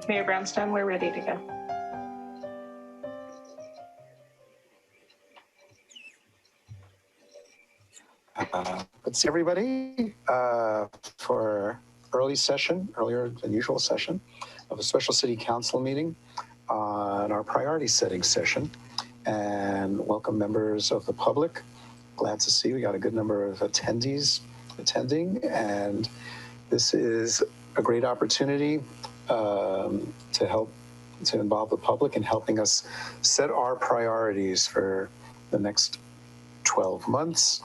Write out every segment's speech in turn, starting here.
Mayor Brownstone, we're ready to go. Let's see everybody for earlier than usual session of a special city council meeting on our priority setting session. And welcome members of the public. Glad to see we got a good number of attendees attending, and this is a great opportunity to help to involve the public in helping us set our priorities for the next 12 months.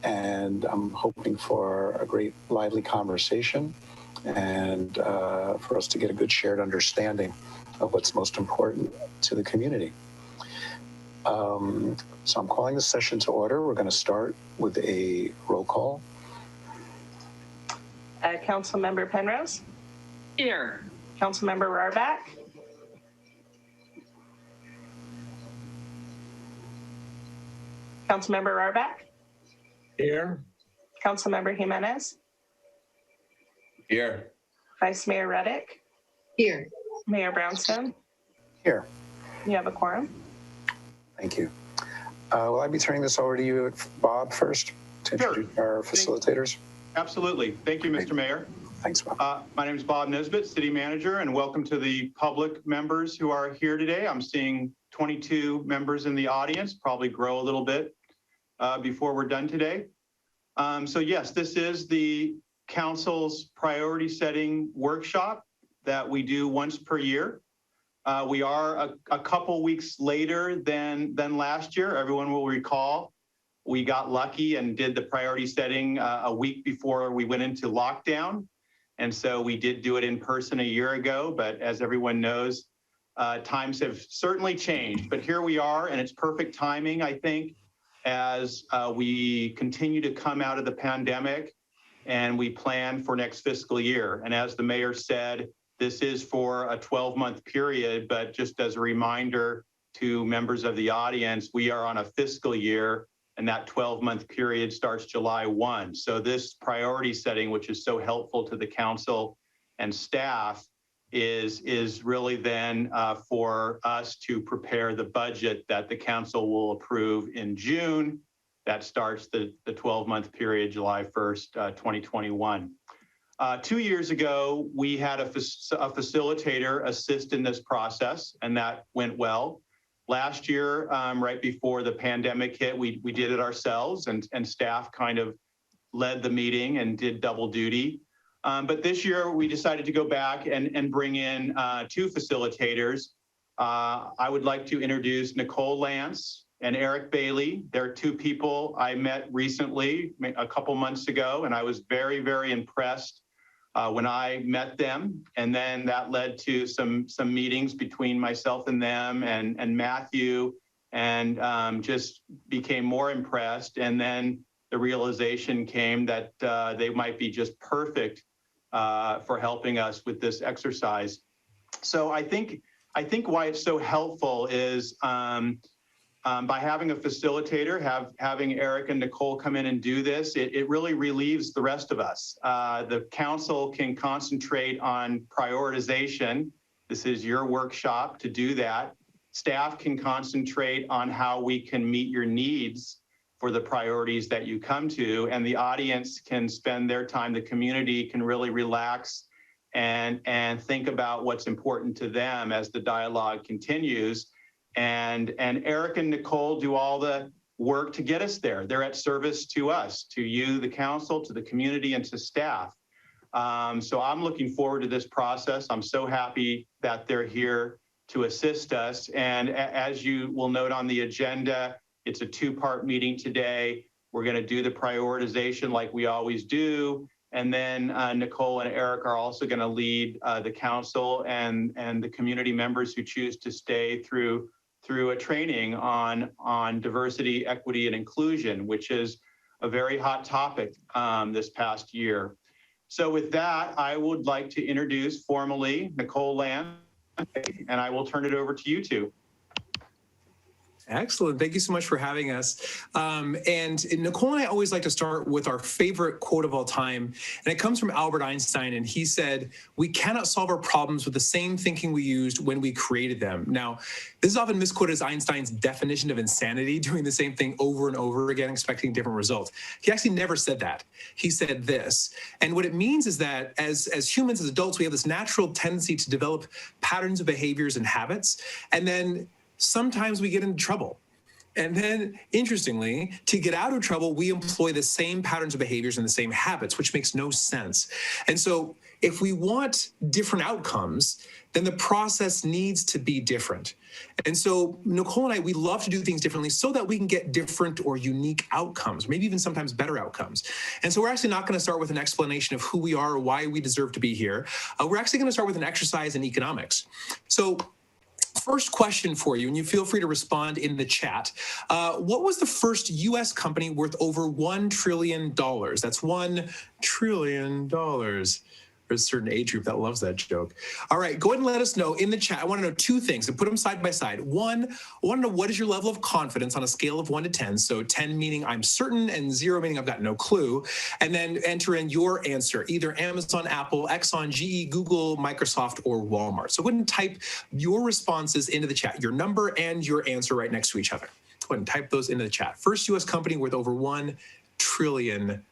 And I'm hoping for a great lively conversation and for us to get a good shared understanding of what's most important to the community. So I'm calling the session to order. We're going to start with a roll call. Councilmember Penrose? Here. Councilmember Rarback? Councilmember Rarback? Here. Councilmember Jimenez? Here. Vice Mayor Reddick? Here. Mayor Brownstone? Here. You have a quorum. Thank you. Will I be turning this over to you, Bob, first to introduce our facilitators? Absolutely. Thank you, Mr. Mayor. Thanks, Bob. My name is Bob Nesbitt, City Manager, and welcome to the public members who are here today. I'm seeing 22 members in the audience, probably grow a little bit before we're done today. So yes, this is the council's priority setting workshop that we do once per year. We are a couple weeks later than last year. Everyone will recall we got lucky and did the priority setting a week before we went into lockdown. And so we did do it in person a year ago, but as everyone knows, times have certainly changed. But here we are, and it's perfect timing, I think, as we continue to come out of the pandemic and we plan for next fiscal year. And as the mayor said, this is for a 12-month period, but just as a reminder to members of the audience, we are on a fiscal year, and that 12-month period starts July 1. So this priority setting, which is so helpful to the council and staff, is really then for us to prepare the budget that the council will approve in June. That starts the 12-month period, July 1st, 2021. 2 years ago, we had a facilitator assist in this process, and that went well. Last year, right before the pandemic hit, we did it ourselves, and staff kind of led the meeting and did double duty. But this year, we decided to go back and bring in 2 facilitators. I would like to introduce Nicole Lance and Eric Bailey. They're 2 people I met recently, a couple months ago, and I was very, very impressed when I met them. And then that led to some meetings between myself and them and Matthew, and just became more impressed. And then the realization came that they might be just perfect for helping us with this exercise. So I think why it's so helpful is by having a facilitator, having Eric and Nicole come in and do this, it really relieves the rest of us. The council can concentrate on prioritization. This is your workshop to do that. Staff can concentrate on how we can meet your needs for the priorities that you come to, and the audience can spend their time, the community can really relax and think about what's important to them as the dialogue continues. And Eric and Nicole do all the work to get us there. They're at service to us, to you, the council, to the community, and to staff. So I'm looking forward to this process. I'm so happy that they're here to assist us. And as you will note on the agenda, it's a 2-part meeting today. We're going to do the prioritization like we always do. And then Nicole and Eric are also going to lead the council and the community members who choose to stay through a training on diversity, equity, and inclusion, which is a very hot topic this past year. So with that, I would like to introduce formally Nicole Land, and I will turn it over to you 2. Excellent. Thank you so much for having us. And Nicole and I always like to start with our favorite quote of all time. And it comes from Albert Einstein. And he said, "We cannot solve our problems with the same thinking we used when we created them." Now, this is often misquoted as Einstein's definition of insanity, doing the same thing over and over again, expecting different results. He actually never said that. He said this. And what it means is that as humans, as adults, we have this natural tendency to develop patterns of behaviors and habits. And then sometimes we get into trouble. And then, interestingly, to get out of trouble, we employ the same patterns of behaviors and the same habits, which makes no sense. And so if we want different outcomes, then the process needs to be different. And so Nicole and I, we love to do things differently so that we can get different or unique outcomes, maybe even sometimes better outcomes. And so we're actually not going to start with an explanation of who we are or why we deserve to be here. We're actually going to start with an exercise in economics. So first question for you, and you feel free to respond in the chat. What was the first U.S. company worth over $1 trillion? That's $1 trillion. There's a certain age group that loves that joke. All right, go ahead and let us know in the chat. I want to know two things and put them side by side. One, I want to know what is your level of confidence on a scale of 1 to 10. So 10 meaning I'm certain and 0 meaning I've got no clue. And then enter in your answer, either Amazon, Apple, Exxon, GE, Google, Microsoft, or Walmart. So go ahead and type your responses into the chat, your number and your answer right next to each other. Go ahead and type those into the chat. First U.S. company worth over $1 trillion.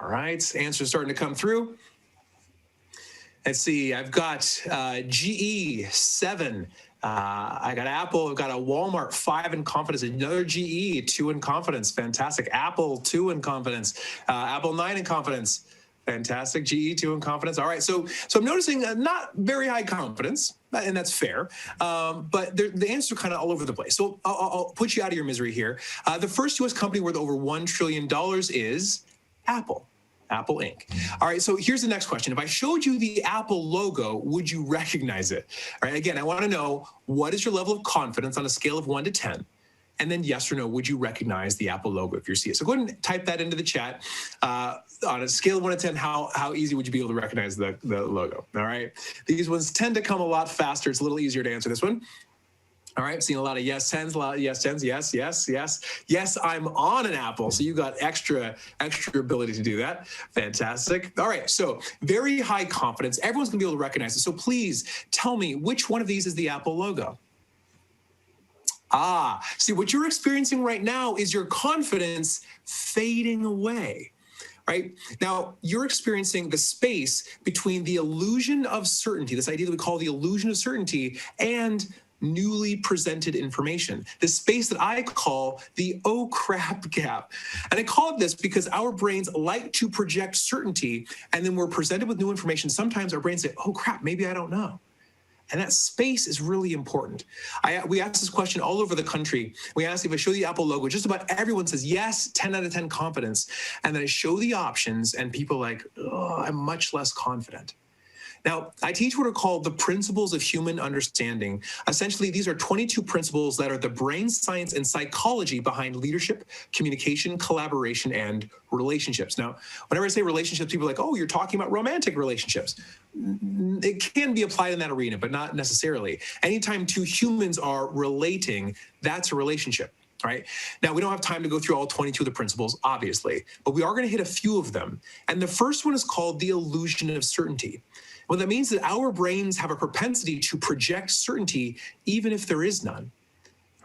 All right, answers starting to come through. Let's see, I've got GE, 7. I got Apple, I've got a Walmart, 5 in confidence, another GE, 2 in confidence, fantastic. Apple, 2 in confidence, Apple, 9 in confidence, fantastic. GE, 2 in confidence. All right, so I'm noticing not very high confidence, and that's fair, but the answers are kind of all over the place. So I'll put you out of your misery here. The first U.S. company worth over $1 trillion is Apple. Apple Inc. All right, so here's the next question. If I showed you the Apple logo, would you recognize it? All right, again, I want to know what is your level of confidence on a scale of 1 to 10? And then yes or no, would you recognize the Apple logo if you see it? So go ahead and type that into the chat. On a scale of 1 to 10, how easy would you be able to recognize the logo? All right, these ones tend to come a lot faster. It's a little easier to answer this one. All right, seeing a lot of yes tens, a lot of yes tens, yes, yes, yes. Yes, I'm on an Apple, so you got extra ability to do that. Fantastic. All right, so very high confidence. Everyone's gonna be able to recognize it. So please tell me which one of these is the Apple logo. See, what you're experiencing right now is your confidence fading away. Right? Now, you're experiencing the space between the illusion of certainty, this idea that we call the illusion of certainty, and newly presented information, the space that I call the oh crap gap. And I call it this because our brains like to project certainty, and then we're presented with new information. Sometimes our brains say, oh crap, maybe I don't know. And that space is really important. We asked this question all over the country. We asked if I show the Apple logo, just about everyone says yes, 10 out of 10 confidence. And then I show the options and people are like, oh, I'm much less confident. Now, I teach what are called the principles of human understanding. Essentially, these are 22 principles that are the brain science and psychology behind leadership, communication, collaboration, and relationships. Now, whenever I say relationships, people are like, oh, you're talking about romantic relationships. It can be applied in that arena, but not necessarily. Anytime two humans are relating, that's a relationship. Right? Now, we don't have time to go through all 22 of the principles, obviously, but we are going to hit a few of them. And the first one is called the illusion of certainty. Well, that means that our brains have a propensity to project certainty even if there is none.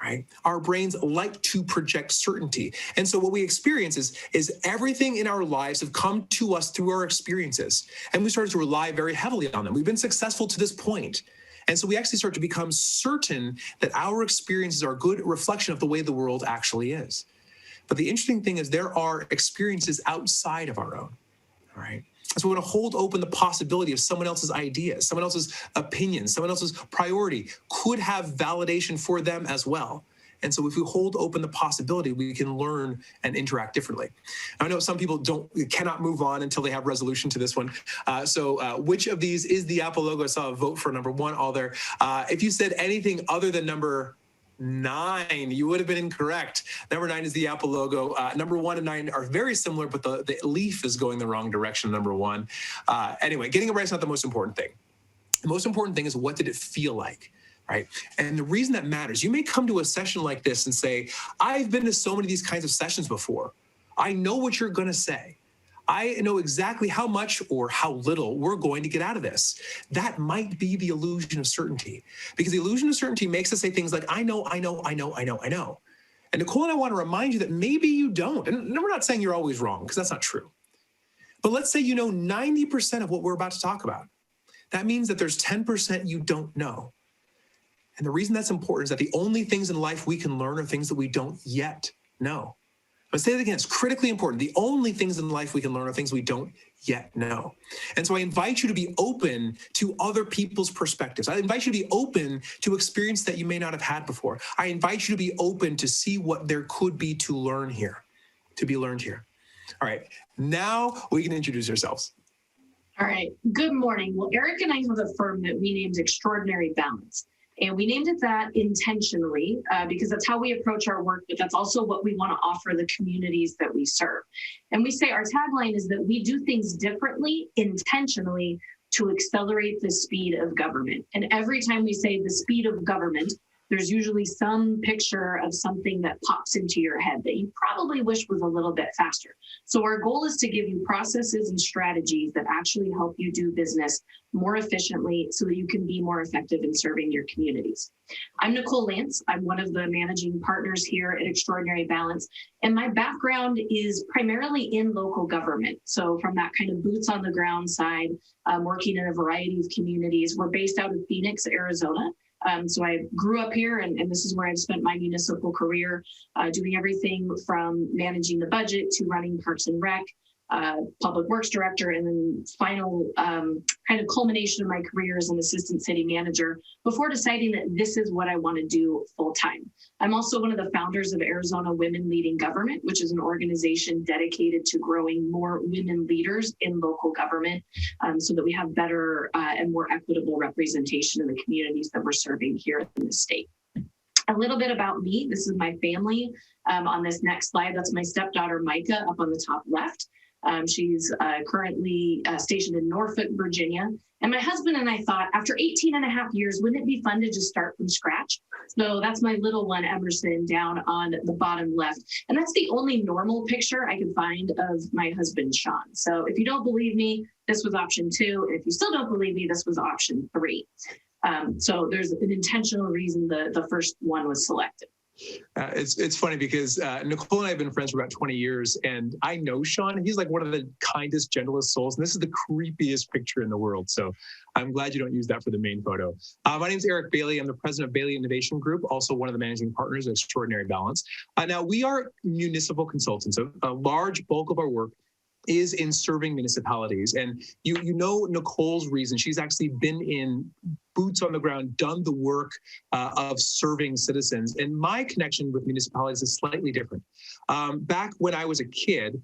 Right? Our brains like to project certainty. And so what we experience is everything in our lives have come to us through our experiences. And we started to rely very heavily on them. We've been successful to this point. And so we actually start to become certain that our experiences are a good reflection of the way the world actually is. But the interesting thing is there are experiences outside of our own. All right? So we want to hold open the possibility of someone else's ideas, someone else's opinions, someone else's priority could have validation for them as well. And so if we hold open the possibility, we can learn and interact differently. I know some people cannot move on until they have resolution to this one. So which of these is the Apple logo? I saw a vote for number 1 all there. If you said anything other than number 9. You would have been incorrect. Number 9 is the Apple logo. Number 1 and 9 are very similar, but the leaf is going the wrong direction, number 1. Anyway, getting it right is not the most important thing. The most important thing is, what did it feel like? Right? And the reason that matters, you may come to a session like this and say, I've been to so many of these kinds of sessions before. I know what you're going to say. I know exactly how much or how little we're going to get out of this. That might be the illusion of certainty, because the illusion of certainty makes us say things like, I know. And Nicole and I want to remind you that maybe you don't. And we're not saying you're always wrong, because that's not true. But let's say you know 90% of what we're about to talk about. That means that there's 10% you don't know. And the reason that's important is that the only things in life we can learn are things that we don't yet know. I'm going to say that again, it's critically important. The only things in life we can learn are things we don't yet know. And so I invite you to be open to other people's perspectives. I invite you to be open to experience that you may not have had before. I invite you to be open to see what there could be to learn here, to be learned here. All right, now we can introduce ourselves. All right, good morning. Well, Eric and I have a firm that we named Extraordinary Balance. And we named it that intentionally because that's how we approach our work, but that's also what we want to offer the communities that we serve. And we say our tagline is that we do things differently, intentionally, to accelerate the speed of government. And every time we say the speed of government, there's usually some picture of something that pops into your head that you probably wish was a little bit faster. So our goal is to give you processes and strategies that actually help you do business more efficiently so that you can be more effective in serving your communities. I'm Nicole Lance. I'm one of the managing partners here at Extraordinary Balance. And my background is primarily in local government. So from that kind of boots on the ground side, working in a variety of communities. We're based out of Phoenix, Arizona. So I grew up here, and this is where I've spent my municipal career, doing everything from managing the budget to running Parks and Rec, Public Works Director, and then final kind of culmination of my career as an assistant city manager before deciding that this is what I want to do full time. I'm also one of the founders of Arizona Women Leading Government, which is an organization dedicated to growing more women leaders in local government so that we have better and more equitable representation in the communities that we're serving here in the state. A little bit about me. This is my family. On this next slide, that's my stepdaughter, Micah, up on the top left. She's currently stationed in Norfolk, Virginia. And my husband and I thought, after 18 and a half years, wouldn't it be fun to just start from scratch? So that's my little one, Emerson, down on the bottom left. And that's the only normal picture I could find of my husband, Sean. So if you don't believe me, this was option 2. And if you still don't believe me, this was option 3. So there's an intentional reason the first one was selected. It's funny because Nicole and I have been friends for about 20 years, and I know Sean. He's like one of the kindest, gentlest souls, and this is the creepiest picture in the world. So I'm glad you don't use that for the main photo. My name is Eric Bailey. I'm the president of Bailey Innovation Group, also one of the managing partners of Extraordinary Balance. Now, we are municipal consultants. A large bulk of our work is in serving municipalities. And you know Nicole's reason. She's actually been in boots on the ground, done the work of serving citizens. And my connection with municipalities is slightly different. Back when I was a kid,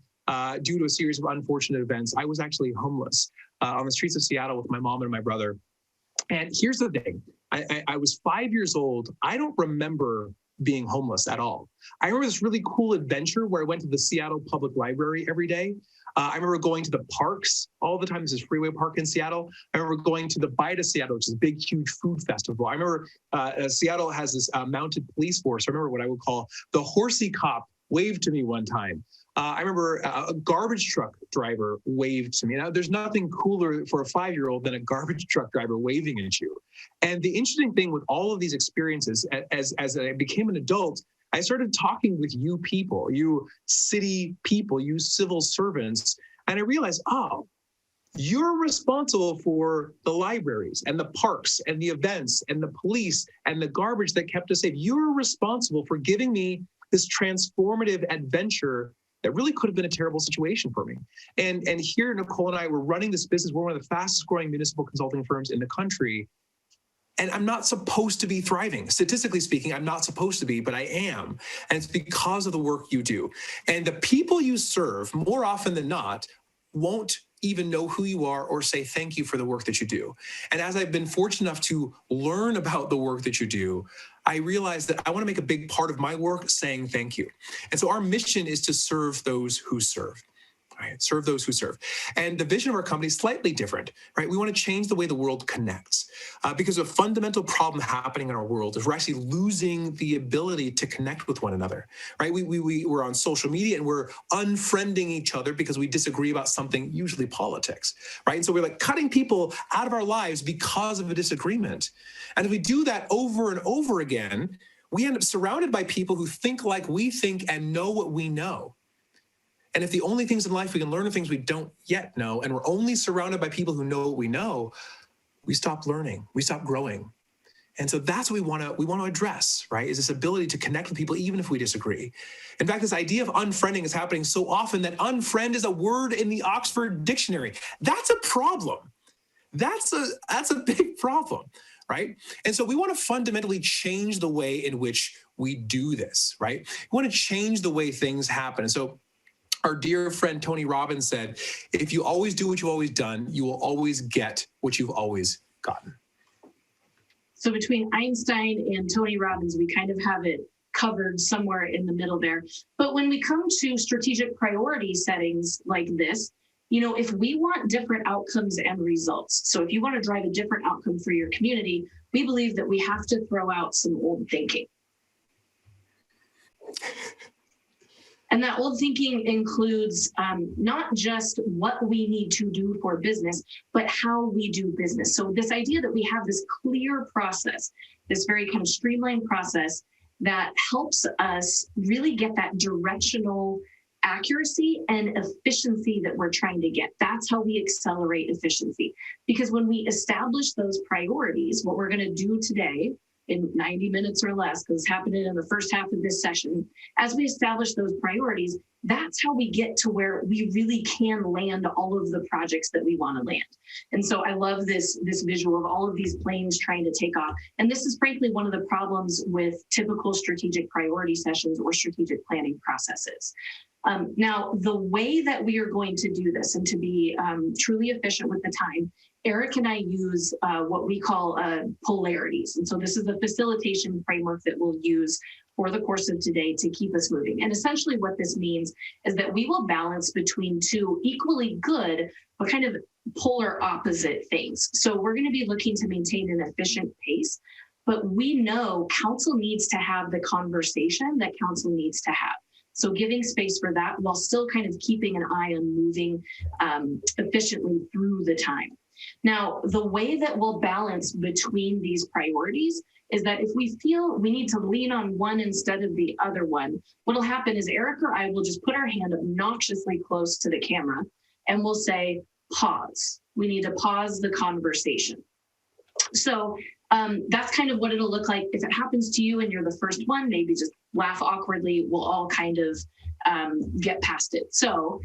due to a series of unfortunate events, I was actually homeless on the streets of Seattle with my mom and my brother. And here's the thing. I was 5 years old. I don't remember being homeless at all. I remember this really cool adventure where I went to the Seattle Public Library every day. I remember going to the parks all the time. This is Freeway Park in Seattle. I remember going to the Bite of Seattle, which is a big, huge food festival. I remember Seattle has this mounted police force. I remember what I would call the horsey cop waved to me one time. I remember a garbage truck driver waved to me. Now, there's nothing cooler for a 5-year-old than a garbage truck driver waving at you. And the interesting thing with all of these experiences, as I became an adult, I started talking with you people, you city people, you civil servants, and I realized, oh, you're responsible for the libraries and the parks and the events and the police and the garbage that kept us safe. You're responsible for giving me this transformative adventure that really could have been a terrible situation for me. And here, Nicole and I were running this business. We're one of the fastest growing municipal consulting firms in the country. And I'm not supposed to be thriving. Statistically speaking, I'm not supposed to be, but I am. And it's because of the work you do. And the people you serve, more often than not, won't even know who you are or say thank you for the work that you do. And as I've been fortunate enough to learn about the work that you do, I realized that I want to make a big part of my work saying thank you. And so our mission is to serve those who serve. Right? Serve those who serve. And the vision of our company is slightly different, right? We want to change the way the world connects because a fundamental problem happening in our world is we're actually losing the ability to connect with one another, right? We're on social media and we're unfriending each other because we disagree about something, usually politics, right? And so we're like cutting people out of our lives because of a disagreement. And if we do that over and over again, we end up surrounded by people who think like we think and know what we know. And if the only things in life we can learn are things we don't yet know, and we're only surrounded by people who know what we know, we stop learning, we stop growing. And so that's what we want to address, right? Is this ability to connect with people even if we disagree. In fact, this idea of unfriending is happening so often that unfriend is a word in the Oxford Dictionary. That's a problem. That's a big problem, right? And so we want to fundamentally change the way in which we do this, right? We want to change the way things happen. And so our dear friend Tony Robbins said, if you always do what you've always done, you will always get what you've always gotten. So between Einstein and Tony Robbins, we kind of have it covered somewhere in the middle there. But when we come to strategic priority settings like this, if we want different outcomes and results, so if you want to drive a different outcome for your community, we believe that we have to throw out some old thinking. And that old thinking includes not just what we need to do for business, but how we do business. So this idea that we have this clear process, this very kind of streamlined process that helps us really get that directional accuracy and efficiency that we're trying to get. That's how we accelerate efficiency. Because when we establish those priorities, what we're going to do today in 90 minutes or less, because it's happening in the first half of this session, as we establish those priorities, that's how we get to where we really can land all of the projects that we want to land. And so I love this visual of all of these planes trying to take off. And this is frankly one of the problems with typical strategic priority sessions or strategic planning processes. Now, the way that we are going to do this and to be truly efficient with the time, Eric and I use what we call polarities. And so this is the facilitation framework that we'll use for the course of today to keep us moving. And essentially what this means is that we will balance between two equally good, but kind of polar opposite things. So we're going to be looking to maintain an efficient pace, but we know council needs to have the conversation that council needs to have. So giving space for that while still kind of keeping an eye on moving efficiently through the time. Now, the way that we'll balance between these priorities is that if we feel we need to lean on one instead of the other one, what'll happen is Eric or I will just put our hand obnoxiously close to the camera and we'll say, pause. We need to pause the conversation. So that's kind of what it'll look like. If it happens to you and you're the first one, maybe just laugh awkwardly. We'll all kind of get past it. So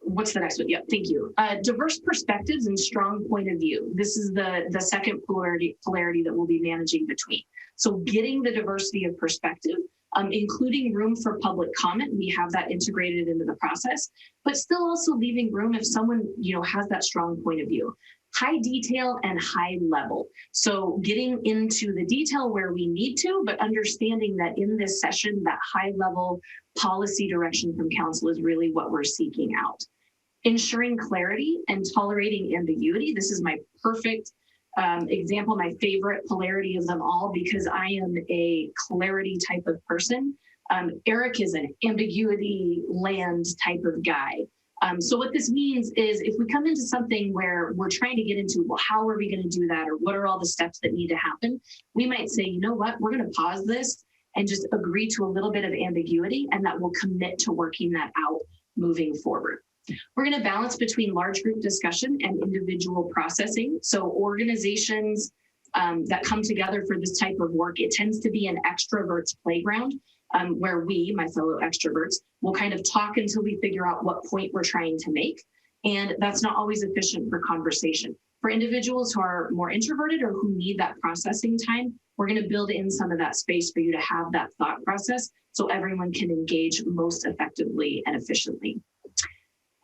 what's the next one? Yep, thank you. Diverse perspectives and strong point of view. This is the second polarity that we'll be managing between. So getting the diversity of perspective, including room for public comment. We have that integrated into the process, but still also leaving room if someone has that strong point of view. High detail and high level. So getting into the detail where we need to, but understanding that in this session, that high level policy direction from council is really what we're seeking out. Ensuring clarity and tolerating ambiguity. This is my perfect example, my favorite polarity of them all, because I am a clarity type of person. Eric is an ambiguity land type of guy. So what this means is if we come into something where we're trying to get into, well, how are we going to do that? Or what are all the steps that need to happen? We might say, you know what, we're going to pause this and just agree to a little bit of ambiguity, and that will commit to working that out moving forward. We're going to balance between large group discussion and individual processing. So organizations that come together for this type of work, it tends to be an extrovert's playground. Where we, my fellow extroverts, will kind of talk until we figure out what point we're trying to make. And that's not always efficient for conversation. For individuals who are more introverted or who need that processing time, we're going to build in some of that space for you to have that thought process so everyone can engage most effectively and efficiently.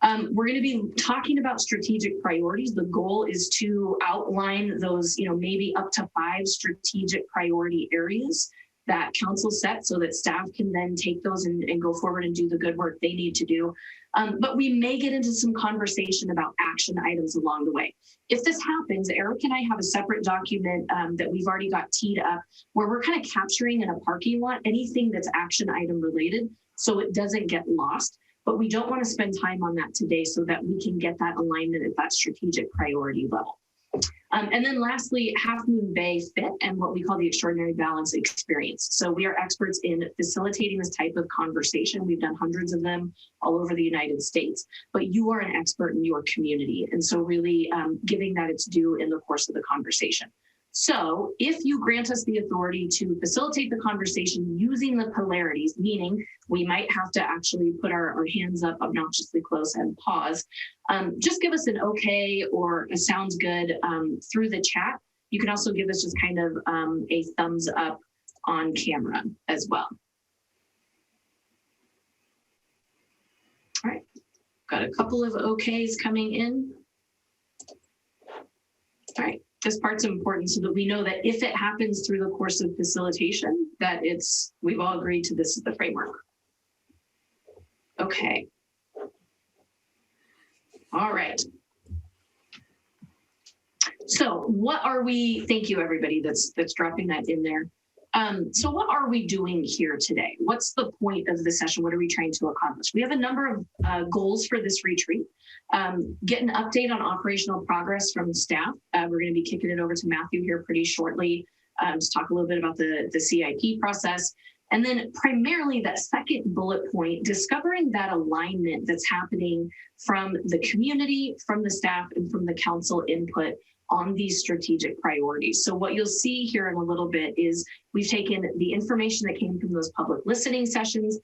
We're going to be talking about strategic priorities. The goal is to outline those, maybe up to 5 strategic priority areas that council set so that staff can then take those and go forward and do the good work they need to do. But we may get into some conversation about action items along the way. If this happens, Eric and I have a separate document that we've already got teed up where we're kind of capturing in a parking lot anything that's action item related so it doesn't get lost. But we don't want to spend time on that today so that we can get that alignment at that strategic priority level. And then lastly, Half Moon Bay Fit and what we call the Extraordinary Balance Experience. So we are experts in facilitating this type of conversation. We've done hundreds of them all over the United States, but you are an expert in your community. And so really giving that its due in the course of the conversation. So if you grant us the authority to facilitate the conversation using the polarities, meaning we might have to actually put our hands up obnoxiously close and pause, just give us an okay or a sounds good through the chat. You can also give us just kind of a thumbs up on camera as well. All right, got a couple of okays coming in. All right. This part's important so that we know that if it happens through the course of facilitation, that we've all agreed to this is the framework. Okay. All right. So what are we, thank you everybody that's dropping that in there. So what are we doing here today? What's the point of the session? What are we trying to accomplish? We have a number of goals for this retreat. Get an update on operational progress from staff. We're going to be kicking it over to Matthew here pretty shortly to talk a little bit about the CIP process. And then primarily that second bullet point, discovering that alignment that's happening from the community, from the staff, and from the council input on these strategic priorities. So what you'll see here in a little bit is we've taken the information that came from those public listening sessions,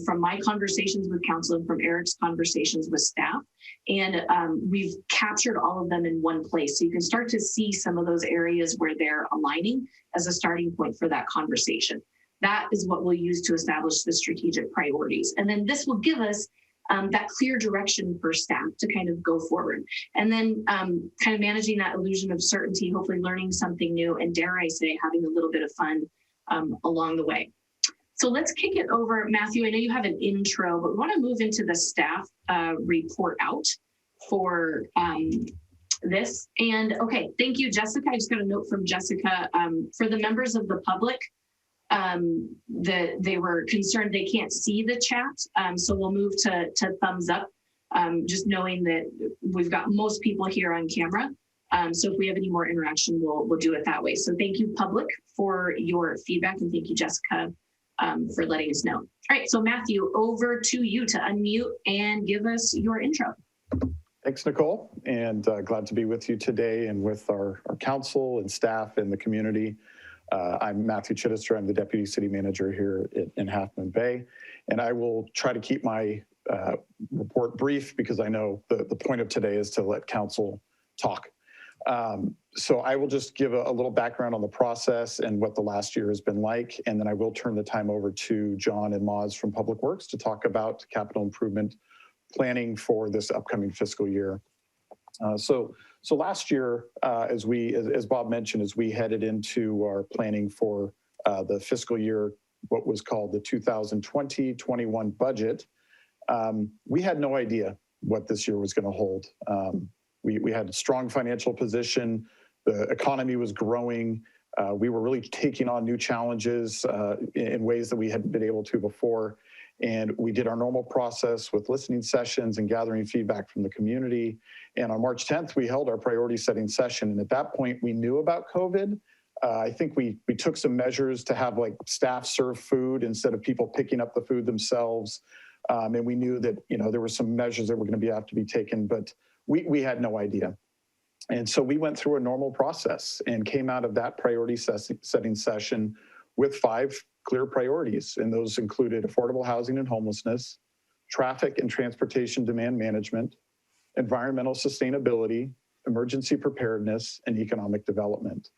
from my conversations with council and from Eric's conversations with staff. And we've captured all of them in one place. So you can start to see some of those areas where they're aligning as a starting point for that conversation. That is what we'll use to establish the strategic priorities. And then this will give us that clear direction for staff to kind of go forward. And then kind of managing that illusion of certainty, hopefully learning something new, and dare I say, having a little bit of fun along the way. So let's kick it over. Matthew, I know you have an intro, but we want to move into the staff report out for this. And okay, thank you, Jessica. I just got a note from Jessica. For the members of the public, they were concerned they can't see the chat. So we'll move to thumbs up, just knowing that we've got most people here on camera. So if we have any more interaction, we'll do it that way. So thank you, public, for your feedback, and thank you, Jessica, for letting us know. All right, so Matthew, over to you to unmute and give us your intro. Thanks, Nicole, and glad to be with you today and with our council and staff and the community. I'm Matthew Chittister. I'm the Deputy City Manager here in Half Moon Bay, and I will try to keep my report brief because I know the point of today is to let council talk. So I will just give a little background on the process and what the last year has been like, and then I will turn the time over to John and Moz from Public Works to talk about capital improvement planning for this upcoming fiscal year. So last year, as Bob mentioned, as we headed into our planning for the fiscal year, what was called the 2020-21 budget, we had no idea what this year was going to hold. We had a strong financial position. The economy was growing. We were really taking on new challenges in ways that we hadn't been able to before. And we did our normal process with listening sessions and gathering feedback from the community. And on March 10th, we held our priority setting session. And at that point, we knew about COVID. I think we took some measures to have like staff serve food instead of people picking up the food themselves. And we knew that, there were some measures that were going to have to be taken, but we had no idea. And so we went through a normal process and came out of that priority setting session with 5 clear priorities. And those included affordable housing and homelessness, traffic and transportation demand management, environmental sustainability, emergency preparedness, and economic development.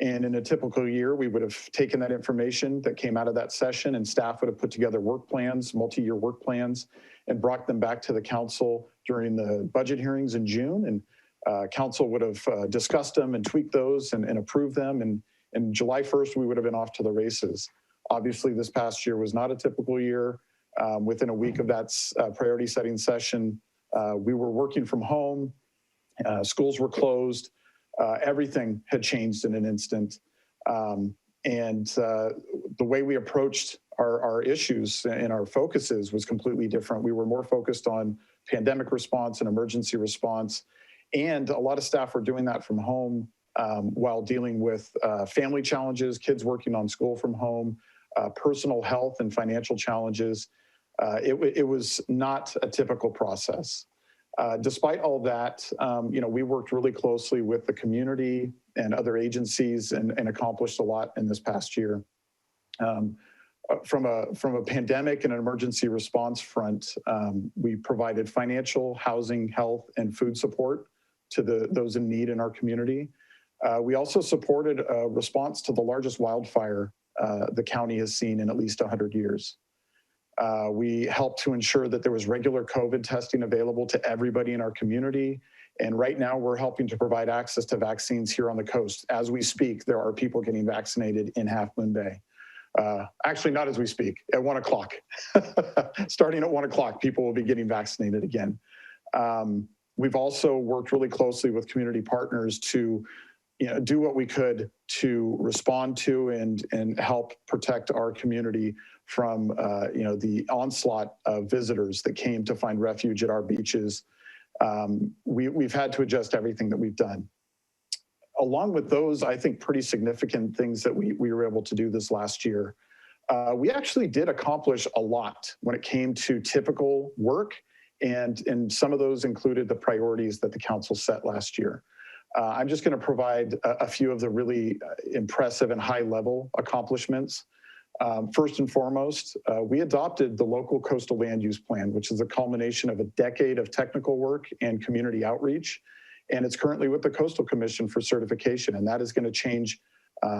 And in a typical year, we would have taken that information that came out of that session and staff would have put together work plans, multi-year work plans, and brought them back to the council during the budget hearings in June. And council would have discussed them and tweaked those and approved them. And July 1st, we would have been off to the races. Obviously, this past year was not a typical year. Within a week of that priority setting session, we were working from home. Schools were closed. Everything had changed in an instant. And the way we approached our issues and our focuses was completely different. We were more focused on pandemic response and emergency response. And a lot of staff were doing that from home while dealing with family challenges, kids working on school from home, personal health and financial challenges. It was not a typical process. Despite all that, we worked really closely with the community and other agencies and accomplished a lot in this past year. From a pandemic and an emergency response front, we provided financial, housing, health, and food support to those in need in our community. We also supported a response to the largest wildfire the county has seen in at least 100 years. We helped to ensure that there was regular COVID testing available to everybody in our community. And right now we're helping to provide access to vaccines here on the coast. As we speak, there are people getting vaccinated in Half Moon Bay. Actually, not as we speak, at 1 o'clock. Starting at 1 o'clock, people will be getting vaccinated again. We've also worked really closely with community partners to do what we could to respond to and help protect our community from the onslaught of visitors that came to find refuge at our beaches. We've had to adjust everything that we've done. Along with those, I think, pretty significant things that we were able to do this last year, we actually did accomplish a lot when it came to typical work, and some of those included the priorities that the council set last year. I'm just going to provide a few of the really impressive and high-level accomplishments. First and foremost, we adopted the local coastal land use plan, which is a culmination of a decade of technical work and community outreach. And it's currently with the Coastal Commission for certification. And that is going to change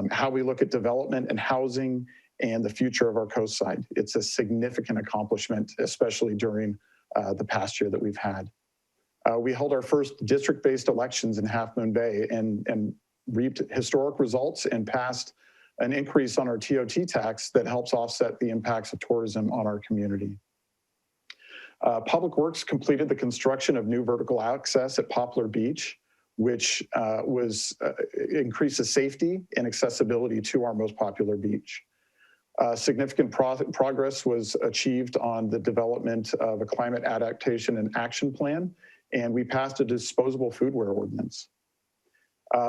how we look at development and housing and the future of our coast side. It's a significant accomplishment, especially during the past year that we've had. We held our first district-based elections in Half Moon Bay and reaped historic results and passed an increase on our TOT tax that helps offset the impacts of tourism on our community. Public Works completed the construction of new vertical access at Poplar Beach, which increases safety and accessibility to our most popular beach. Significant progress was achieved on the development of a climate adaptation and action plan, and we passed a disposable foodware ordinance.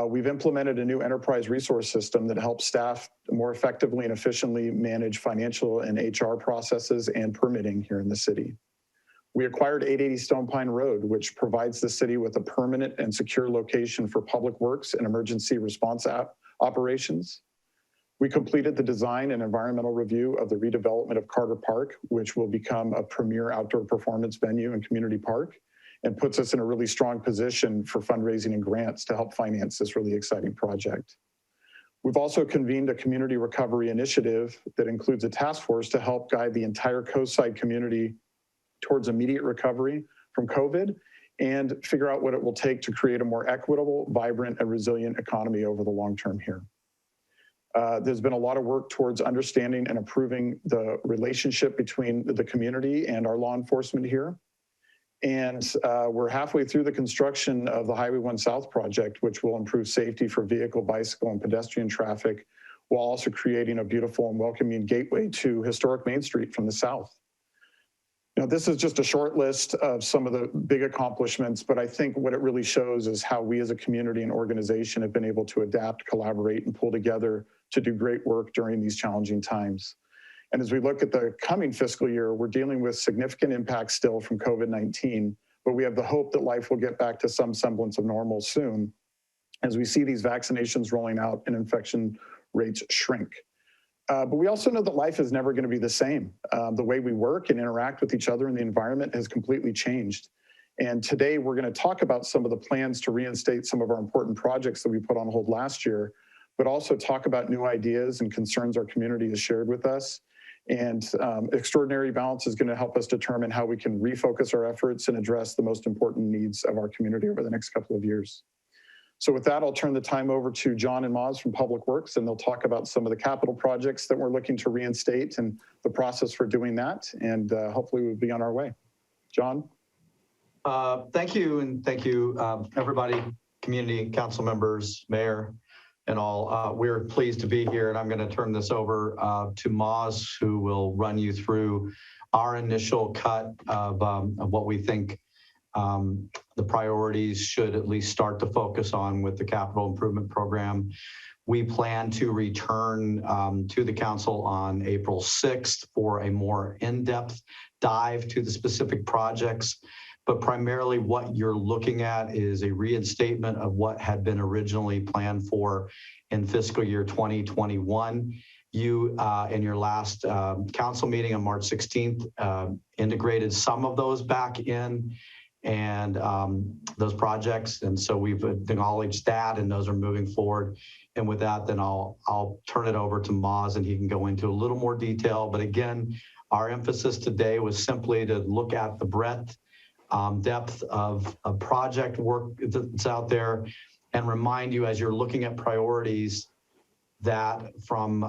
We've implemented a new enterprise resource system that helps staff more effectively and efficiently manage financial and HR processes and permitting here in the city. We acquired 880 Stone Pine Road, which provides the city with a permanent and secure location for public works and emergency response operations. We completed the design and environmental review of the redevelopment of Carter Park, which will become a premier outdoor performance venue and community park, and puts us in a really strong position for fundraising and grants to help finance this really exciting project. We've also convened a community recovery initiative that includes a task force to help guide the entire coastside community towards immediate recovery from COVID and figure out what it will take to create a more equitable, vibrant, and resilient economy over the long term here. There's been a lot of work towards understanding and improving the relationship between the community and our law enforcement here. And we're halfway through the construction of the Highway 1 South project, which will improve safety for vehicle, bicycle, and pedestrian traffic, while also creating a beautiful and welcoming gateway to historic Main Street from the south. Now, this is just a short list of some of the big accomplishments, but I think what it really shows is how we as a community and organization have been able to adapt, collaborate, and pull together to do great work during these challenging times. And as we look at the coming fiscal year, we're dealing with significant impacts still from COVID-19, but we have the hope that life will get back to some semblance of normal soon as we see these vaccinations rolling out and infection rates shrink. But we also know that life is never going to be the same. The way we work and interact with each other in the environment has completely changed. And today we're going to talk about some of the plans to reinstate some of our important projects that we put on hold last year. but also talk about new ideas and concerns our community has shared with us. And extraordinary balance is going to help us determine how we can refocus our efforts and address the most important needs of our community over the next couple of years. So with that, I'll turn the time over to John and Moz from Public Works, and they'll talk about some of the capital projects that we're looking to reinstate and the process for doing that. And hopefully we'll be on our way. John? Thank you, and thank you, everybody, community, council members, mayor, and all. We're pleased to be here, and I'm going to turn this over to Moz, who will run you through our initial cut of what we think the priorities should at least start to focus on with the capital improvement program. We plan to return to the council on April 6th for a more in-depth dive to the specific projects. But primarily what you're looking at is a reinstatement of what had been originally planned for in fiscal year 2021. You, in your last council meeting on March 16th, integrated some of those back in and those projects. And so we've acknowledged that, and those are moving forward. And with that, then I'll turn it over to Moz, and he can go into a little more detail. But again, our emphasis today was simply to look at the breadth, depth of project work that's out there, and remind you as you're looking at priorities that from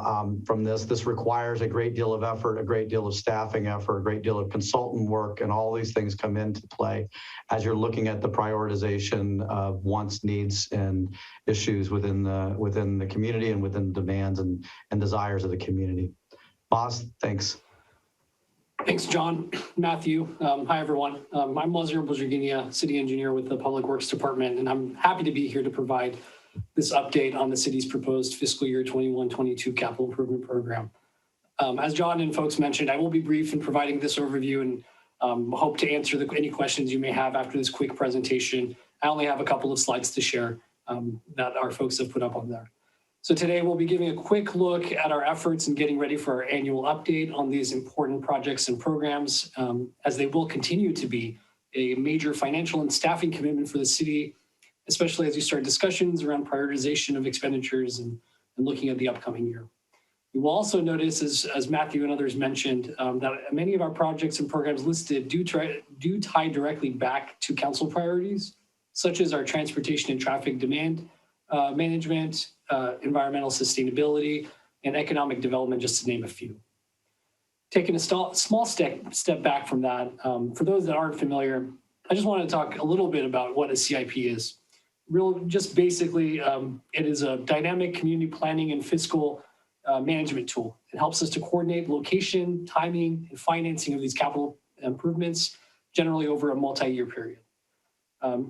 this requires a great deal of effort, a great deal of staffing effort, a great deal of consultant work, and all these things come into play as you're looking at the prioritization of wants, needs, and issues within the community and within the demands and desires of the community. Moz, thanks. Thanks, John. Matthew. Hi, everyone. I'm Lazar Bozerginia, City Engineer with the Public Works Department, and I'm happy to be here to provide this update on the city's proposed fiscal year 21-22 capital improvement program. As John and folks mentioned, I will be brief in providing this overview and hope to answer any questions you may have after this quick presentation. I only have a couple of slides to share that our folks have put up on there. So today we'll be giving a quick look at our efforts in getting ready for our annual update on these important projects and programs, as they will continue to be a major financial and staffing commitment for the city, especially as you start discussions around prioritization of expenditures and looking at the upcoming year. You will also notice, as Matthew and others mentioned, that many of our projects and programs listed do tie directly back to council priorities, such as our transportation and traffic demand management, environmental sustainability, and economic development, just to name a few. Taking a small step back from that, for those that aren't familiar, I just want to talk a little bit about what a CIP is. Just basically, it is a dynamic community planning and fiscal management tool. It helps us to coordinate location, timing, and financing of these capital improvements, generally over a multi-year period.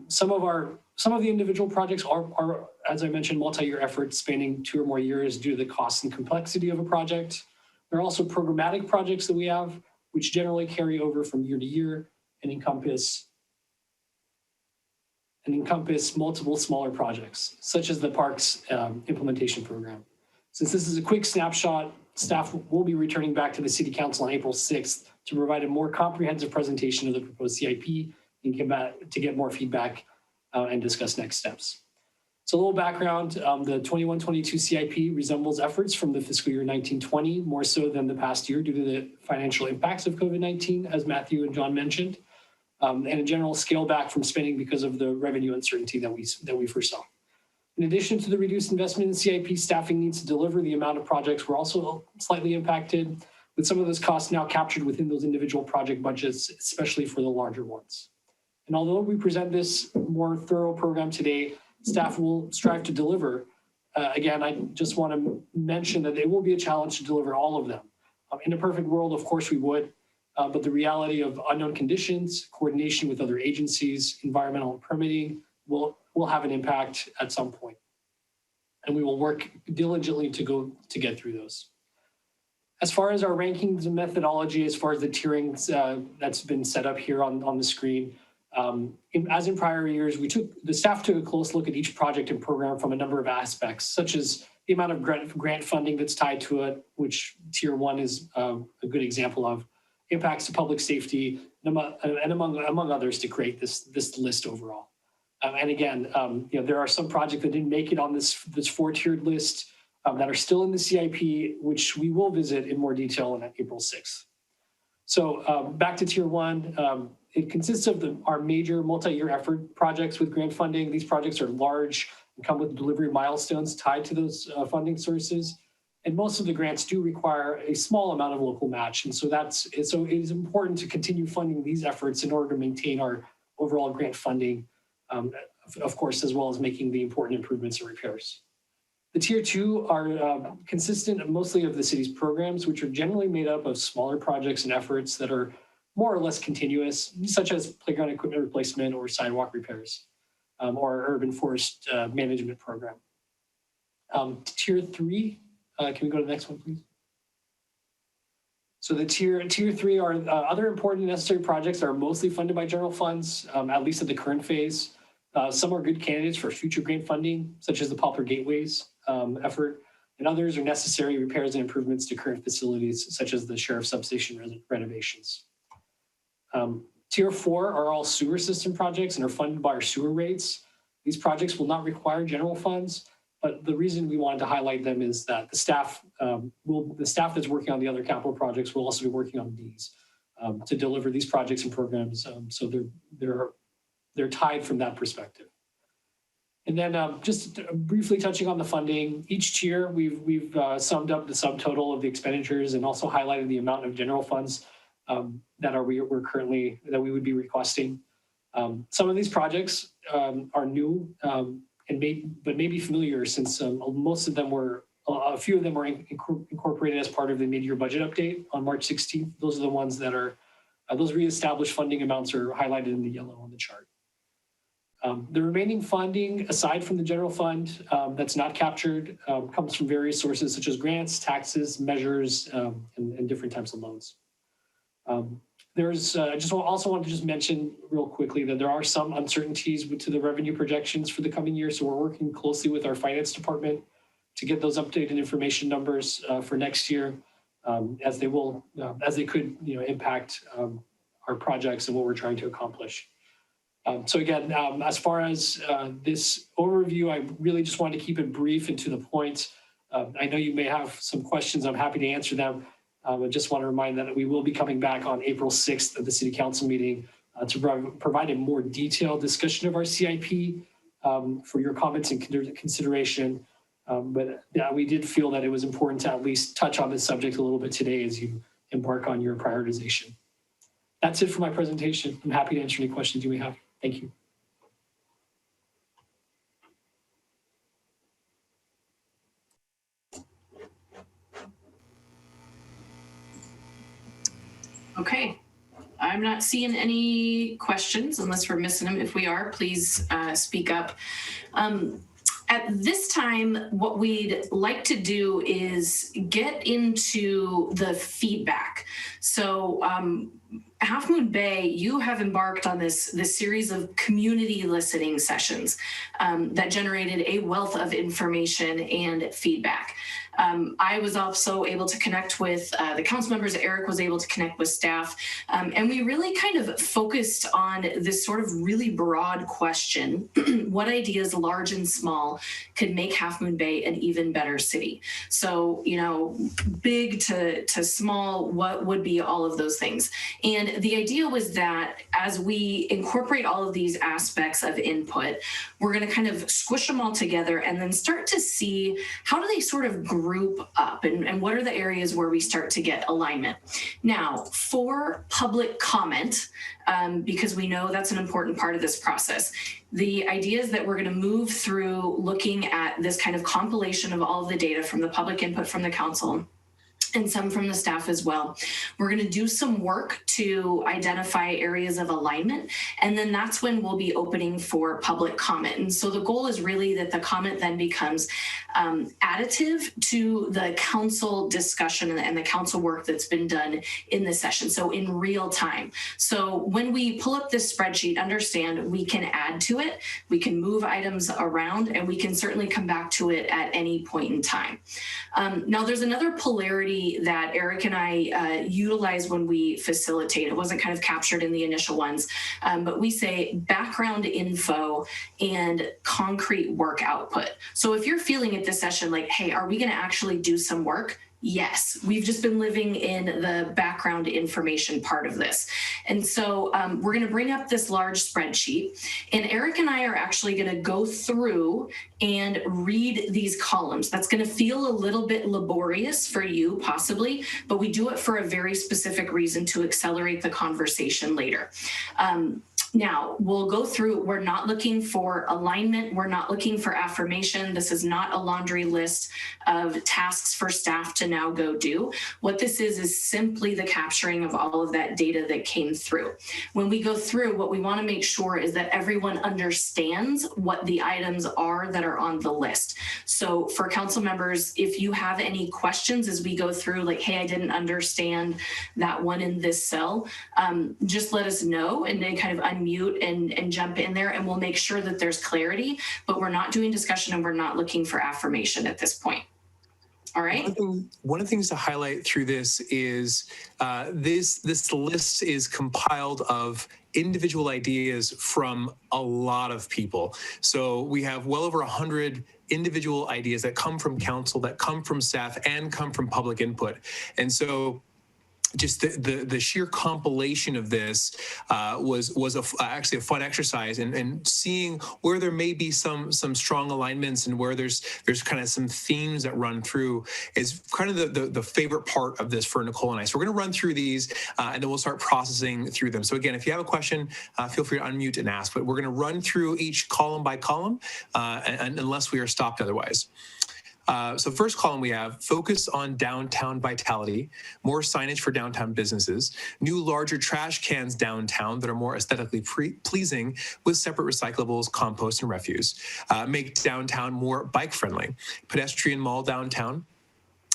Some of the individual projects are, as I mentioned, multi-year efforts spanning 2 or more years due to the cost and complexity of a project. There are also programmatic projects that we have, which generally carry over from year to year and encompass multiple smaller projects, such as the Parks implementation program. Since this is a quick snapshot, staff will be returning back to the City Council on April 6th to provide a more comprehensive presentation of the proposed CIP and to get more feedback and discuss next steps. So a little background, the 21-22 CIP resembles efforts from the fiscal year 19-20 more so than the past year due to the financial impacts of COVID-19, as Matthew and John mentioned, and a general scale back from spending because of the revenue uncertainty that we foresaw. In addition to the reduced investment in CIP, staffing needs to deliver the amount of projects were also slightly impacted, with some of those costs now captured within those individual project budgets, especially for the larger ones. And although we present this more thorough program today, staff will strive to deliver. Again, I just want to mention that it will be a challenge to deliver all of them. In a perfect world, of course we would, but the reality of unknown conditions, coordination with other agencies, environmental and permitting will have an impact at some point. And we will work diligently to get through those. As far as our rankings and methodology, as far as the tiering that's been set up here on the screen, as in prior years, the staff took a close look at each project and program from a number of aspects, such as the amount of grant funding that's tied to it, which tier 1 is a good example of, impacts to public safety, and among others to create this list overall. And again, there are some projects that didn't make it on this four-tiered list that are still in the CIP, which we will visit in more detail on April 6th. So back to Tier 1, it consists of our major multi-year effort projects with grant funding. These projects are large and come with delivery milestones tied to those funding sources. And most of the grants do require a small amount of local match. And so it is important to continue funding these efforts in order to maintain our overall grant funding, of course, as well as making the important improvements and repairs. The Tier 2 are consistent mostly of the city's programs, which are generally made up of smaller projects and efforts that are more or less continuous, such as playground equipment replacement or sidewalk repairs, or urban forest management program. Tier 3, can we go to the next one, please? So the tier 3 are other important and necessary projects that are mostly funded by general funds, at least at the current phase. Some are good candidates for future grant funding, such as the Poplar Gateways effort, and others are necessary repairs and improvements to current facilities, such as the sheriff's substation renovations. Tier 4 are all sewer system projects and are funded by our sewer rates. These projects will not require general funds, but the reason we wanted to highlight them is that the staff that's working on the other capital projects will also be working on these to deliver these projects and programs. So they're tied from that perspective. And then just briefly touching on the funding, each tier we've summed up the subtotal of the expenditures and also highlighted the amount of general funds that we would be requesting. Some of these projects are new but may be familiar since most of them a few of them were incorporated as part of the mid-year budget update on March 16th. Those are the ones that are, those reestablished funding amounts are highlighted in the yellow on the chart. The remaining funding, aside from the general fund that's not captured, comes from various sources such as grants, taxes, measures, and different types of loans. I also want to mention real quickly that there are some uncertainties to the revenue projections for the coming year. So we're working closely with our finance department to get those updated information numbers for next year, as they could impact our projects and what we're trying to accomplish. So again, as far as this overview, I really just wanted to keep it brief and to the point. I know you may have some questions. I'm happy to answer them. I just want to remind that we will be coming back on April 6th at the City Council meeting to provide a more detailed discussion of our CIP for your comments and consideration. But yeah, we did feel that it was important to at least touch on this subject a little bit today as you embark on your prioritization. That's it for my presentation. I'm happy to answer any questions you may have. Thank you. Okay, I'm not seeing any questions unless we're missing them. If we are, please speak up. At this time, what we'd like to do is get into the feedback. So Half Moon Bay, you have embarked on this series of community listening sessions that generated a wealth of information and feedback. I was also able to connect with the council members. Eric was able to connect with staff. And we really kind of focused on this sort of really broad question, what ideas, large and small, could make Half Moon Bay an even better city? So, big to small, what would be all of those things? And the idea was that as we incorporate all of these aspects of input, we're going to kind of squish them all together and then start to see how do they sort of group up and what are the areas where we start to get alignment. Now, for public comment, because we know that's an important part of this process, the idea is that we're going to move through looking at this kind of compilation of all of the data from the public input from the council and some from the staff as well. We're going to do some work to identify areas of alignment, and then that's when we'll be opening for public comment. And so the goal is really that the comment then becomes additive to the council discussion and the council work that's been done in this session, so in real time. So when we pull up this spreadsheet, understand we can add to it, we can move items around, and we can certainly come back to it at any point in time. Now, there's another polarity essentially that Eric and I utilize when we facilitate. It wasn't kind of captured in the initial ones, but we say background info and concrete work output. So if you're feeling at this session like, hey, are we going to actually do some work? Yes, we've just been living in the background information part of this. And so we're going to bring up this large spreadsheet, and Eric and I are actually going to go through and read these columns. That's going to feel a little bit laborious for you, possibly, but we do it for a very specific reason to accelerate the conversation later. Now, we'll go through, we're not looking for alignment, we're not looking for affirmation. This is not a laundry list of tasks for staff to now go do. What this is simply the capturing of all of that data that came through. When we go through, what we want to make sure is that everyone understands what the items are that are on the list. So for council members, if you have any questions as we go through, like, hey, I didn't understand that one in this cell, just let us know and then kind of unmute and jump in there, and we'll make sure that there's clarity, but we're not doing discussion and we're not looking for affirmation at this point. All right. One of the things to highlight through this is this list is compiled of individual ideas from a lot of people. So we have well over 100 individual ideas that come from council, that come from staff, and come from public input. And so just the sheer compilation of this was actually a fun exercise, and seeing where there may be some strong alignments and where there's kind of some themes that run through is kind of the favorite part of this for Nicole and I. So we're going to run through these and then we'll start processing through them. So again, if you have a question, feel free to unmute and ask, but we're going to run through each column by column and unless we are stopped otherwise. So first column we have focus on downtown vitality, more signage for downtown businesses, new larger trash cans downtown that are more aesthetically pleasing with separate recyclables, compost, and refuse. Make downtown more bike friendly, pedestrian mall downtown.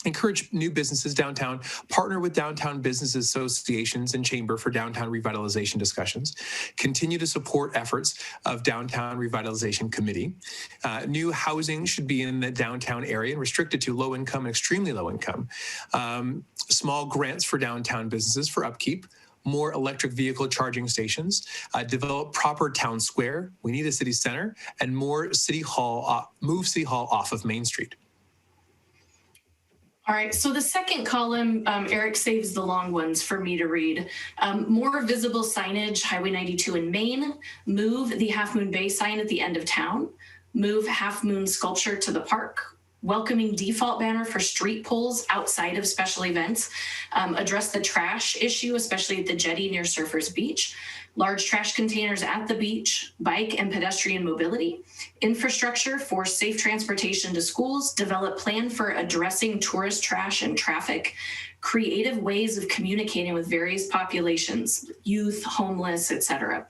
Encourage new businesses downtown, partner with downtown business associations and chamber for downtown revitalization discussions, continue to support efforts of downtown revitalization committee. New housing should be in the downtown area and restricted to low income and extremely low income. Small grants for downtown businesses for upkeep. More electric vehicle charging stations, develop proper town square. We need a city center, and more city hall, move city hall off of Main Street. All right, so the second column, Eric saves the long ones for me to read. More visible signage, Highway 92 in Maine, move the Half Moon Bay sign at the end of town, move Half Moon sculpture to the park, welcoming default banner for street poles outside of special events, address the trash issue, especially at the jetty near Surfers Beach, large trash containers at the beach, bike and pedestrian mobility, infrastructure for safe transportation to schools, develop plan for addressing tourist trash and traffic, creative ways of communicating with various populations, youth, homeless, etc.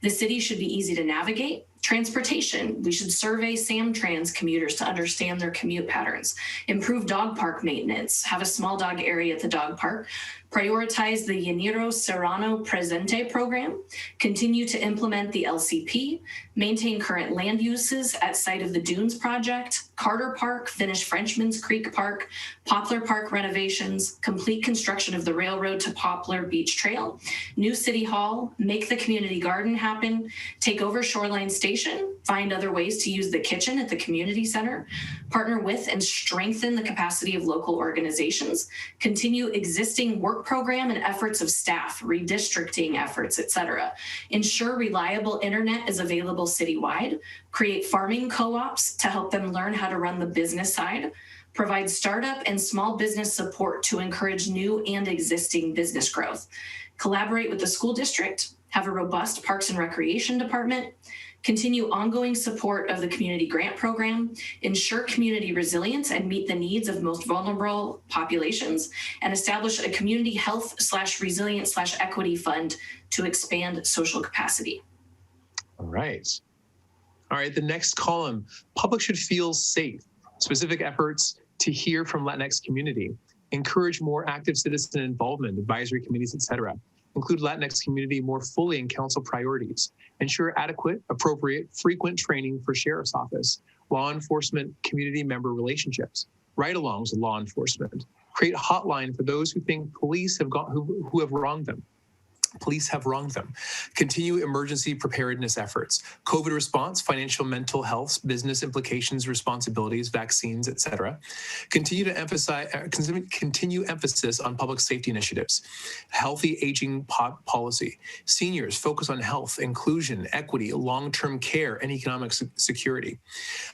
The city should be easy to navigate. Transportation, we should survey Samtrans commuters to understand their commute patterns, improve dog park maintenance, have a small dog area at the dog park, prioritize the Llanero Serrano Presente program, continue to implement the LCP, maintain current land uses at site of the Dunes project, Carter Park, finish Frenchman's Creek Park, Poplar Park renovations, complete construction of the railroad to Poplar Beach Trail, new City Hall, make the community garden happen, take over Shoreline Station, find other ways to use the kitchen at the community center, partner with and strengthen the capacity of local organizations, continue existing work program and efforts of staff, redistricting efforts, etc. Ensure reliable internet is available citywide, create farming co-ops to help them learn how to run the business side, provide startup and small business support to encourage new and existing business growth, collaborate with the school district, have a robust parks and recreation department, continue ongoing support of the community grant program, ensure community resilience and meet the needs of most vulnerable populations, and establish a community health/resilience/equity fund to expand social capacity. All right. All right, the next column, public should feel safe. Specific efforts to hear from Latinx community. Encourage more active citizen involvement, advisory committees, etc. Include Latinx community more fully in council priorities. Ensure adequate, appropriate, frequent training for sheriff's office, law enforcement, community member relationships, ride-alongs with law enforcement, Create a hotline for those who think police have who have wronged them. Police have wronged them. Continue emergency preparedness efforts, COVID response, financial, mental health, business implications, responsibilities, vaccines, etc. Continue emphasis on public safety initiatives, healthy aging policy. Seniors, focus on health, inclusion, equity, long-term care, and economic security.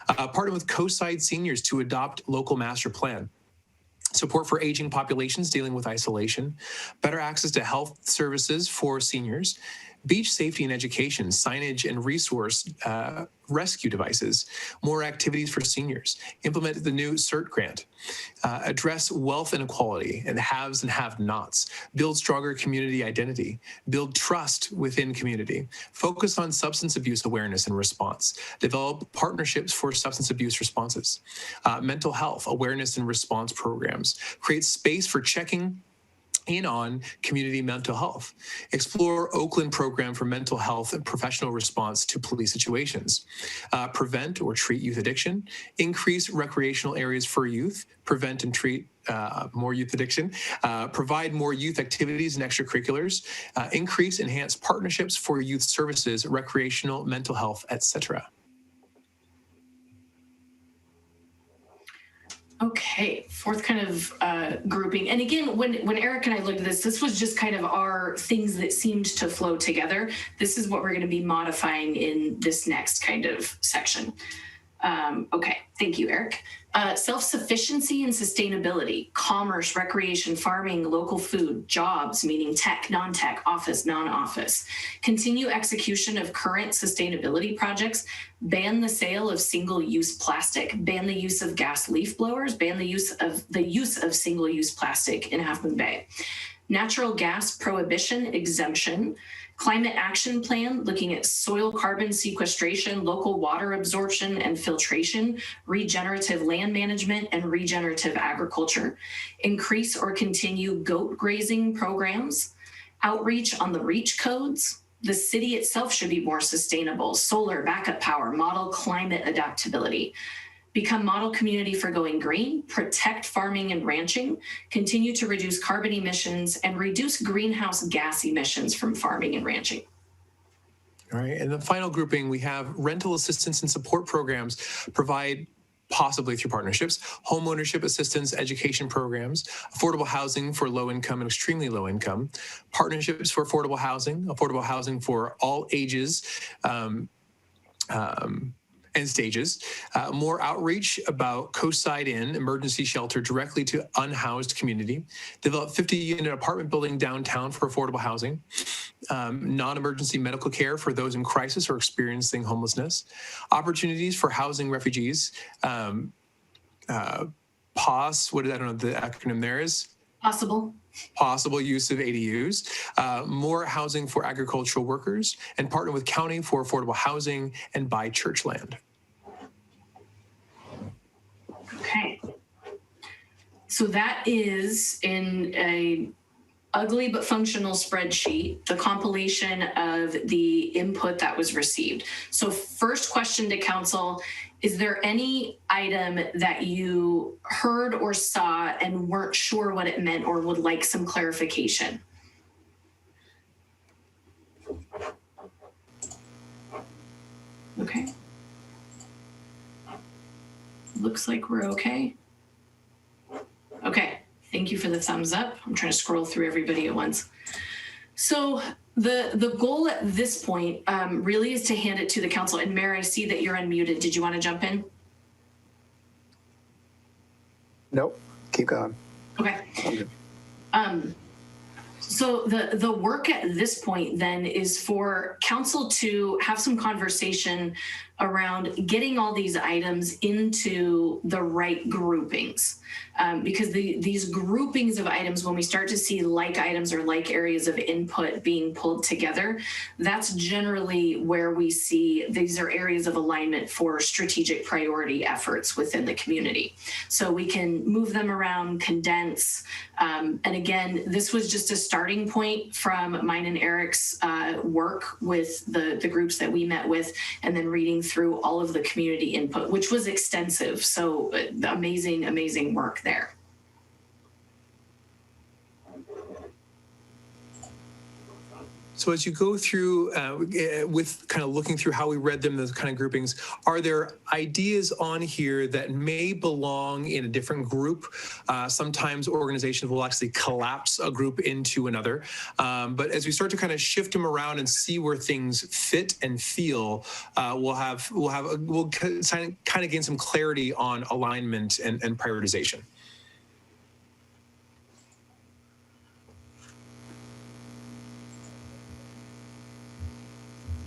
Partner with co-side seniors to adopt local master plan. Support for aging populations dealing with isolation, better access to health services for seniors, beach safety and education, signage and resource rescue devices, more activities for seniors, implement the new CERT grant, address wealth inequality and haves and have-nots, build stronger community identity, build trust within community, focus on substance abuse awareness and response, develop partnerships for substance abuse responses, mental health awareness and response programs, create space for checking in on community mental health, explore Oakland program for mental health and professional response to police situations, prevent or treat youth addiction, increase recreational areas for youth, prevent and treat more youth addiction, provide more youth activities and extracurriculars, enhance partnerships for youth services, recreational, mental health, etc. Okay, fourth kind of grouping. And again, when Eric and I looked at this was just kind of our things that seemed to flow together. This is what we're going to be modifying in this next kind of section. Okay, thank you, Eric. Self-sufficiency and sustainability, commerce, recreation, farming, local food, jobs, meaning tech, non-tech, office, non-office. Continue execution of current sustainability projects, ban the sale of single-use plastic, ban the use of gas leaf blowers, ban the use of single-use plastic in Half Moon Bay. Natural gas prohibition exemption, climate action plan, looking at soil carbon sequestration, local water absorption and filtration, regenerative land management, and regenerative agriculture. Increase or continue goat grazing programs, outreach on the REACH codes. The city itself should be more sustainable, solar, backup power, model climate adaptability. Become model community for going green, protect farming and ranching, continue to reduce carbon emissions, and reduce greenhouse gas emissions from farming and ranching. All right, and the final grouping, we have rental assistance and support programs provide possibly through partnerships, home ownership assistance, education programs, affordable housing for low income and extremely low income, partnerships for affordable housing for all ages, and stages, more outreach about co-side in emergency shelter directly to unhoused community, develop 50-unit apartment building downtown for affordable housing, non-emergency medical care for those in crisis or experiencing homelessness, opportunities for housing refugees, POS, I don't know the acronym there is. Possible use of ADUs, more housing for agricultural workers, and partner with county for affordable housing and buy church land. Okay. So that is in a ugly but functional spreadsheet, the compilation of the input that was received. So first question to council, is there any item that you heard or saw and weren't sure what it meant or would like some clarification? Okay. Looks like we're okay. Okay, thank you for the thumbs up. I'm trying to scroll through everybody at once. So the goal at this point really is to hand it to the council. And Mayor, I see that you're unmuted. Did you want to jump in? Nope, keep going. Okay. So the work at this point then is for council to have some conversation around getting all these items into the right groupings. Because these groupings of items, when we start to see like items or like areas of input being pulled together, that's generally where we see these are areas of alignment for strategic priority efforts within the community. So we can move them around, condense. And again, this was just a starting point from mine and Eric's work with the groups that we met with, and then reading through all of the community input, which was extensive. So amazing, amazing work there. So as you go through with kind of looking through how we read them, those kind of groupings, are there ideas on here that may belong in a different group? Sometimes organizations will actually collapse a group into another. But as we start to kind of shift them around and see where things fit and feel, we'll kind of gain some clarity on alignment and prioritization.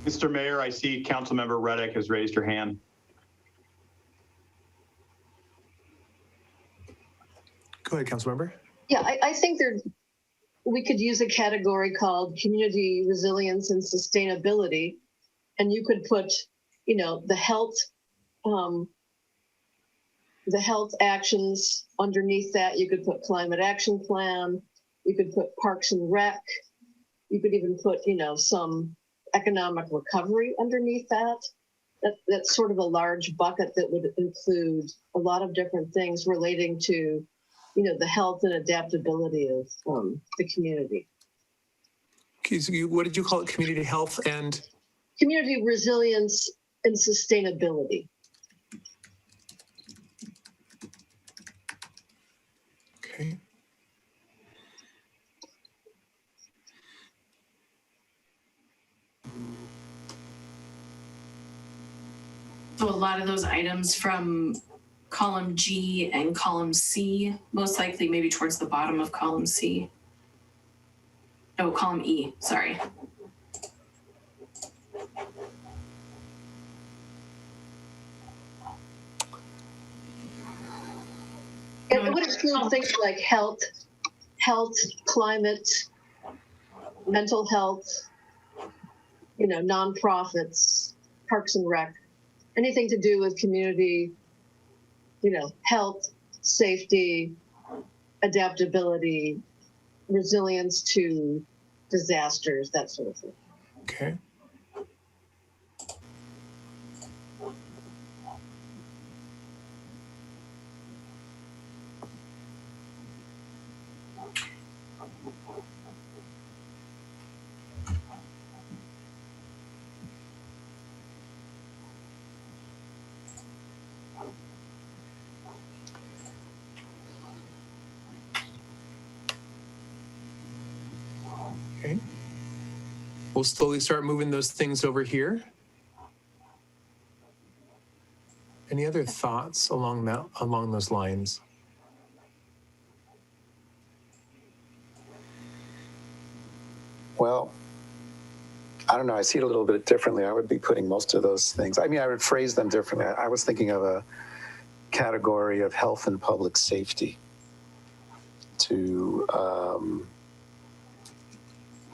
Mr. Mayor, I see Councilmember Reddick has raised her hand. Go ahead, Councilmember. Yeah, I think we could use a category called community resilience and sustainability, and you could put, the health actions underneath that. You could put climate action plan. You could put parks and rec. You could even put, some economic recovery underneath that. That's sort of a large bucket that would include a lot of different things relating to, the health and adaptability of the community. Okay, so what did you call it? Community health and? Community resilience and sustainability. Okay. So a lot of those items from column G and column C, most likely maybe towards the bottom of column C. No, column E, sorry. It would include things like health, climate, mental health, nonprofits, parks and rec, anything to do with community, health, safety, adaptability, resilience to disasters, that sort of thing. Okay. Okay. We'll slowly start moving those things over here. Any other thoughts along those lines? Well, I don't know. I see it a little bit differently. I would be putting most of those things. I mean, I would phrase them differently. I was thinking of a category of health and public safety to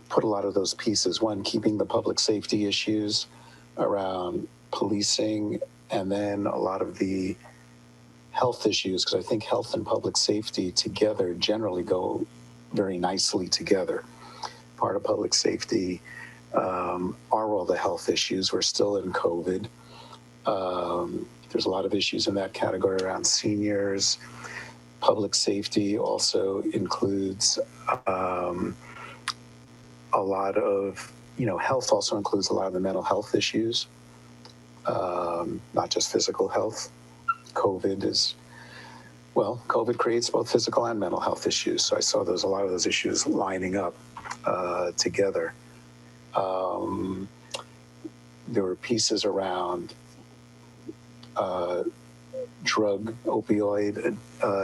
put a lot of those pieces. One, keeping the public safety issues around policing, and then a lot of the health issues, because I think health and public safety together generally go very nicely together. Part of public safety are all the health issues. We're still in COVID. There's a lot of issues in that category around seniors. Public safety also includes a lot of, health also includes a lot of the mental health issues, not just physical health. COVID creates both physical and mental health issues. So I saw a lot of those issues lining up together. There were pieces around drug opioid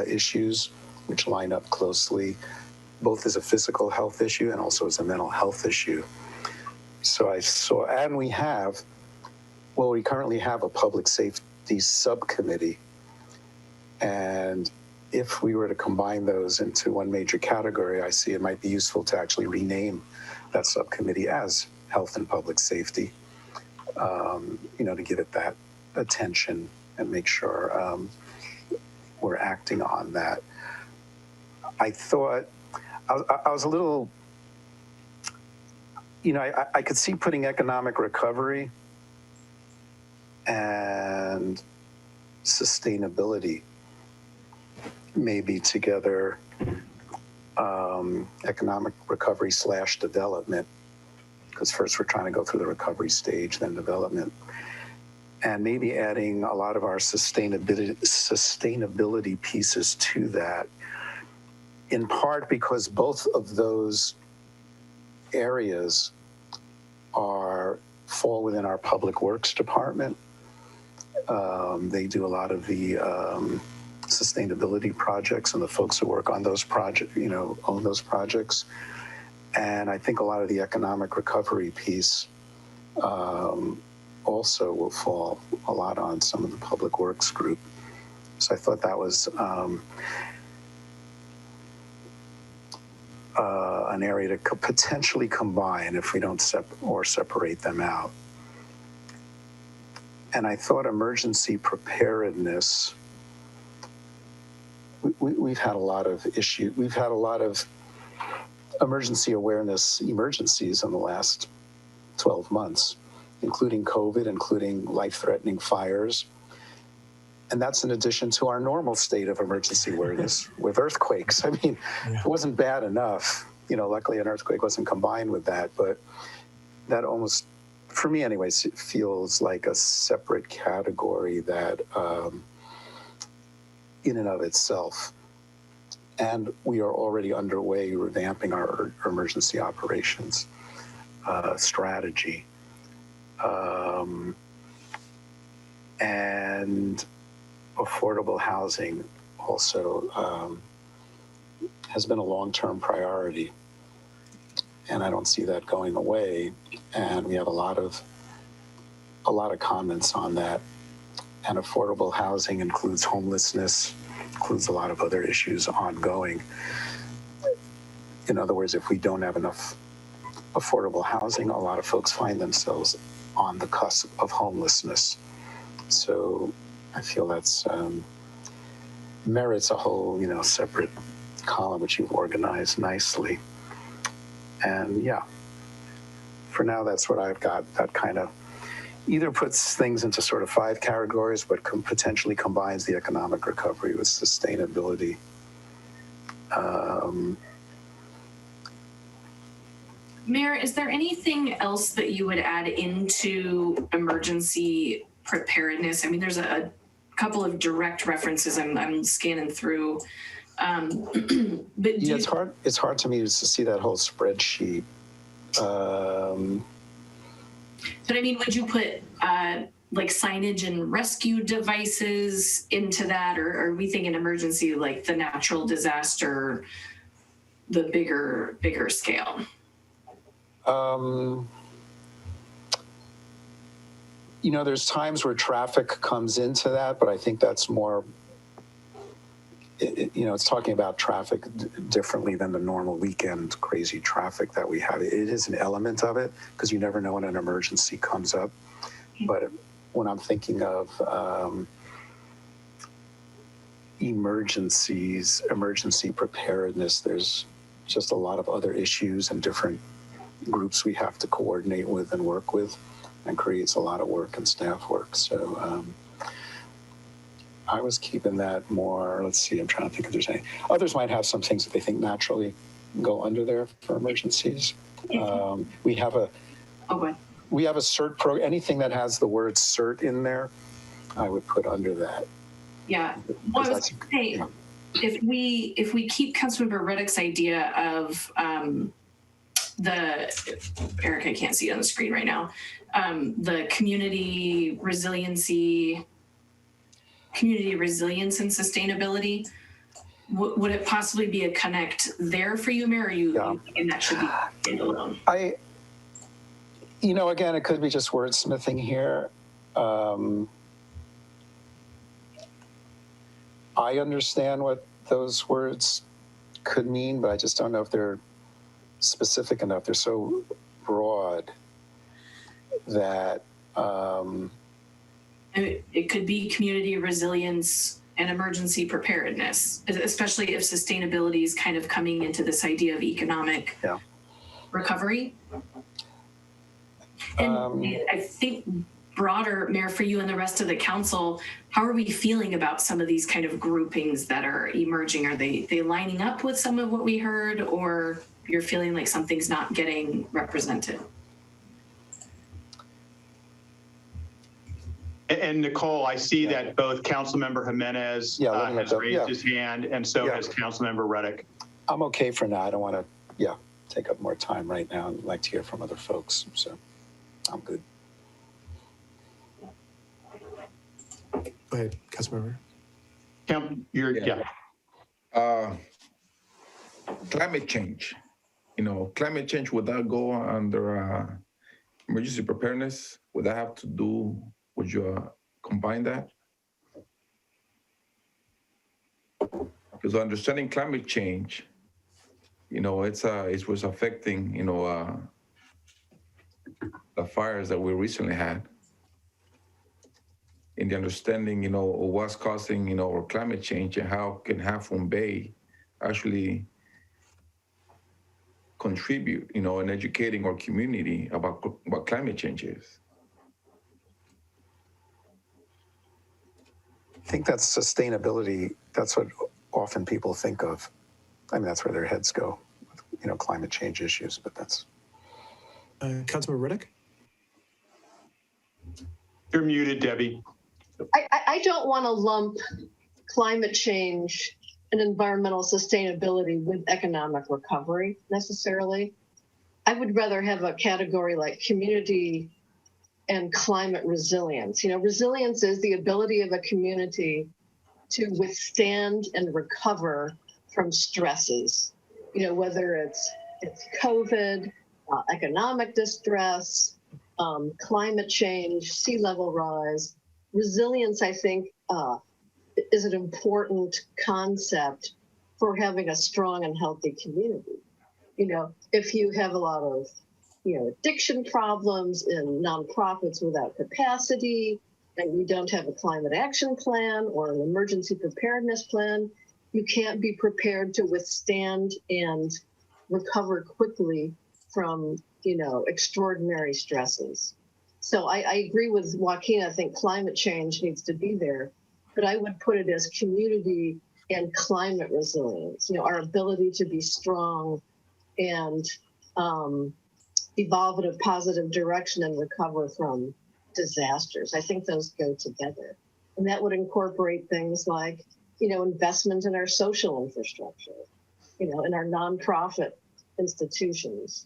issues, which line up closely, both as a physical health issue and also as a mental health issue. So and we currently have a public safety subcommittee. And if we were to combine those into one major category, I see it might be useful to actually rename that subcommittee as health and public safety, to give it that attention and make sure we're acting on that. I thought I was a little, I could see putting economic recovery and sustainability maybe together, economic recovery / development. because first we're trying to go through the recovery stage, then development, and maybe adding a lot of our sustainability pieces to that, in part because both of those areas fall within our public works department. They do a lot of the sustainability projects, and the folks who work on those projects, own those projects. And I think a lot of the economic recovery piece also will fall a lot on some of the public works group. So I thought that was an area to potentially combine if we don't separate them out. And I thought emergency preparedness, we've had a lot of issues. We've had a lot of emergency awareness emergencies in the last 12 months, including COVID, including life-threatening fires. And that's in addition to our normal state of emergency awareness with earthquakes. I mean, It wasn't bad enough. Luckily an earthquake wasn't combined with that, but that almost, for me anyways, it feels like a separate category that in and of itself. And we are already underway revamping our emergency operations strategy. And affordable housing also has been a long-term priority. And I don't see that going away. And we have a lot of comments on that. And affordable housing includes homelessness, includes a lot of other issues ongoing. In other words, if we don't have enough affordable housing, a lot of folks find themselves on the cusp of homelessness. So I feel that's merits a whole, separate column, which you've organized nicely. And yeah, for now, that's what I've got. That kind of either puts things into sort of 5 categories, but potentially combines the economic recovery with sustainability. Mayor, is there anything else that you would add into emergency preparedness? I mean, there's a couple of direct references I'm scanning through. But yeah, it's hard to me to see that whole spreadsheet. But I mean, would you put like signage and rescue devices into that, or are we thinking emergency like the natural disaster, the bigger scale? There's times where traffic comes into that, but I think that's more, it's talking about traffic differently than the normal weekend crazy traffic that we have. It is an element of it because you never know when an emergency comes up. But when I'm thinking of emergency preparedness, there's just a lot of other issues and different groups we have to coordinate with and work with, and creates a lot of work and staff work. So I was keeping that more, let's see, I'm trying to think if there's any. Others might have some things that they think naturally go under there for emergencies. We have a CERT program. Anything that has the word CERT in there, I would put under that. Yeah. Well, I was going to say, if we keep Councilmember Reddick's idea of Eric, I can't see it on the screen right now, the community resilience and sustainability, would it possibly be a connect there for you, Mayor, or you thinking that should be standalone? Again, it could be just wordsmithing here. I understand what those words could mean, but I just don't know if they're specific enough. They're so broad that it could be community resilience and emergency preparedness, especially if sustainability is kind of coming into this idea of economic recovery. And I think broader, Mayor, for you and the rest of the council, how are we feeling about some of these kind of groupings that are emerging? Are they lining up with some of what we heard, or you're feeling like something's not getting represented? And Nicole, I see that both Councilmember Jimenez Yeah, let me has look up. raised Yeah. his hand, and so Yeah. has Councilmember Reddick. I'm okay for now. I don't want to, take up more time right now. I'd like to hear from other folks, so I'm good. Go ahead, Councilmember. Yeah. Climate change. Climate change, would that go under emergency preparedness? Would that have to do, would you combine that? Because understanding climate change, it was affecting, the fires that we recently had. In the understanding, of what's causing, our climate change and how can Half Moon Bay actually contribute, in educating our community about what climate change is. I think that's sustainability. That's what often people think of. I mean, that's where their heads go, climate change issues, but that's. Councilmember Reddick? You're muted, Debbie. I don't want to lump climate change and environmental sustainability with economic recovery necessarily. I would rather have a category like community and climate resilience. Resilience is the ability of a community to withstand and recover from stresses, whether it's COVID, economic distress, climate change, sea level rise. Resilience, I think, is an important concept for having a strong and healthy community. If you have a lot of, addiction problems in nonprofits without capacity, and you don't have a climate action plan or an emergency preparedness plan, you can't be prepared to withstand and recover quickly from, extraordinary stresses. So I agree with Joaquin. I think climate change needs to be there, but I would put it as community and climate resilience, our ability to be strong and evolve in a positive direction and recover from disasters. I think those go together. And that would incorporate things like, investment in our social infrastructure, in our nonprofit institutions,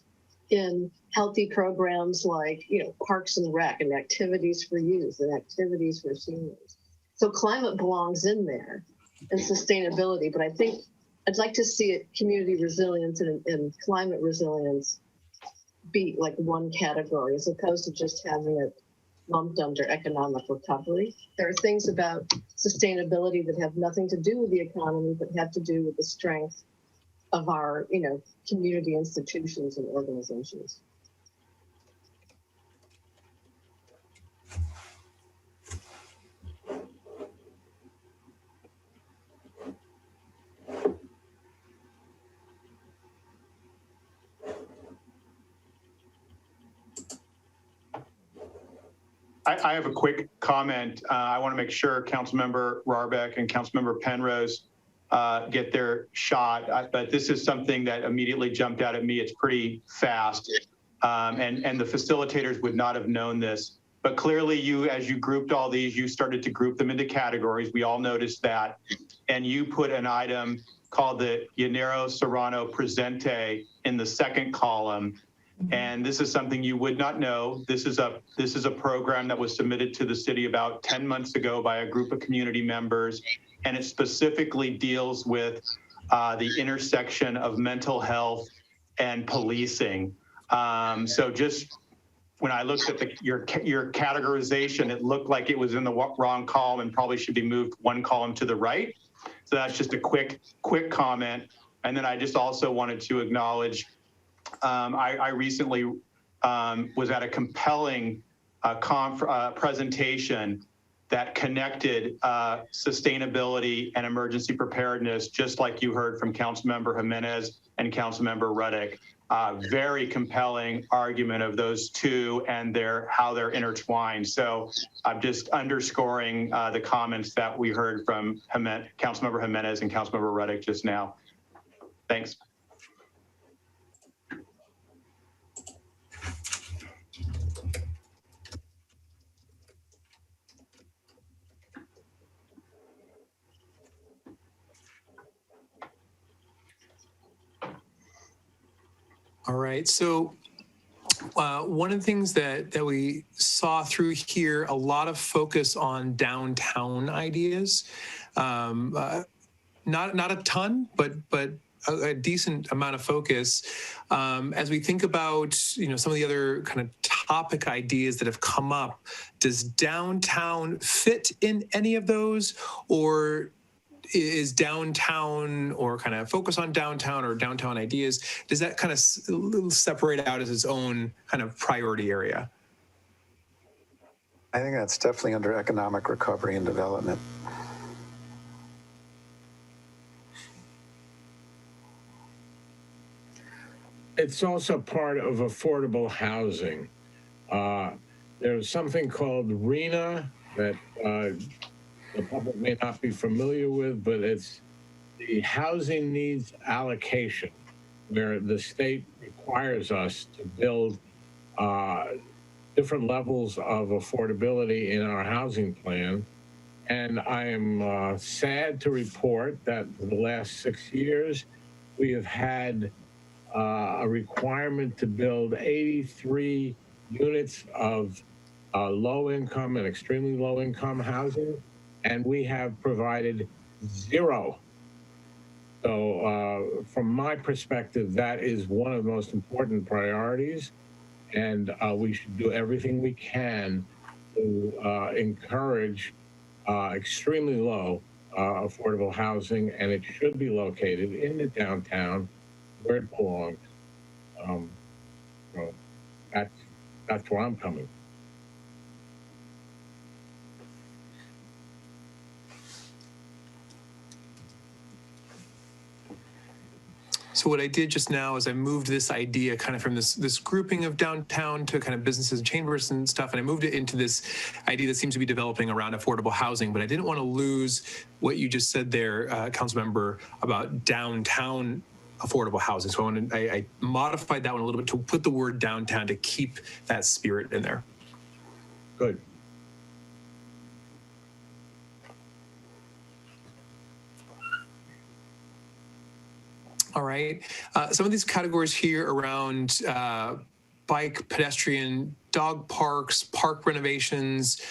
in healthy programs like, Parks and Rec and activities for youth and activities for seniors. So climate belongs in there and sustainability, but I think I'd like to see it community resilience and climate resilience be like one category as opposed to just having it lumped under economic recovery. There are things about sustainability that have nothing to do with the economy, but have to do with the strength of our, community institutions and organizations. I have a quick comment. I want to make sure Councilmember Rarbeck and Councilmember Penrose get their shot, but this is something that immediately jumped out at me. It's pretty fast, and the facilitators would not have known this, but clearly you, as you grouped all these, you started to group them into categories. We all noticed that, and you put an item called the Llanero Serrano Presente in the second column. And this is something you would not know. This is a program that was submitted to the city about 10 months ago by a group of community members, and it specifically deals with the intersection of mental health and policing. So just when I looked at your categorization, it looked like it was in the wrong column and probably should be moved one column to the right. So that's just a quick comment. And then I just also wanted to acknowledge I recently was at a compelling presentation that connected sustainability and emergency preparedness, just like you heard from Councilmember Jimenez and Councilmember Reddick. Very compelling argument of those two and how they're intertwined. So I'm just underscoring the comments that we heard from Councilmember Jimenez and Councilmember Reddick just now. Thanks. All right. So one of the things that we saw through here, a lot of focus on downtown ideas. Not a ton, but a decent amount of focus. As we think about, some of the other kind of topic ideas that have come up, does downtown fit in any of those, or is downtown, or kind of focus on downtown or downtown ideas, does that kind of separate out as its own kind of priority area? I think that's definitely under economic recovery and development. It's also part of affordable housing. There's something called RENA that the public may not be familiar with, but it's the housing needs allocation, where the state requires us to build different levels of affordability in our housing plan. And I am sad to report that for the last 6 years, we have had a requirement to build 83 units of low income and extremely low income housing, and we have provided 0. So from my perspective, that is one of the most important priorities, and we should do everything we can to encourage extremely low affordable housing, and it should be located in the downtown where it belongs. So that's where I'm coming. So what I did just now is I moved this idea kind of from this grouping of downtown to kind of businesses and chambers and stuff, and I moved it into this idea that seems to be developing around affordable housing. But I didn't want to lose what you just said there, Councilmember, about downtown affordable housing. So I modified that one a little bit to put the word downtown to keep that spirit in there. Good. All right. Some of these categories here around bike, pedestrian, dog parks, park renovations,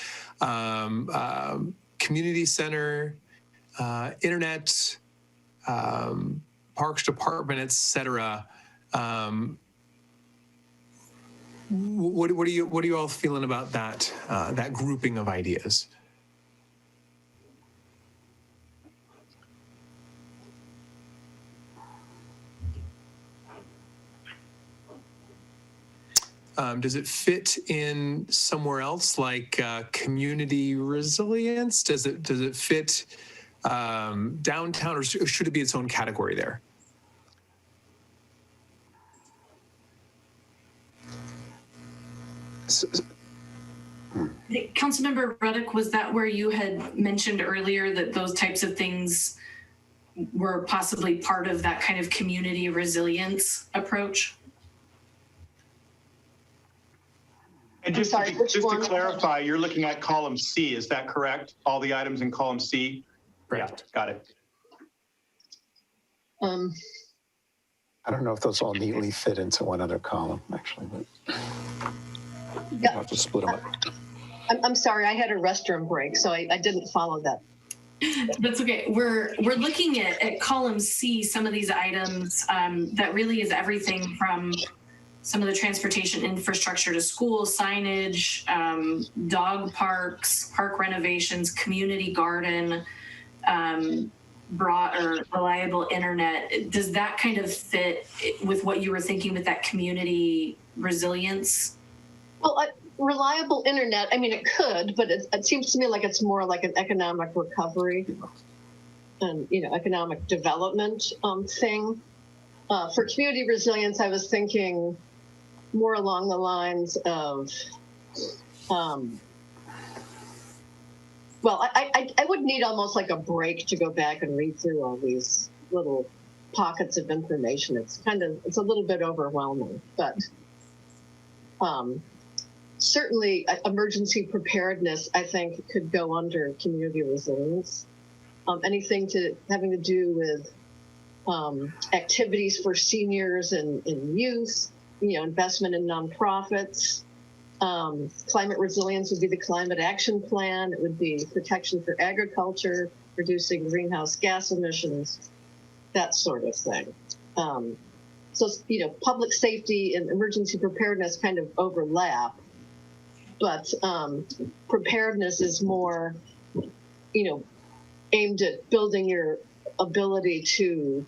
community center, internet, parks department, et cetera. What are you all feeling about that that grouping of ideas? Does it fit in somewhere else, like community resilience? Does it fit downtown, or should it be its own category there? Councilmember Ruddock, was that where you had mentioned earlier that those types of things were possibly part of that kind of community resilience approach? And just to clarify, you're looking at column C, is that correct? All the items in column C? Correct. Yeah, got it. I don't know if those all neatly fit into one other column, actually, but Yeah. I'll have to split them up. I'm sorry, I had a restroom break, so I didn't follow that. That's okay. We're looking at column C, some of these items that really is everything from some of the transportation infrastructure to school signage, dog parks, park renovations, community garden, broad or reliable internet. Does that kind of fit with what you were thinking with that community resilience? Well, reliable internet, I mean, it could, but it seems to me like it's more like an economic recovery and, economic development thing. For community resilience, I was thinking more along the lines of, well, I would need almost like a break to go back and read through all these little pockets of information. It's a little bit overwhelming, but certainly emergency preparedness, I think, could go under community resilience. Anything having to do with activities for seniors and youth, investment in nonprofits. Climate resilience would be the climate action plan. It would be protection for agriculture, reducing greenhouse gas emissions, that sort of thing. So, public safety and emergency preparedness kind of overlap, but preparedness is more, aimed at building your ability to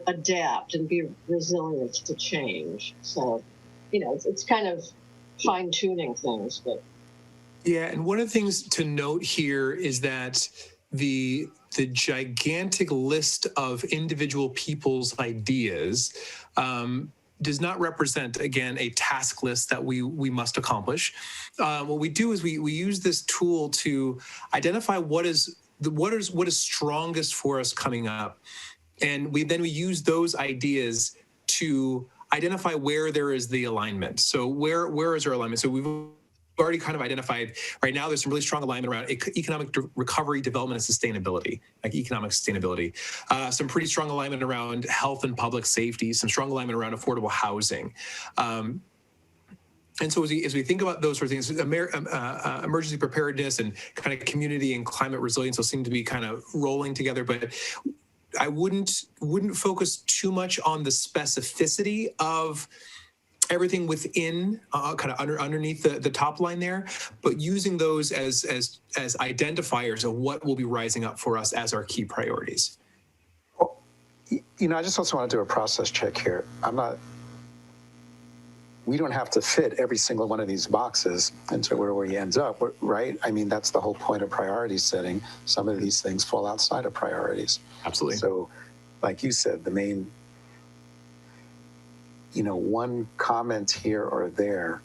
adapt and be resilient to change. So, it's kind of fine tuning things, but. Yeah, and one of the things to note here is that the gigantic list of individual people's ideas does not represent, again, a task list that we must accomplish. What we do is we use this tool to identify what is strongest for us coming up, and we use those ideas to identify where there is the alignment. So where is our alignment? So we've already kind of identified right now there's some really strong alignment around economic recovery, development, and sustainability, like economic sustainability. Some pretty strong alignment around health and public safety, some strong alignment around affordable housing. And so as we think about those sort of things, emergency preparedness and kind of community and climate resilience will seem to be kind of rolling together, but I wouldn't focus too much on the specificity of everything within kind of underneath the top line there, but using those as identifiers of what will be rising up for us as our key priorities. Well, I just also want to do a process check here. We don't have to fit every single one of these boxes into where we end up, right? I mean, that's the whole point of priority setting. Some of these things fall outside of priorities. Absolutely. So, like you said, the main, one comment here or there,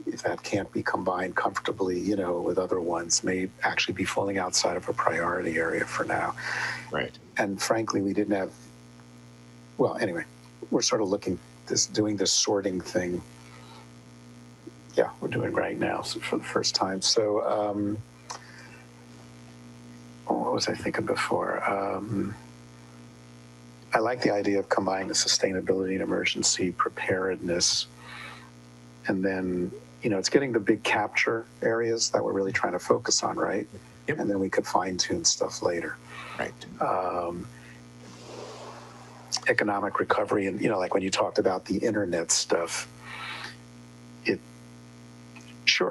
if that can't be combined comfortably, with other ones, may actually be falling outside of a priority area for now. Right. And frankly, we didn't have, well, anyway, we're sort of doing this sorting thing. Yeah, we're doing right now for the first time. So, what was I thinking before? I like the idea of combining the sustainability and emergency preparedness. And then, it's getting the big capture areas that we're really trying to focus on, right? Yep. And then we could fine tune stuff later. Right. Economic recovery, and like when you talked about the internet stuff, it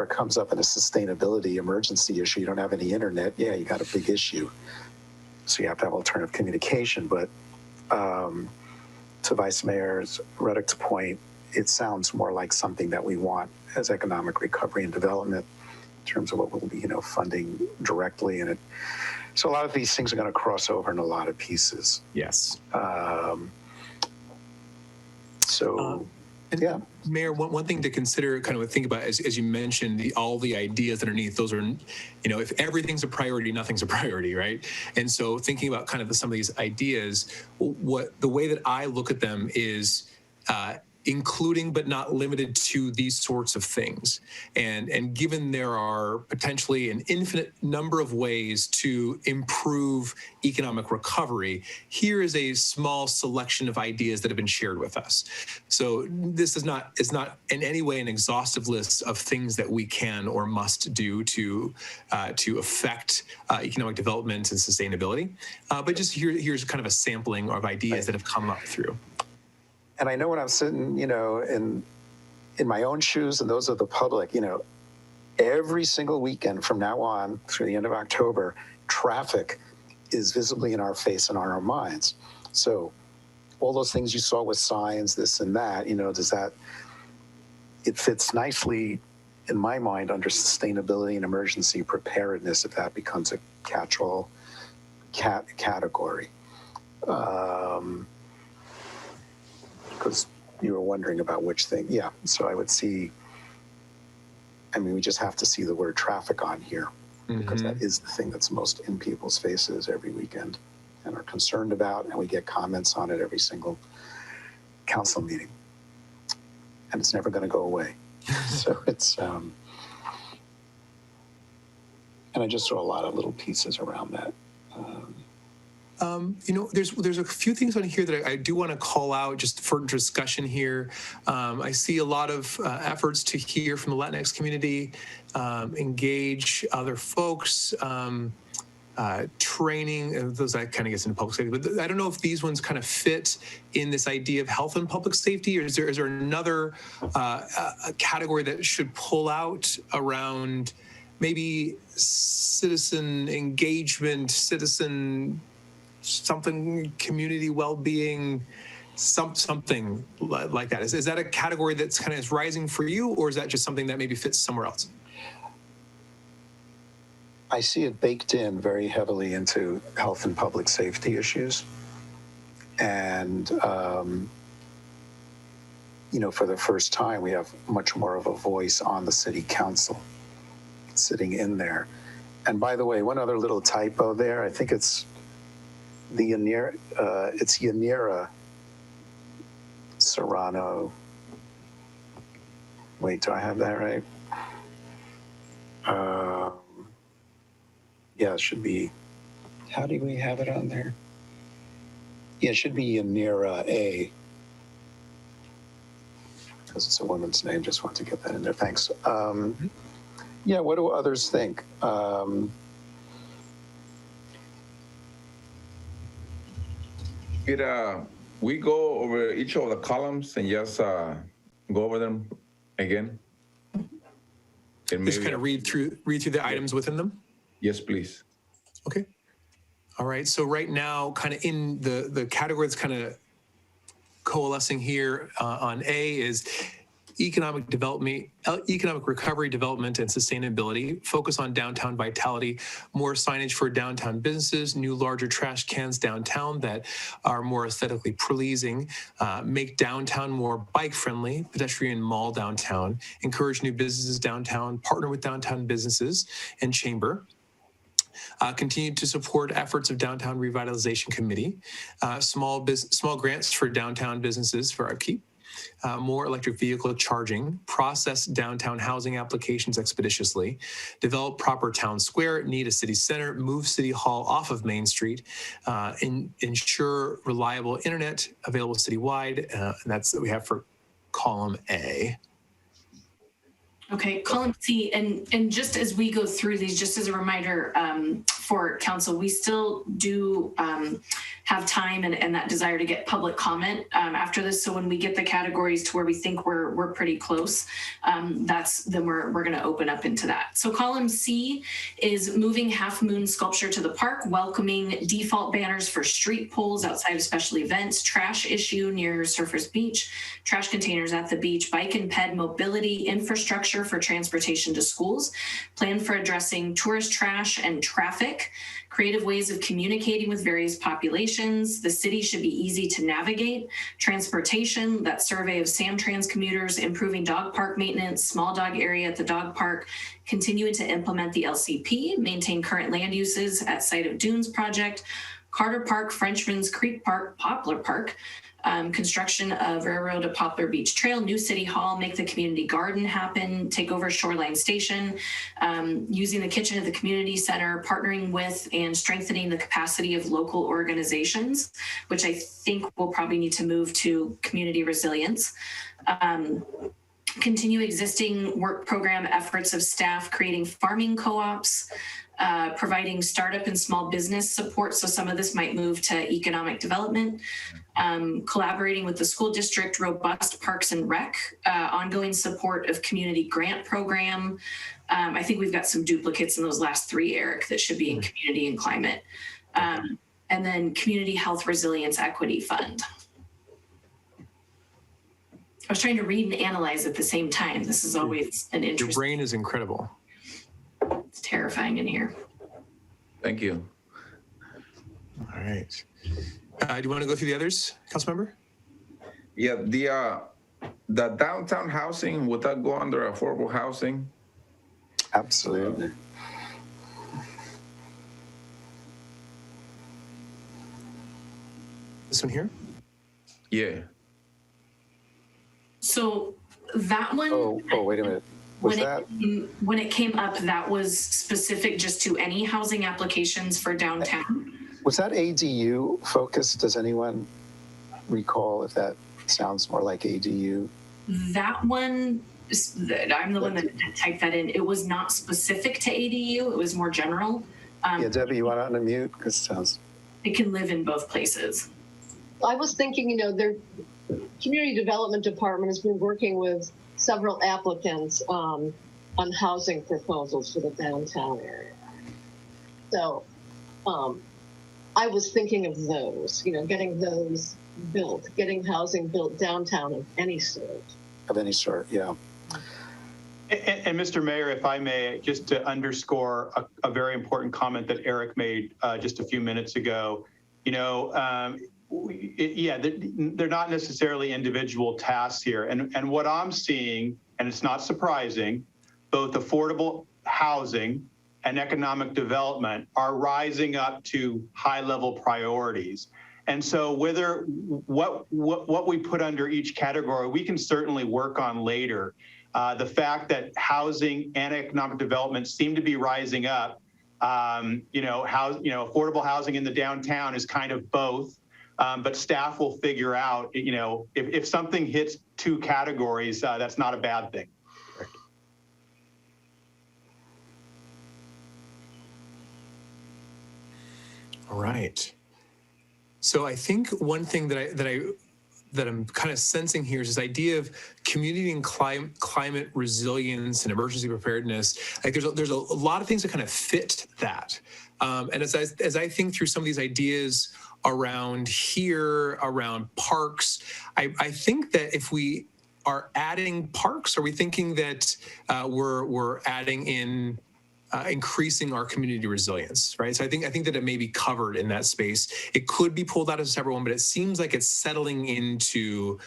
comes up in a sustainability emergency issue. You don't have any internet, you got a big issue, so you have to have alternative communication. But to Vice Mayor Reddick's point, it sounds more like something that we want as economic recovery and development in terms of what we'll be funding directly, and so a lot of these things are going to cross over in a lot of pieces. Yes. Yeah. Mayor, one thing to consider, kind of think about, as you mentioned, all the ideas underneath, those are, if everything's a priority, nothing's a priority, right? And so thinking about kind of some of these ideas, the way that I look at them is including but not limited to these sorts of things. And given there are potentially an infinite number of ways to improve economic recovery, here is a small selection of ideas that have been shared with us. So this is not in any way an exhaustive list of things that we can or must do to affect economic development and sustainability. But just here's kind of a sampling of ideas that have come up through. And I know when I'm sitting, in my own shoes and those of the public, every single weekend from now on through the end of October, traffic is visibly in our face and on our minds. So all those things you saw with signs, this and that, it fits nicely in my mind under sustainability and emergency preparedness if that becomes a catch-all category. Because you were wondering about which thing. Yeah, so I would see, we just have to see the word traffic on here because that is the thing that's most in people's faces every weekend and are concerned about, and we get comments on it every single council meeting. And it's never going to go away. So it's, and I just saw a lot of little pieces around that. There's a few things on here that I do want to call out just for discussion here. I see a lot of efforts to hear from the Latinx community, engage other folks, training, those I kind of guess into public safety, but I don't know if these ones kind of fit in this idea of health and public safety, or is there another a category that should pull out around maybe citizen engagement, citizen something, community well-being, something like that. Is that a category that's kind of is rising for you, or is that just something that maybe fits somewhere else? I see it baked in very heavily into health and public safety issues. And, for the first time, we have much more of a voice on the city council sitting in there. And by the way, one other little typo there, I think it's it's Yanira Serrano. Wait, do I have that right? Yeah, it should be. How do we have it on there? Yeah, it should be Yanira A. Because it's a woman's name. Just want to get that in there. Thanks. Yeah, what do others think? We go over each of the columns and just go over them again. Just kind of read through the items within them? Yes, please. Okay. All right. So right now, kind of in the category that's kind of coalescing here on A is economic development, economic recovery, development, and sustainability. Focus on downtown vitality, more signage for downtown businesses, new larger trash cans downtown that are more aesthetically pleasing, make downtown more bike-friendly, pedestrian mall downtown, encourage new businesses downtown, partner with downtown businesses and chamber. Continue to support efforts of Downtown Revitalization Committee, small grants for downtown businesses for upkeep, more electric vehicle charging, process downtown housing applications expeditiously, develop proper town square, need a city center, move City Hall off of Main Street, ensure reliable internet available citywide, and that's what we have for column A. Okay, column C, and just as we go through these, just as a reminder for council, we still do have time and that desire to get public comment after this. So when we get the categories to where we think we're pretty close, then we're going to open up into that. So column C is moving Half Moon sculpture to the park, welcoming default banners for street poles outside of special events, trash issue near Surfers Beach, trash containers at the beach, bike and ped mobility, infrastructure for transportation to schools, plan for addressing tourist trash and traffic, creative ways of communicating with various populations. The city should be easy to navigate, transportation, that survey of Samtrans commuters, improving dog park maintenance, small dog area at the dog park, continuing to implement the LCP, maintain current land uses at site of Dunes project, Carter Park, Frenchman's Creek Park, Poplar Park, construction of Railroad to Poplar Beach Trail, new City Hall, make the community garden happen, take over Shoreline Station, using the kitchen at the community center, partnering with and strengthening the capacity of local organizations, which I think we'll probably need to move to community resilience. Continue existing work program efforts of staff creating farming co-ops, providing startup and small business support. So some of this might move to economic development, collaborating with the school district, robust parks and rec, ongoing support of community grant program. I think we've got some duplicates in those last three, Eric, that should be in community and climate. And then community health resilience equity fund. I was trying to read and analyze at the same time. This is always an interesting. Your brain is incredible. It's terrifying in here. Thank you. All right. Do you want to go through the others, Councilmember? Yeah, the downtown housing, would that go under affordable housing? Absolutely. This one here? Yeah. So that one. Oh, wait a minute. When it came up, that was specific just to any housing applications for downtown. Was that ADU focused? Does anyone recall if that sounds more like ADU? That one, I'm the one that typed that in. It was not specific to ADU. It was more general. Yeah, Debbie, you want to unmute? Because it sounds... It can live in both places. I was thinking, their community development department has been working with several applicants on housing proposals for the downtown area. So I was thinking of those, getting those built, getting housing built downtown of any sort. Of any sort, yeah. And Mr. Mayor, if I may, just to underscore a very important comment that Eric made just a few minutes ago, they're not necessarily individual tasks here. And what I'm seeing, and it's not surprising, both affordable housing and economic development are rising up to high-level priorities. And so whether what we put under each category, we can certainly work on later. The fact that housing and economic development seem to be rising up, affordable housing in the downtown is kind of both, but staff will figure out, if something hits two categories, that's not a bad thing. All right. So I think one thing that I'm kind of sensing here is this idea of community and climate resilience and emergency preparedness. Like there's a lot of things that kind of fit that. And as I think through some of these ideas around here, around parks, I think that if we are adding parks, are we thinking that we're adding in increasing our community resilience, right? So I think that it may be covered in that space. It could be pulled out as a separate one, but it seems like it's settling into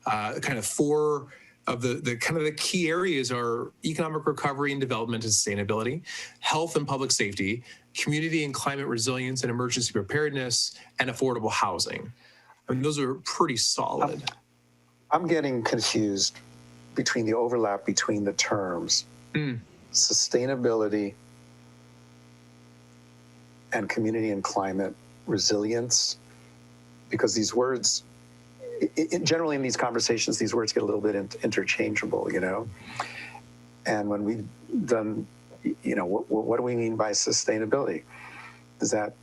kind of four of the kind of the key areas are economic recovery and development and sustainability, health and public safety, community and climate resilience and emergency preparedness, and affordable housing. I mean, those are pretty solid. I'm getting confused between the overlap between the terms. Sustainability and community and climate resilience, because these words, generally in these conversations, these words get a little bit interchangeable, And when we've done, what do we mean by sustainability? Is that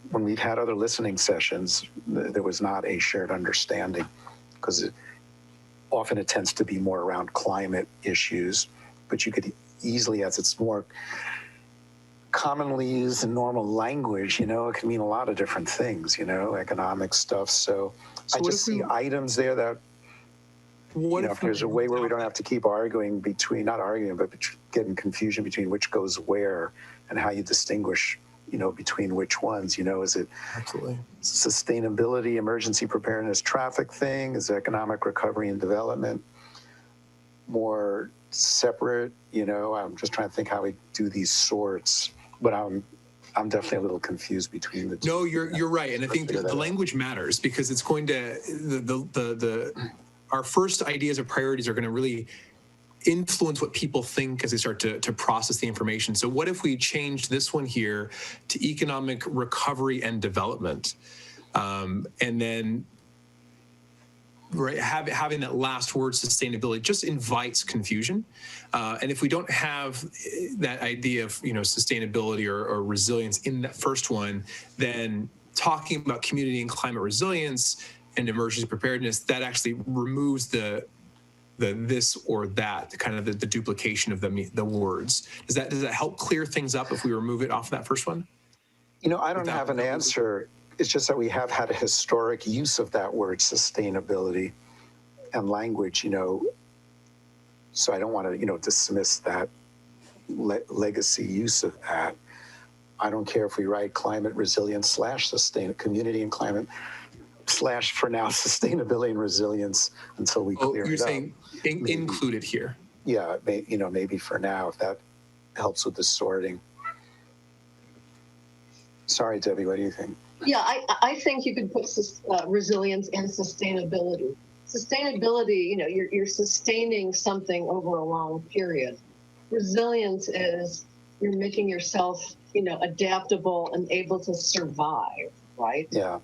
when we've had other listening sessions, there was not a shared understanding, because often it tends to be more around climate issues. But you could easily, as it's more commonly used in normal language, it can mean a lot of different things, economic stuff. So I just see items there that, if there's a way where we don't have to keep arguing not arguing, but getting confusion between which goes where and how you distinguish, between which ones, is it absolutely sustainability, emergency preparedness, traffic thing? Is economic recovery and development more separate? I'm just trying to think how we do these sorts, but I'm definitely a little confused between the two. No, you're right, and I think the language matters, because it's going to our first ideas or priorities are going to really influence what people think as they start to process the information. So what if we changed this one here to economic recovery and development, and then having that last word sustainability just invites confusion. And if we don't have that idea of sustainability or resilience in that first one, then talking about community and climate resilience and emergency preparedness, that actually removes the this or that, kind of the duplication of the words. Does that help clear things up if we remove it off that first one? I don't have an answer. It's just that we have had a historic use of that word sustainability and language, so I don't want to, dismiss that legacy use of that. I don't care if we write climate resilience / community and climate / for now sustainability and resilience until we clear it up. You're saying include it here. Yeah, maybe for now, if that helps with the sorting. Sorry, Debbie, what do you think? Yeah, I think you could put resilience and sustainability. Sustainability, you're sustaining something over a long period. Resilience is, you're making yourself, adaptable and able to survive, right? Yeah.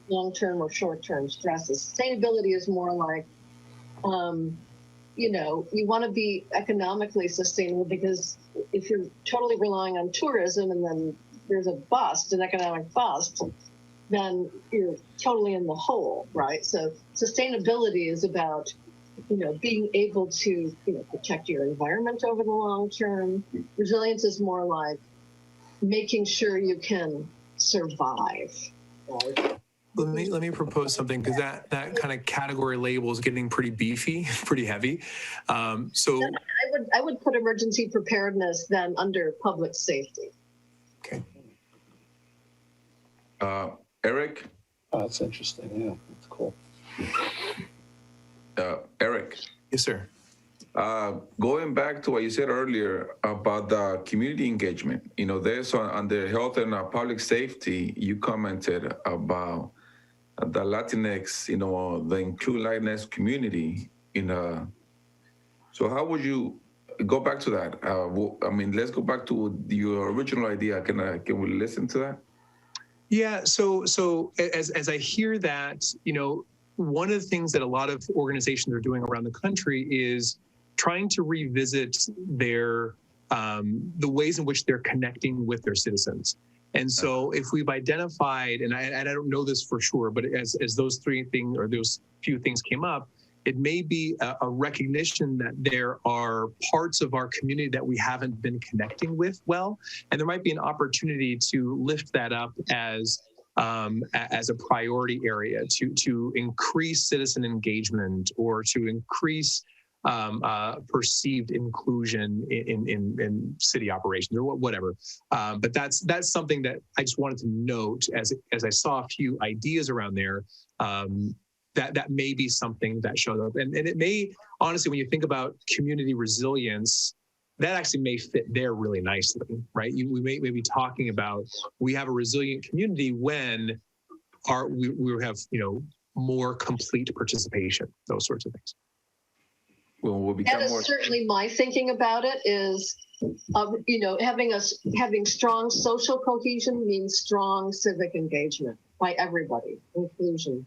Long-term or short-term stresses. Sustainability is more like, you want to be economically sustainable, because if you're totally relying on tourism and then there's a bust, an economic bust, then you're totally in the hole, right? So sustainability is about, being able to, protect your environment over the long term. Resilience is more like making sure you can survive, right? Let me propose something, because that kind of category label is getting pretty beefy, pretty heavy. So I would put emergency preparedness then under public safety. Okay. Eric? Oh, that's interesting. Yeah, that's cool. Eric? Yes, sir. Going back to what you said earlier about the community engagement, there's on the health and public safety, you commented about the Latinx, the include Latinx community so how would you go back to that? Let's go back to your original idea. Can we listen to that? Yeah. So as I hear that, one of the things that a lot of organizations are doing around the country is trying to revisit their the ways in which they're connecting with their citizens. And so if we've identified, and I don't know this for sure, but as those three things or those few things came up, it may be a recognition that there are parts of our community that we haven't been connecting with well, and there might be an opportunity to lift that up as a priority area to increase citizen engagement or to increase perceived inclusion in city operations or whatever. But that's something that I just wanted to note as I saw a few ideas around there. That may be something that showed up, and it may, honestly, when you think about community resilience, that actually may fit there really nicely, right? We may be talking about, we have a resilient community when we have more complete participation, those sorts of things. We'll become that is more... certainly my thinking about it. Is having strong social cohesion means strong civic engagement by everybody, inclusion.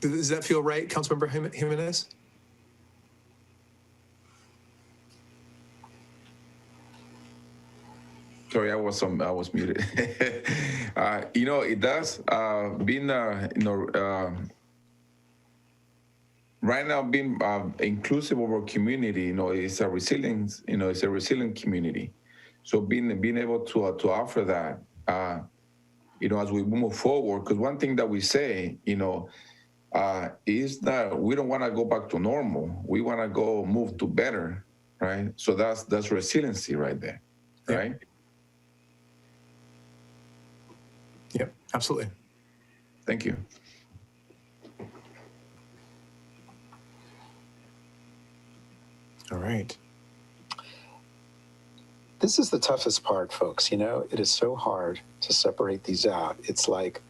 Does that feel right, Councilmember Jimenez? Sorry, I was muted. It does. Right now, being inclusive of our community, it's a resilience. It's a resilient community. So being able to offer that, as we move forward, because one thing that we say, is that we don't want to go back to normal. We want to move to better, right? So that's resiliency right there, right? Yep, absolutely. Thank you. All right. This is the toughest part, folks. It is so hard to separate these out. It's like,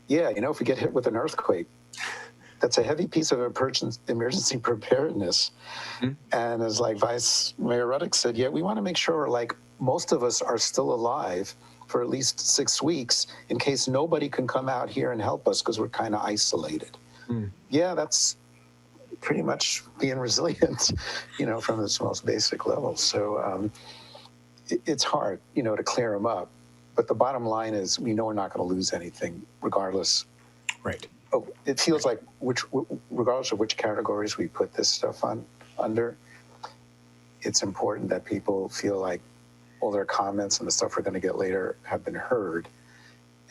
if we get hit with an earthquake, that's a heavy piece of emergency preparedness. Mm-hmm. And as like Vice Mayor Ruddick said, we want to make sure most of us are still alive for at least 6 weeks in case nobody can come out here and help us because we're kind of isolated. Mm. Yeah, that's pretty much being resilient, from its most basic level. So it's hard, to clear them up. But the bottom line is we know we're not going to lose anything regardless. Right. Oh, it feels like regardless of which categories we put this stuff under, it's important that people feel like all their comments and the stuff we're going to get later have been heard.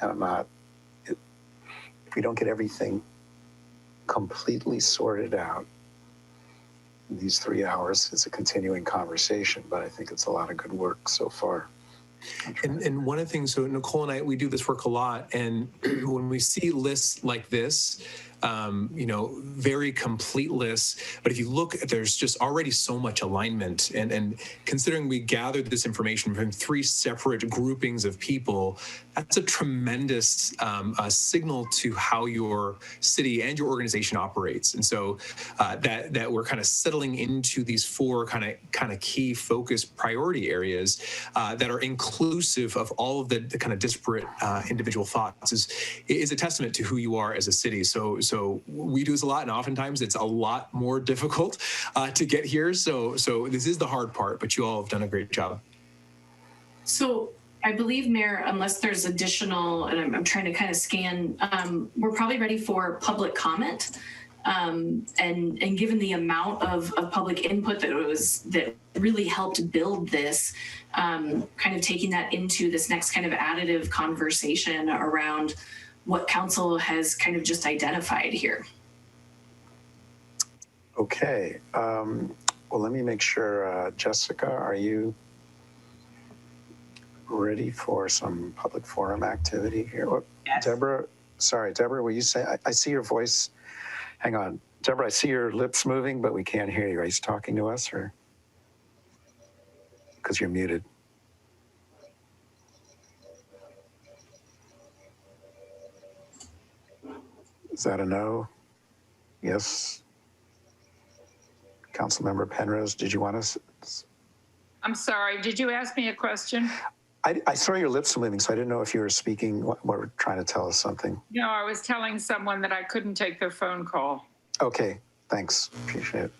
And if we don't get everything completely sorted out in these 3 hours, it's a continuing conversation, but I think it's a lot of good work so far. And one of the things, so Nicole and I, we do this work a lot, and when we see lists like this, very complete list. But if you look, there's just already so much alignment. And considering we gathered this information from 3 separate groupings of people, that's a tremendous signal to how your city and your organization operates. And so that we're kind of settling into these 4 kind of key focus priority areas that are inclusive of all of the kind of disparate individual thoughts is a testament to who you are as a city. So we do this a lot, and oftentimes it's a lot more difficult to get here. So this is the hard part, but you all have done a great job. So I believe, Mayor, unless there's additional, and I'm trying to kind of scan, we're probably ready for public comment. And given the amount of public input that really helped build this, kind of taking that into this next kind of additive conversation around what council has kind of just identified here. Okay. Well, let me make sure, Jessica, are you ready for some public forum activity here? Oh, Yes. Deborah, will you say, I see your voice. Hang on. Deborah, I see your lips moving, but we can't hear you. Are you talking to us, or? Because you're muted. Is that a no? Yes? Councilmember Penrose, did you want to? I'm sorry, did you ask me a question? I saw your lips moving, so I didn't know if you were speaking or trying to tell us something. No, I was telling someone that I couldn't take their phone call. Okay, thanks. Appreciate it.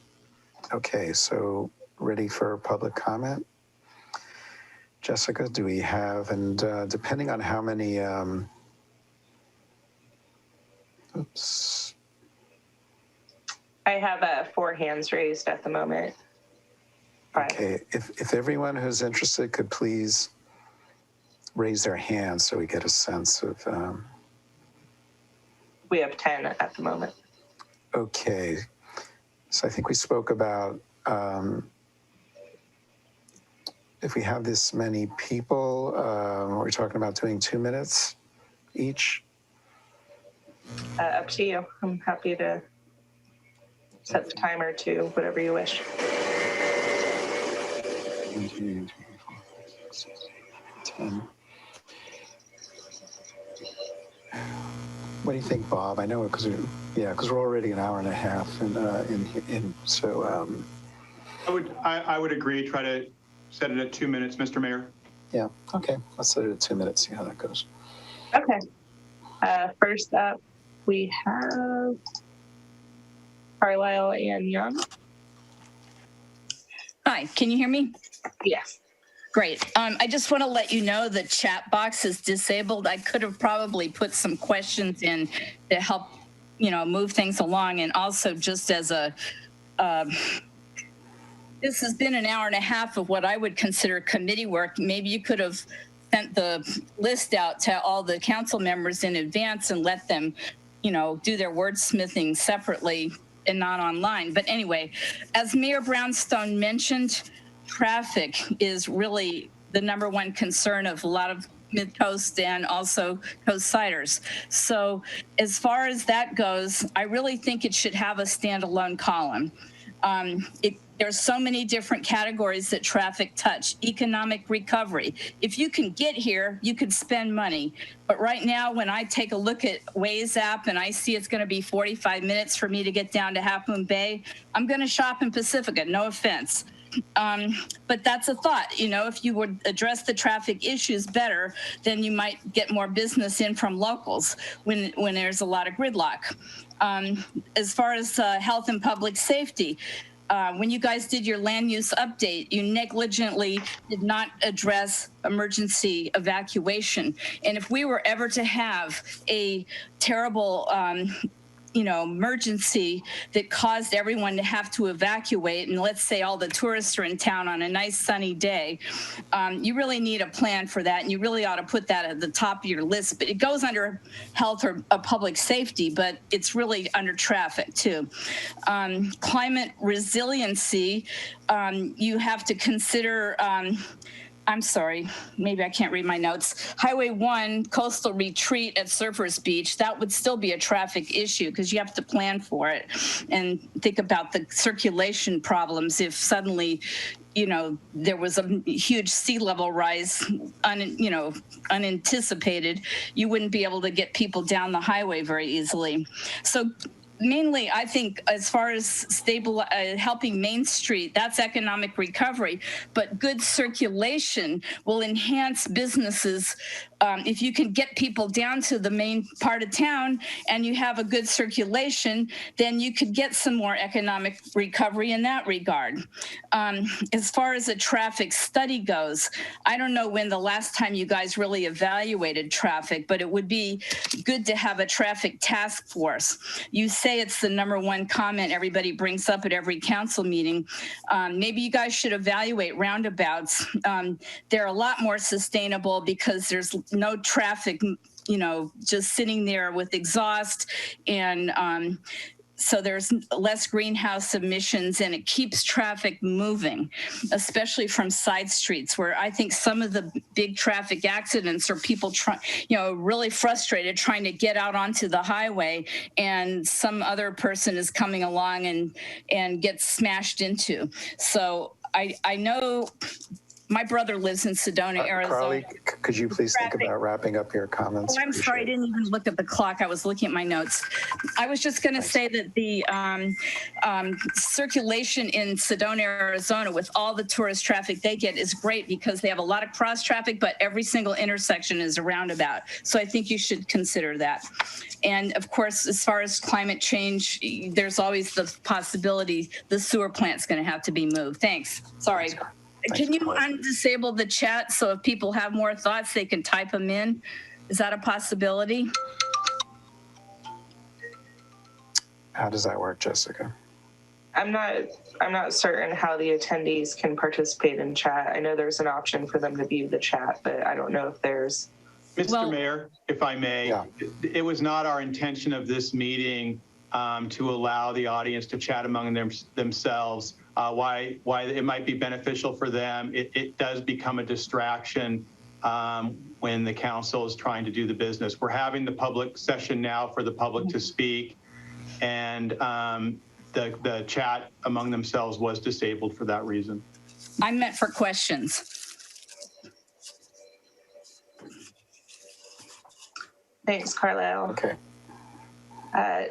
Okay, so ready for public comment? Jessica, do we have, and depending on how many, oops. I have 4 hands raised at the moment. Okay, if everyone who's interested could please raise their hand so we get a sense of. We have 10 at the moment. Okay, so I think we spoke about if we have this many people, we're talking about doing 2 minutes each. Up to you. I'm happy to set the timer to whatever you wish. 1, 2, 3, 4, 5, 6, 7, 8, 10. What do you think, Bob? I know because we're already an hour and a half, so. I would agree. Try to set it at 2 minutes, Mr. Mayor. Yeah. Okay. Let's set it at 2 minutes. See how that goes. Okay. First up, we have Carlisle and Young. Hi, can you hear me? Yes. Great. I just want to let you know the chat box is disabled. I could have probably put some questions in to help, move things along. And also just as this has been an hour and a half of what I would consider committee work. Maybe you could have sent the list out to all the council members in advance and let them, do their wordsmithing separately and not online. But anyway, as Mayor Brownstone mentioned, traffic is really the #1 concern of a lot of Mid-Coast and also Coast-Siders. So as far as that goes, I really think it should have a standalone column. There's so many different categories that traffic touch. Economic recovery. If you can get here, you could spend money. But right now, when I take a look at Waze app and I see it's going to be 45 minutes for me to get down to Half Moon Bay, I'm going to shop in Pacifica, no offense. But that's a thought, if you would address the traffic issues better, then you might get more business in from locals when there's a lot of gridlock. As far as health and public safety, when you guys did your land use update, you negligently did not address emergency evacuation. And if we were ever to have a terrible emergency that caused everyone to have to evacuate, and let's say all the tourists are in town on a nice sunny day, you really need a plan for that, and you really ought to put that at the top of your list. But it goes under health or public safety, but it's really under traffic too. Climate resiliency, you have to consider I'm sorry, maybe I can't read my notes. Highway 1, coastal retreat at Surfers Beach, that would still be a traffic issue because you have to plan for it and think about the circulation problems if suddenly, you know, there was a huge sea level rise, unanticipated, you wouldn't be able to get people down the highway very easily. So mainly, I think as far as helping Main Street, that's economic recovery, but good circulation will enhance businesses. If you can get people down to the main part of town and you have a good circulation, then you could get some more economic recovery in that regard. As far as a traffic study goes, I don't know when the last time you guys really evaluated traffic, but it would be good to have a traffic task force. You say it's the #1 comment everybody brings up at every council meeting. Maybe you guys should evaluate roundabouts. They're a lot more sustainable because there's no traffic, you know, just sitting there with exhaust, and so there's less greenhouse emissions and it keeps traffic moving, especially from side streets where I think some of the big traffic accidents are people really frustrated trying to get out onto the highway and some other person is coming along and gets smashed into. So I know my brother lives in Sedona, Arizona. Carly, could you please think about wrapping up your comments? Oh, I'm sorry, I didn't even look at the clock. I was looking at my notes. I was just going to say that the circulation in Sedona, Arizona, with all the tourist traffic they get is great because they have a lot of cross traffic, but every single intersection is a roundabout. So I think you should consider that. And of course, as far as climate change, there's always the possibility the sewer plant's going to have to be moved. Thanks. Sorry. Can you undisable the chat so if people have more thoughts, they can type them in? Is that a possibility? How does that work, Jessica? I'm not certain how the attendees can participate in chat. I know there's an option for them to view the chat, but I don't know if there's. Mr. Mayor, if I may, it was not our intention of this meeting to allow the audience to chat among themselves. Why it might be beneficial for them. It does become a distraction when the council is trying to do the business. We're having the public session now for the public to speak, and the chat among themselves was disabled for that reason. I meant for questions. Thanks, Carlisle. Okay.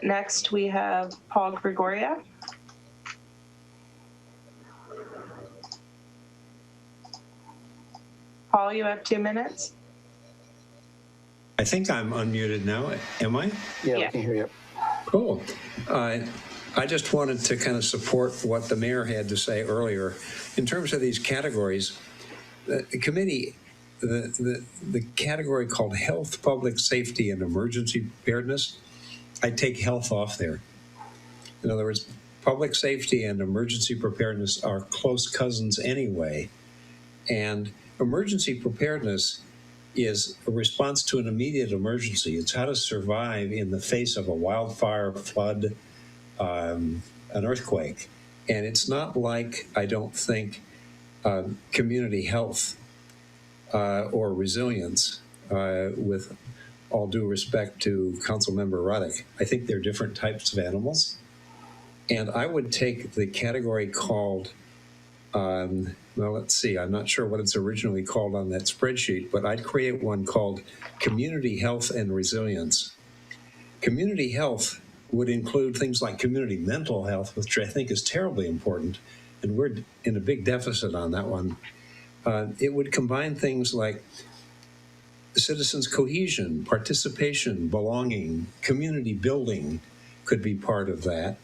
Next, we have Paul Gregoria. Paul, you have 2 minutes. I think I'm unmuted now. Am I? Yeah, we can hear you. Cool. I just wanted to kind of support what the mayor had to say earlier. In terms of these categories, the committee, the category called health, public safety, and emergency preparedness, I take health off there. In other words, public safety and emergency preparedness are close cousins anyway. And emergency preparedness is a response to an immediate emergency. It's how to survive in the face of a wildfire, flood, an earthquake. And it's not like, I don't think, community health or resilience, with all due respect to Councilmember Ruddick. I think they're different types of animals. And I would take the category called, well, let's see, I'm not sure what it's originally called on that spreadsheet, but I'd create one called Community Health and Resilience. Community health would include things like community mental health, which I think is terribly important, and we're in a big deficit on that one. It would combine things like citizens' cohesion, participation, belonging, community building could be part of that.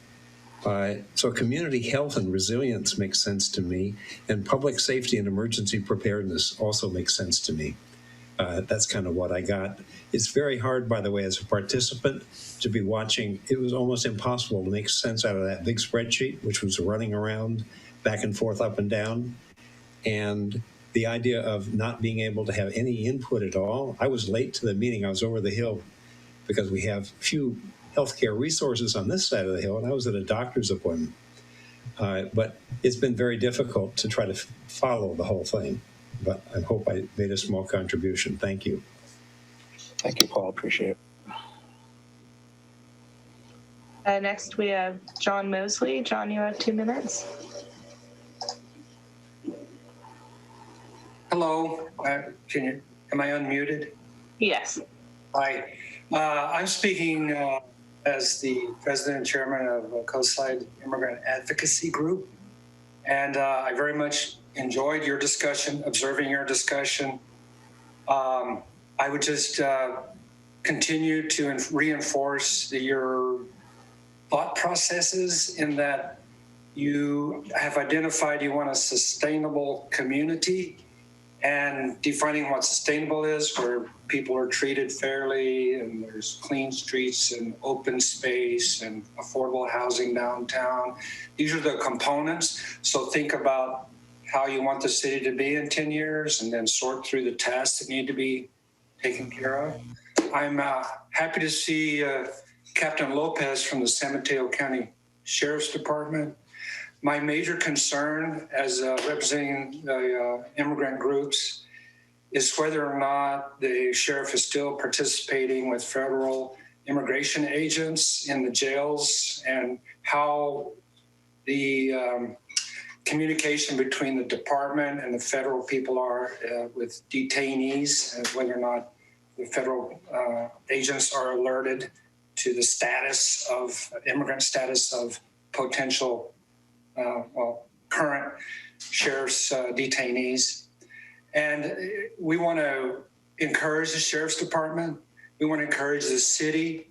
So community health and resilience makes sense to me, and public safety and emergency preparedness also makes sense to me. That's kind of what I got. It's very hard, by the way, as a participant to be watching. It was almost impossible to make sense out of that big spreadsheet, which was running around back and forth, up and down. And the idea of not being able to have any input at all. I was late to the meeting. I was over the hill because we have few healthcare resources on this side of the hill, and I was at a doctor's appointment. But it's been very difficult to try to follow the whole thing. but I hope I made a small contribution. Thank you. Thank you, Paul. Appreciate it. Next, we have John Mosley. John, you have 2 minutes. Hello. Am I unmuted? Yes. Hi. I'm speaking as the president and chairman of Coastside Immigrant Advocacy Group. And I very much enjoyed your discussion, observing your discussion. I would just continue to reinforce your thought processes in that you have identified you want a sustainable community, and defining what sustainable is, where people are treated fairly and there's clean streets and open space and affordable housing downtown. These are the components. So think about how you want the city to be in 10 years and then sort through the tasks that need to be taken care of. I'm happy to see Captain Lopez from the San Mateo County Sheriff's Department. My major concern as representing the immigrant groups is whether or not the sheriff is still participating with federal immigration agents in the jails, and how the communication between the department and the federal people are with detainees, and whether or not the federal agents are alerted to the status of immigrant status of potential current sheriff's detainees. And we want to encourage the sheriff's department. We want to encourage the city.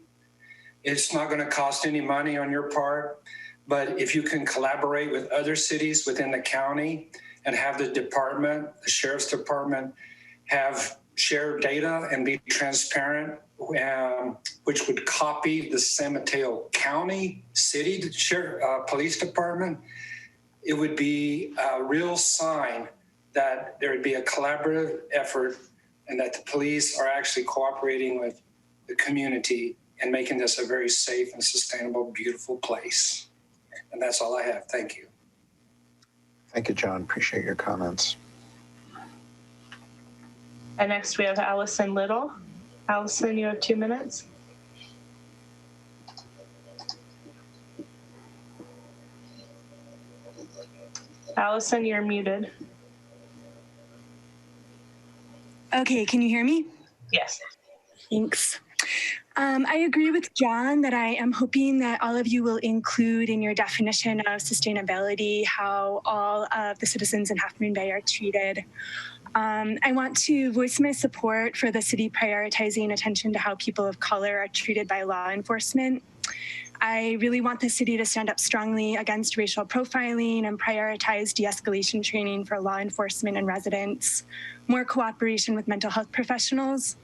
It's not going to cost any money on your part, but if you can collaborate with other cities within the county and have the department, the sheriff's department, have shared data and be transparent, which would copy the San Mateo County City Police Department, it would be a real sign that there would be a collaborative effort and that the police are actually cooperating with the community and making this a very safe and sustainable, beautiful place. And that's all I have. Thank you. Thank you, John. Appreciate your comments. And next we have Allison Little. Allison, you have 2 minutes. Allison, you're muted. Okay, can you hear me? Yes. Thanks. I agree with John that I am hoping that all of you will include in your definition of sustainability how all of the citizens in Half Moon Bay are treated. I want to voice my support for the city prioritizing attention to how people of color are treated by law enforcement. I really want the city to stand up strongly against racial profiling and prioritize de-escalation training for law enforcement and residents, more cooperation with mental health professionals,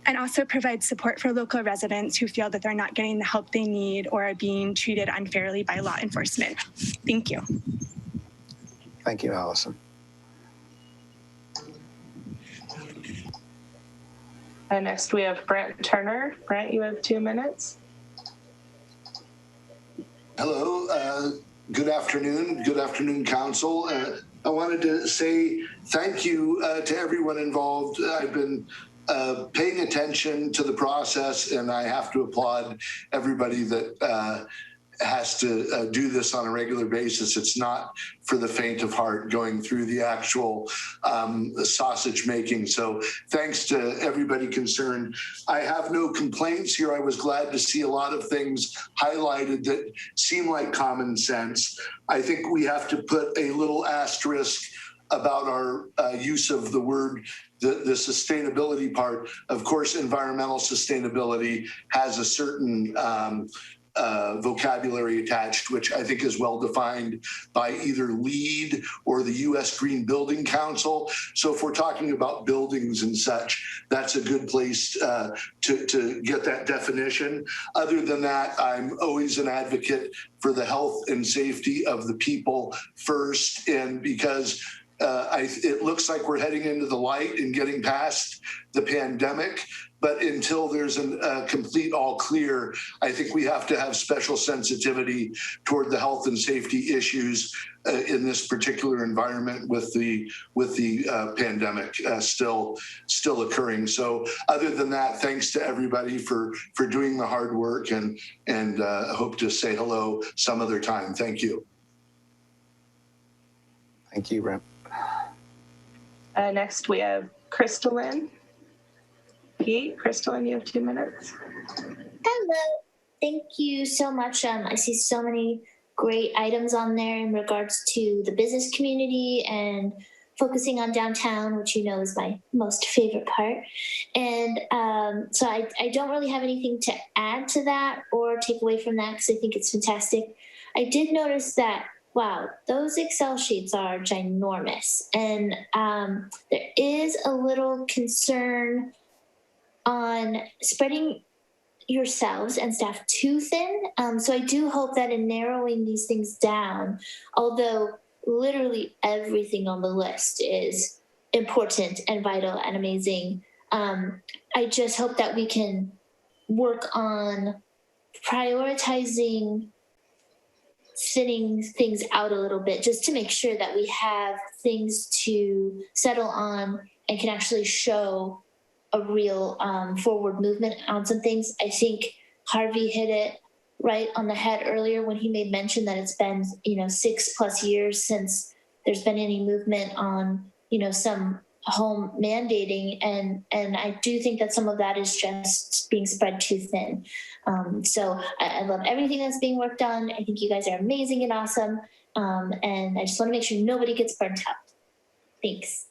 and also provide support for local residents who feel that they're not getting the help they need or are being treated unfairly by law enforcement. Thank you. Thank you, Allison. And next we have Brent Turner. Brent, you have 2 minutes. Hello, good afternoon. Good afternoon, Council. I wanted to say thank you to everyone involved. I've been paying attention to the process, and I have to applaud everybody that has to do this on a regular basis. It's not for the faint of heart going through the actual sausage making. So thanks to everybody concerned. I have no complaints here. I was glad to see a lot of things highlighted that seem like common sense. I think we have to put a little asterisk about our use of the word, the sustainability part. Of course, environmental sustainability has a certain vocabulary attached, which I think is well defined by either LEED or the U.S. Green Building Council. So if we're talking about buildings and such, that's a good place to get that definition. Other than that, I'm always an advocate for the health and safety of the people first, and because it looks like we're heading into the light and getting past the pandemic. but until there's a complete all clear, I think we have to have special sensitivity toward the health and safety issues in this particular environment with the pandemic still occurring. So other than that, thanks to everybody for doing the hard work, and hope to say hello some other time. Thank you. Thank you, Brent. Next, we have Crystalline. Pete, Crystalline, you have 2 minutes. Hello. Thank you so much. I see so many great items on there in regards to the business community and focusing on downtown, which you know is my most favorite part. And so I don't really have anything to add to that or take away from that because I think it's fantastic. I did notice that, wow, those Excel sheets are ginormous. And there is a little concern on spreading yourselves and staff too thin. So I do hope that in narrowing these things down, although literally everything on the list is important and vital and amazing, I just hope that we can work on prioritizing thinning things out a little bit just to make sure that we have things to settle on and can actually show a real forward movement on some things. I think Harvey hit it right on the head earlier when he made mention that it's been 6+ years since there's been any movement on some home mandating, and I do think that some of that is just being spread too thin. So I love everything that's being worked on. I think you guys are amazing and awesome, and I just want to make sure nobody gets burnt out. Thanks.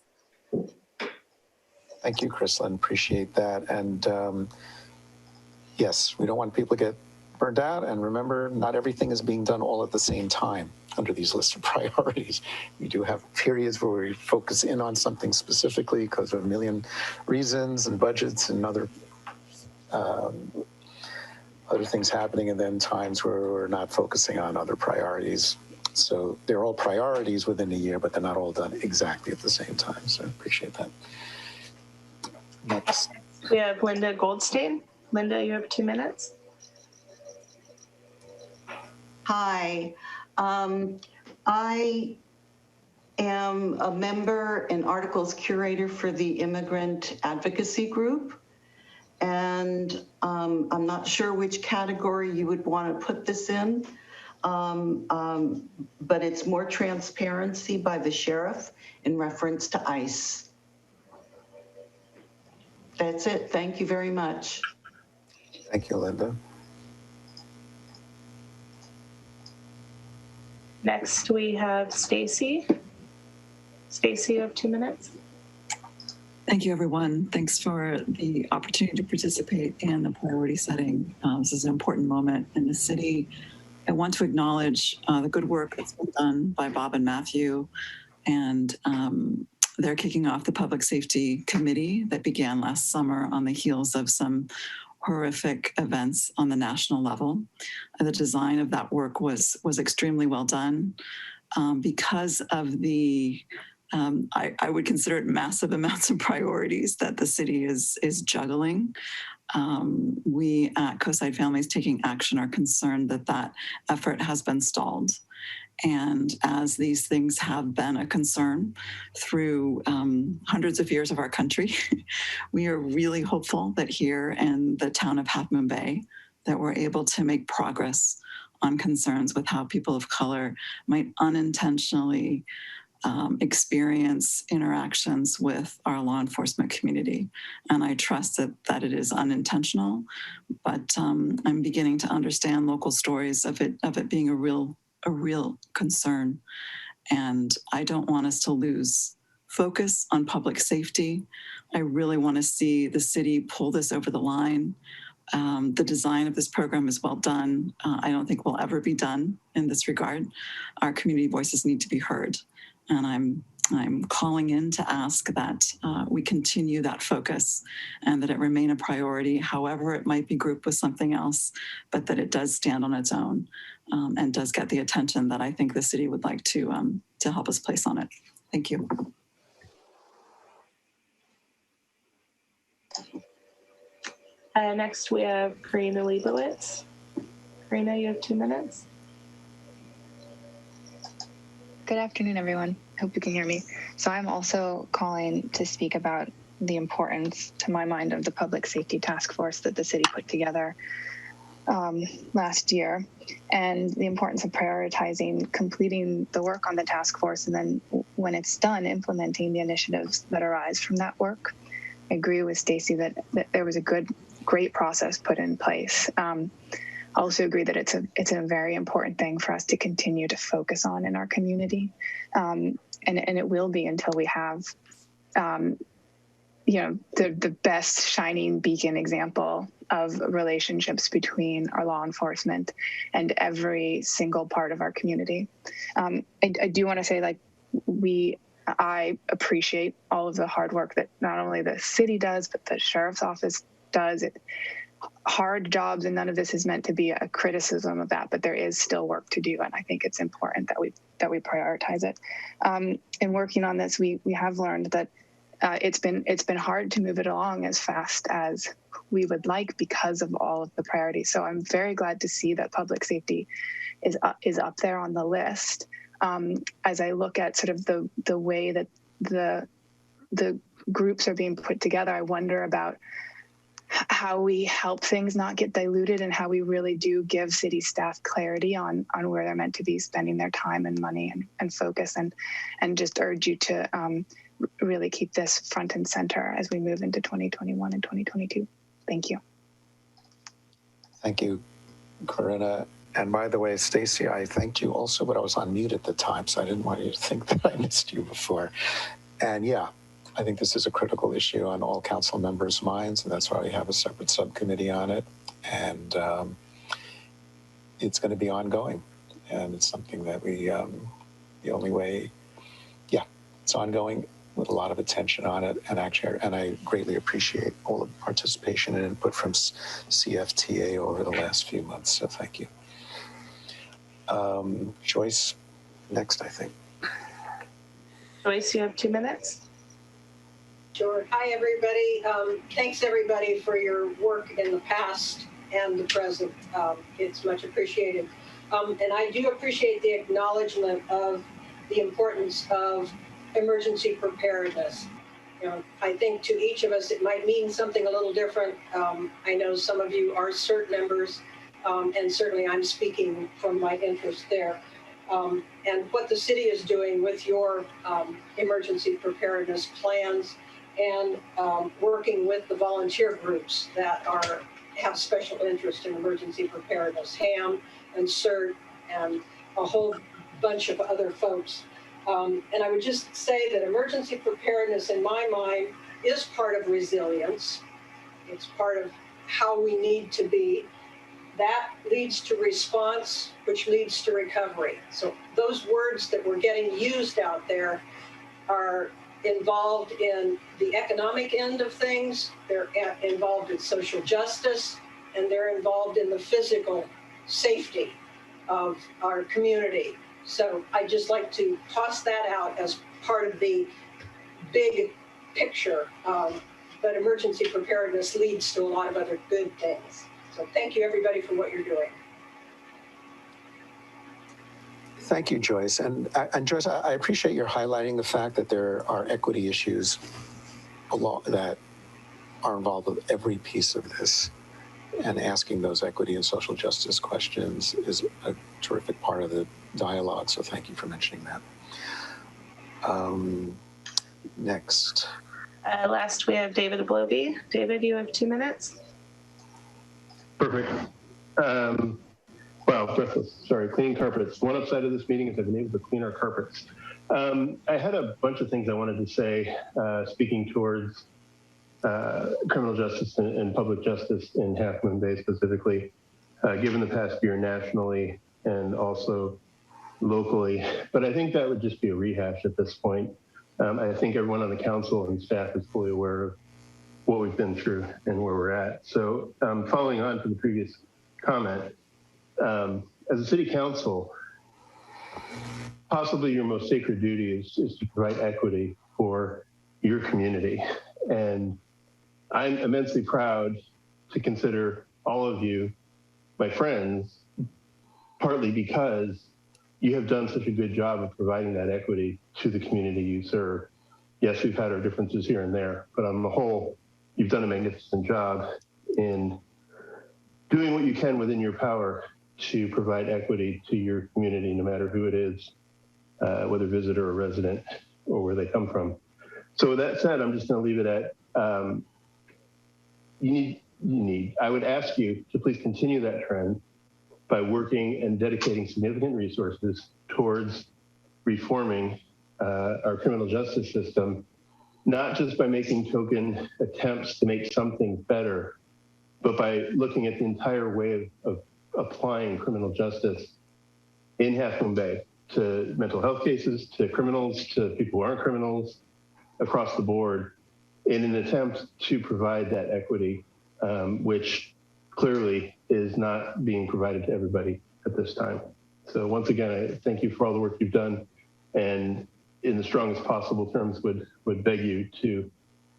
Thank you, Crystalline. Appreciate that. And yes, we don't want people to get burned out. And remember, not everything is being done all at the same time under these lists of priorities. We do have periods where we focus in on something specifically because of a million reasons and budgets and other things happening, and then times where we're not focusing on other priorities. So they're all priorities within a year, but they're not all done exactly at the same time. So I appreciate that. Next. We have Linda Goldstein. Linda, you have 2 minutes. Hi. I am a member and articles curator for the Immigrant Advocacy Group. And I'm not sure which category you would want to put this in, but it's more transparency by the sheriff in reference to ICE. That's it. Thank you very much. Thank you, Linda. Next, we have Stacy. Stacy, you have 2 minutes. Thank you, everyone. Thanks for the opportunity to participate in the priority setting. This is an important moment in the city. I want to acknowledge the good work that's been done by Bob and Matthew, and they're kicking off the Public Safety Committee that began last summer on the heels of some horrific events on the national level. The design of that work was extremely well done because of the I would consider it massive amounts of priorities that the city is juggling. We at Coastside Families Taking Action are concerned that that effort has been stalled. And as these things have been a concern through hundreds of years of our country, we are really hopeful that here in the town of Half Moon Bay, that we're able to make progress on concerns with how people of color might unintentionally experience interactions with our law enforcement community. And I trust that it is unintentional, but I'm beginning to understand local stories of it being a real concern. And I don't want us to lose focus on public safety. I really want to see the city pull this over the line. The design of this program is well done. I don't think we'll ever be done in this regard. Our community voices need to be heard. And I'm calling in to ask that we continue that focus and that it remain a priority, however it might be grouped with something else, but that it does stand on its own and does get the attention that I think the city would like to help us place on it. Thank you. Next, we have Karina Leibowitz. Karina, you have 2 minutes. Good afternoon, everyone. Hope you can hear me. So I'm also calling to speak about the importance, to my mind, of the public safety task force that the city put together last year, and the importance of prioritizing completing the work on the task force, and then when it's done, implementing the initiatives that arise from that work. I agree with Stacy that there was a great process put in place. I also agree that it's a very important thing for us to continue to focus on in our community, and it will be until we have, the best shining beacon example of relationships between our law enforcement and every single part of our community. I do want to say, I appreciate all of the hard work that not only the city does, but the sheriff's office does. Hard jobs, and none of this is meant to be a criticism of that, but there is still work to do, and I think it's important that we prioritize it. In working on this, we have learned that it's been hard to move it along as fast as we would like because of all of the priorities. So I'm very glad to see that public safety is up there on the list. As I look at sort of the way that the groups are being put together, I wonder about how we help things not get diluted, and how we really do give city staff clarity on where they're meant to be spending their time and money and focus, and just urge you to really keep this front and center as we move into 2021 and 2022. Thank you. Thank you, Corinna. And by the way, Stacy, I thanked you also, but I was on mute at the time, so I didn't want you to think that I missed you before. And yeah, I think this is a critical issue on all council members' minds, and that's why we have a separate subcommittee on it. And it's going to be ongoing, and it's something that we, the only way, it's ongoing with a lot of attention on it. And actually, and I greatly appreciate all the participation and input from CFTA over the last few months, so thank you. Joyce, next, I think. Joyce, you have 2 minutes. Sure. Hi, everybody. Thanks, everybody, for your work in the past and the present. It's much appreciated. And I do appreciate the acknowledgement of the importance of emergency preparedness. I think to each of us, it might mean something a little different. I know some of you are CERT members, and certainly I'm speaking from my interest there. And what the city is doing with your emergency preparedness plans, and working with the volunteer groups that have special interest in emergency preparedness, HAM and CERT and a whole bunch of other folks. And I would just say that emergency preparedness, in my mind, is part of resilience. It's part of how we need to be. That leads to response, which leads to recovery. So those words that we're getting used out there are involved in the economic end of things, they're involved in social justice, and they're involved in the physical safety of our community. So I just like to toss that out as part of the big picture. But emergency preparedness leads to a lot of other good things. So thank you, everybody, for what you're doing. Thank you, Joyce. And Joyce, I appreciate your highlighting the fact that there are equity issues that are involved with every piece of this. And asking those equity and social justice questions is a terrific part of the dialogue. So thank you for mentioning that. Next. Last, we have David Bloby. David, you have 2 minutes. Perfect. Cleaning carpets. One upside of this meeting is I've been able to clean our carpets. I had a bunch of things I wanted to say, speaking towards criminal justice and public justice in Half Moon Bay specifically, given the past year nationally and also locally. But I think that would just be a rehash at this point. I think everyone on the council and staff is fully aware of what we've been through and where we're at. So following on from the previous comment, as a city council, possibly your most sacred duty is to provide equity for your community. And I'm immensely proud to consider all of you, my friends, partly because you have done such a good job of providing that equity to the community you serve. Yes, we've had our differences here and there, but on the whole, you've done a magnificent job in doing what you can within your power to provide equity to your community, no matter who it is, whether visitor or resident or where they come from. So with that said, I'm just going to leave it at I would ask you to please continue that trend by working and dedicating significant resources towards reforming our criminal justice system, not just by making token attempts to make something better, but by looking at the entire way of applying criminal justice in Half Moon Bay to mental health cases, to criminals, to people who aren't criminals, across the board, in an attempt to provide that equity, which clearly is not being provided to everybody at this time. So once again, I thank you for all the work you've done, and in the strongest possible terms would beg you to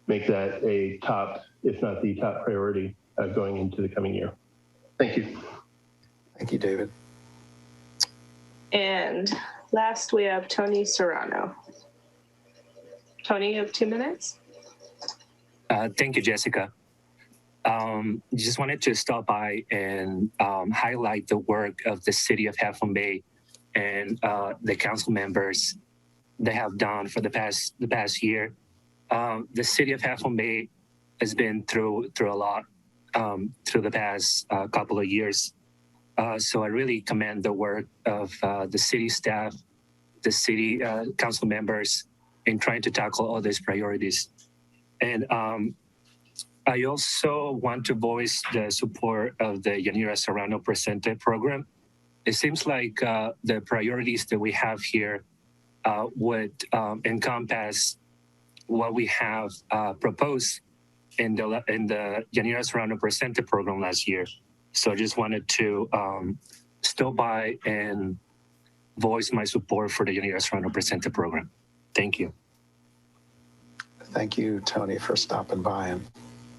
make that a top, if not the top priority going into the coming year. Thank you. Thank you, David. And last we have Tony Serrano. Tony, you have 2 minutes. Thank you, Jessica. Just wanted to stop by and highlight the work of the city of Half Moon Bay and the council members they have done for the past year. The city of Half Moon Bay has been through a lot through the past couple of years. So I really commend the work of the city staff, the city council members in trying to tackle all these priorities. And I also want to voice the support of the Yanira Serrano Presente program. It seems like the priorities that we have here would encompass what we have proposed in the Yanira Serrano Presente program last year. So I just wanted to stop by and voice my support for the Yanira Serrano Presente program. Thank you. Thank you, Tony, for stopping by and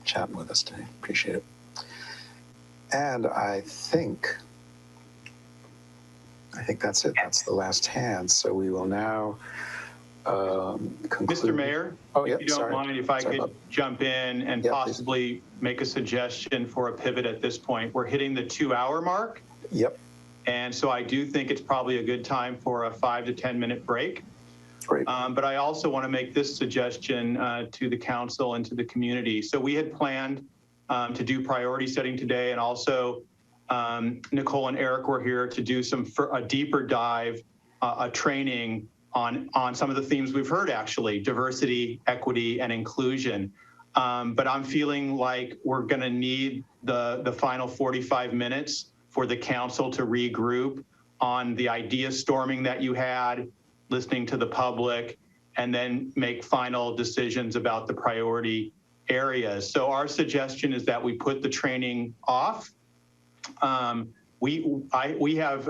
chatting with us today. Appreciate it. And I think that's it. That's the last hand. So we will now conclude. Mr. Mayor, if you don't mind, if I could jump in and possibly make a suggestion for a pivot at this point. We're hitting the 2-hour mark. Yep. And so I do think it's probably a good time for a 5 to 10 minute break. Great. But I also want to make this suggestion to the council and to the community. So we had planned to do priority setting today, and also Nicole and Eric were here to do a deeper dive, a training on some of the themes we've heard, actually, diversity, equity, and inclusion. But I'm feeling like we're going to need the final 45 minutes for the council to regroup on the idea storming that you had, listening to the public, and then make final decisions about the priority areas. So our suggestion is that we put the training off. We have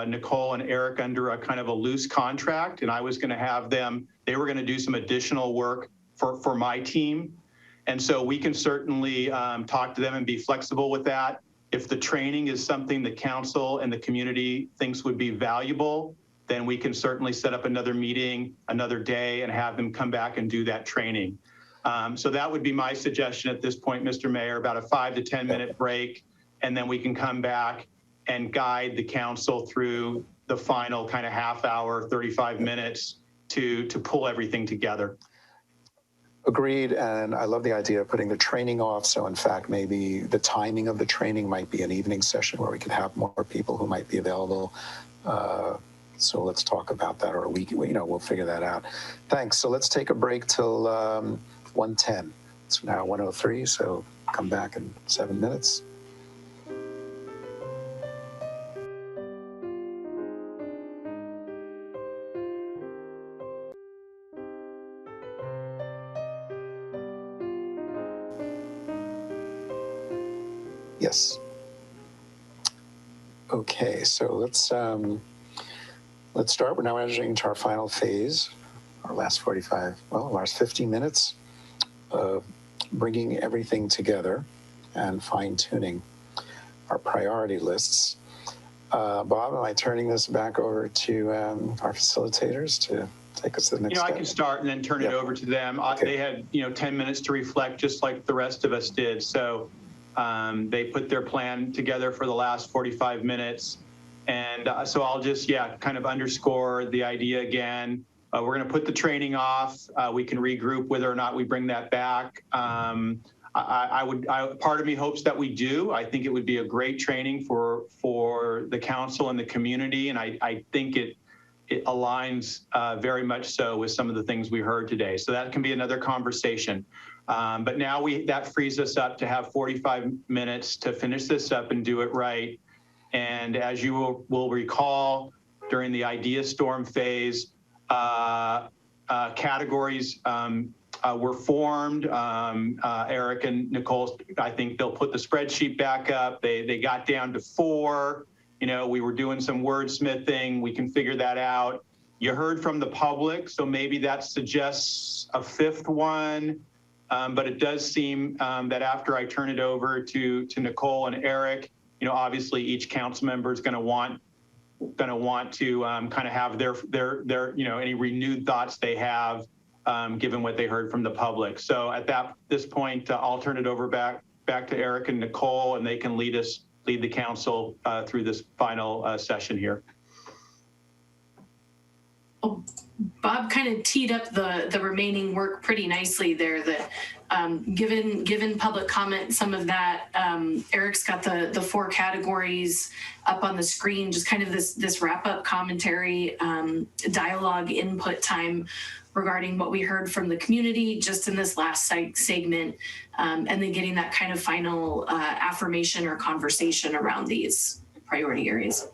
Nicole and Eric under a kind of a loose contract, and I was going to have them, they were going to do some additional work for my team. And so we can certainly talk to them and be flexible with that. If the training is something the council and the community thinks would be valuable, then we can certainly set up another meeting, another day, and have them come back and do that training. So that would be my suggestion at this point, Mr. Mayor, about a 5 to 10 minute break, and then we can come back and guide the council through the final kind of half hour, 35 minutes to pull everything together. Agreed, and I love the idea of putting the training off. So in fact, maybe the timing of the training might be an evening session where we can have more people who might be available. So let's talk about that, or a week, we'll figure that out. Thanks. So let's take a break till 1:10. It's now 1:03, so come back in 7 minutes. Yes. Okay, so let's start. We're now entering into our final phase, our last 15 minutes of bringing everything together and fine-tuning our priority lists. Bob, am I turning this back over to our facilitators to take us to the next step? I can start and then turn it over to them. Okay. They had, 10 minutes to reflect just like the rest of us did. So they put their plan together for the last 45 minutes. And so I'll just, kind of underscore the idea again. We're going to put the training off. We can regroup whether or not we bring that back. Part of me hopes that we do. I think it would be a great training for the council and the community. And I think it aligns very much so with some of the things we heard today. So that can be another conversation. But now that frees us up to have 45 minutes to finish this up and do it right. And as you will recall, during the idea storm phase, categories were formed. Eric and Nicole, I think they'll put the spreadsheet back up. They got down to 4. We were doing some wordsmithing. We can figure that out. You heard from the public, so maybe that suggests a 5th one. But it does seem that after I turn it over to Nicole and Eric, obviously each council member is going to want to kind of have their any renewed thoughts they have given what they heard from the public. So at this point, I'll turn it over back to Eric and Nicole, and they can lead the council through this final session here. Oh, Bob kind of teed up the remaining work pretty nicely there. That given public comment, some of that, Eric's got the 4 categories up on the screen, just kind of this wrap up commentary, dialogue input time regarding what we heard from the community just in this last segment, and then getting that kind of final affirmation or conversation around these priority areas.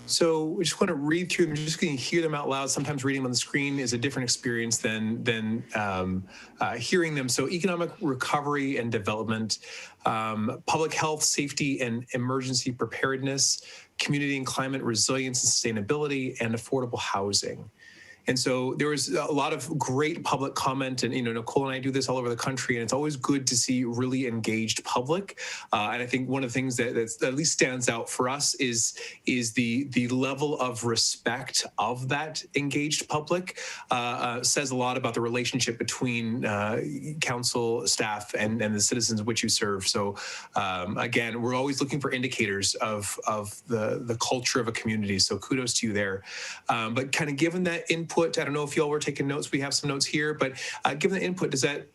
So we just want to read through them, just going to hear them out loud. Sometimes reading them on the screen is a different experience than hearing them. So economic recovery and development, public health, safety and emergency preparedness, community and climate resilience and sustainability, and affordable housing. And so there was a lot of great public comment, and Nicole and I do this all over the country, and it's always good to see really engaged public. And I think one of the things that at least stands out for us is the level of respect of that engaged public. Says a lot about the relationship between council staff and the citizens which you serve. So again, we're always looking for indicators of the culture of a community. So kudos to you there. But kind of given that input, I don't know if y'all were taking notes. We have some notes here, but given the input, does that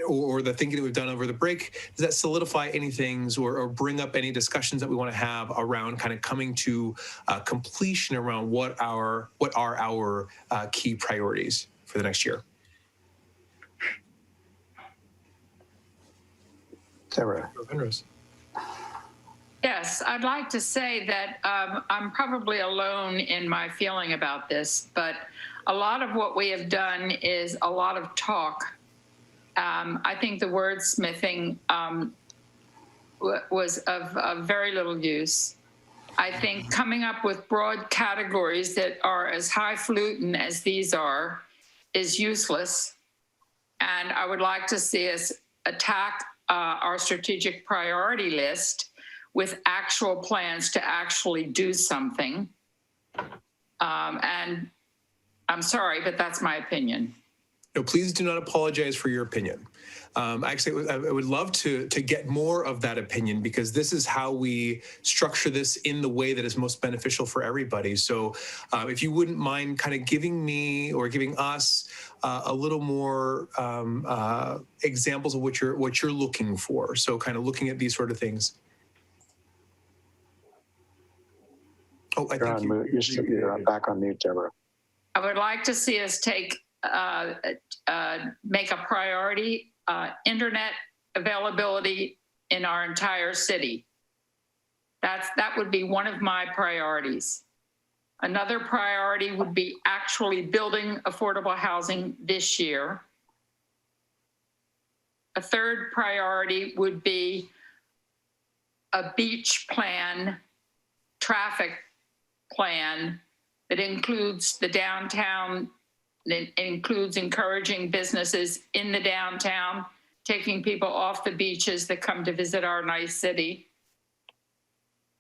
or the thinking that we've done over the break, does that solidify any things or bring up any discussions that we want to have around kind of coming to completion around what are our key priorities for the next year? Deborah. Yes, I'd like to say that I'm probably alone in my feeling about this, but a lot of what we have done is a lot of talk. I think the wordsmithing was of very little use. I think coming up with broad categories that are as highfalutin as these are is useless. And I would like to see us attack our strategic priority list with actual plans to actually do something. And I'm sorry, but that's my opinion. No, please do not apologize for your opinion. Actually, I would love to get more of that opinion, because this is how we structure this in the way that is most beneficial for everybody. So if you wouldn't mind kind of giving me or giving us a little more examples of what you're looking for. So kind of looking at these sort of things. Oh, I think you're back on mute, Deborah. I would like to see us make a priority internet availability in our entire city. That would be one of my priorities. Another priority would be actually building affordable housing this year. A third priority would be a beach plan, traffic plan that includes the downtown, that includes encouraging businesses in the downtown taking people off the beaches that come to visit our nice city.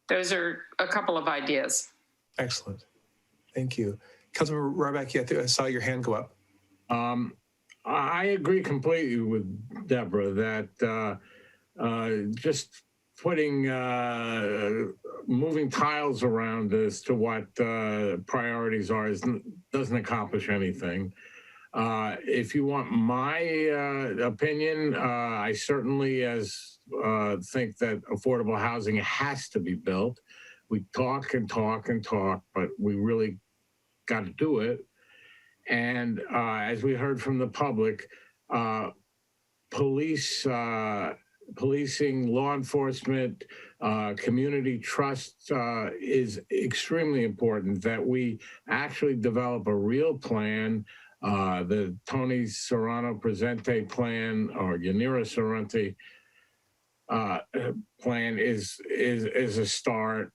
Those are a couple of ideas. Excellent. Thank you. Councilmember Ryback, I saw your hand go up. I agree completely with Deborah that just putting moving tiles around as to what priorities are doesn't accomplish anything. If you want my opinion, I certainly think that affordable housing has to be built. We talk and talk and talk, but we really got to do it. And as we heard from the public, policing, law enforcement, community trust is extremely important, that we actually develop a real plan. The Tony Serrano Presente plan, or Yanira Sorrente plan is a start.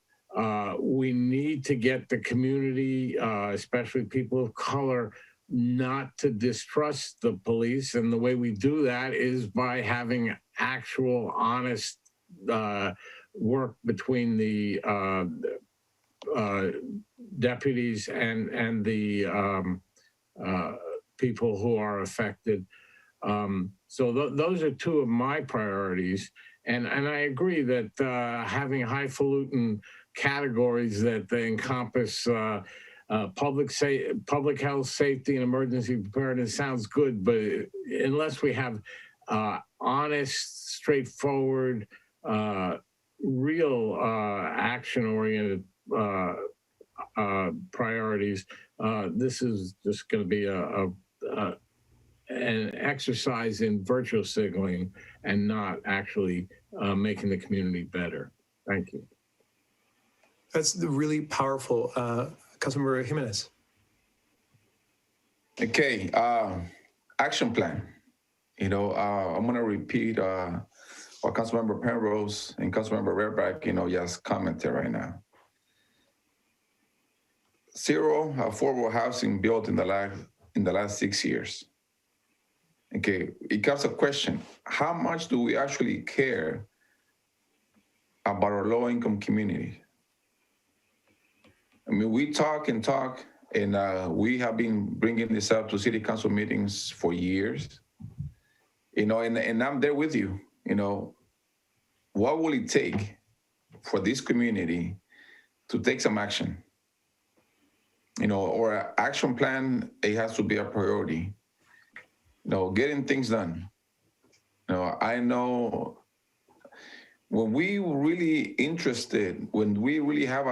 We need to get the community, especially people of color, not to distrust the police. And the way we do that is by having actual, honest work between the deputies and the people who are affected. So those are two of my priorities. And I agree that having highfalutin categories that encompass public health, safety, and emergency preparedness sounds good, but unless we have honest, straightforward, real action-oriented priorities, this is just going to be an exercise in virtual signaling and not actually making the community better. Thank you. That's really powerful. Councilmember Jimenez. Okay, action plan. I'm going to repeat what Councilmember Penrose and Councilmember Redback, just commented right now. Zero affordable housing built in the last 6 years. Okay, it comes a question: how much do we actually care about our low-income community? I mean, we talk and talk, and we have been bringing this up to city council meetings for years. And I'm there with you. What will it take for this community to take some action? Or an action plan, it has to be a priority. Getting things done. I know when we really have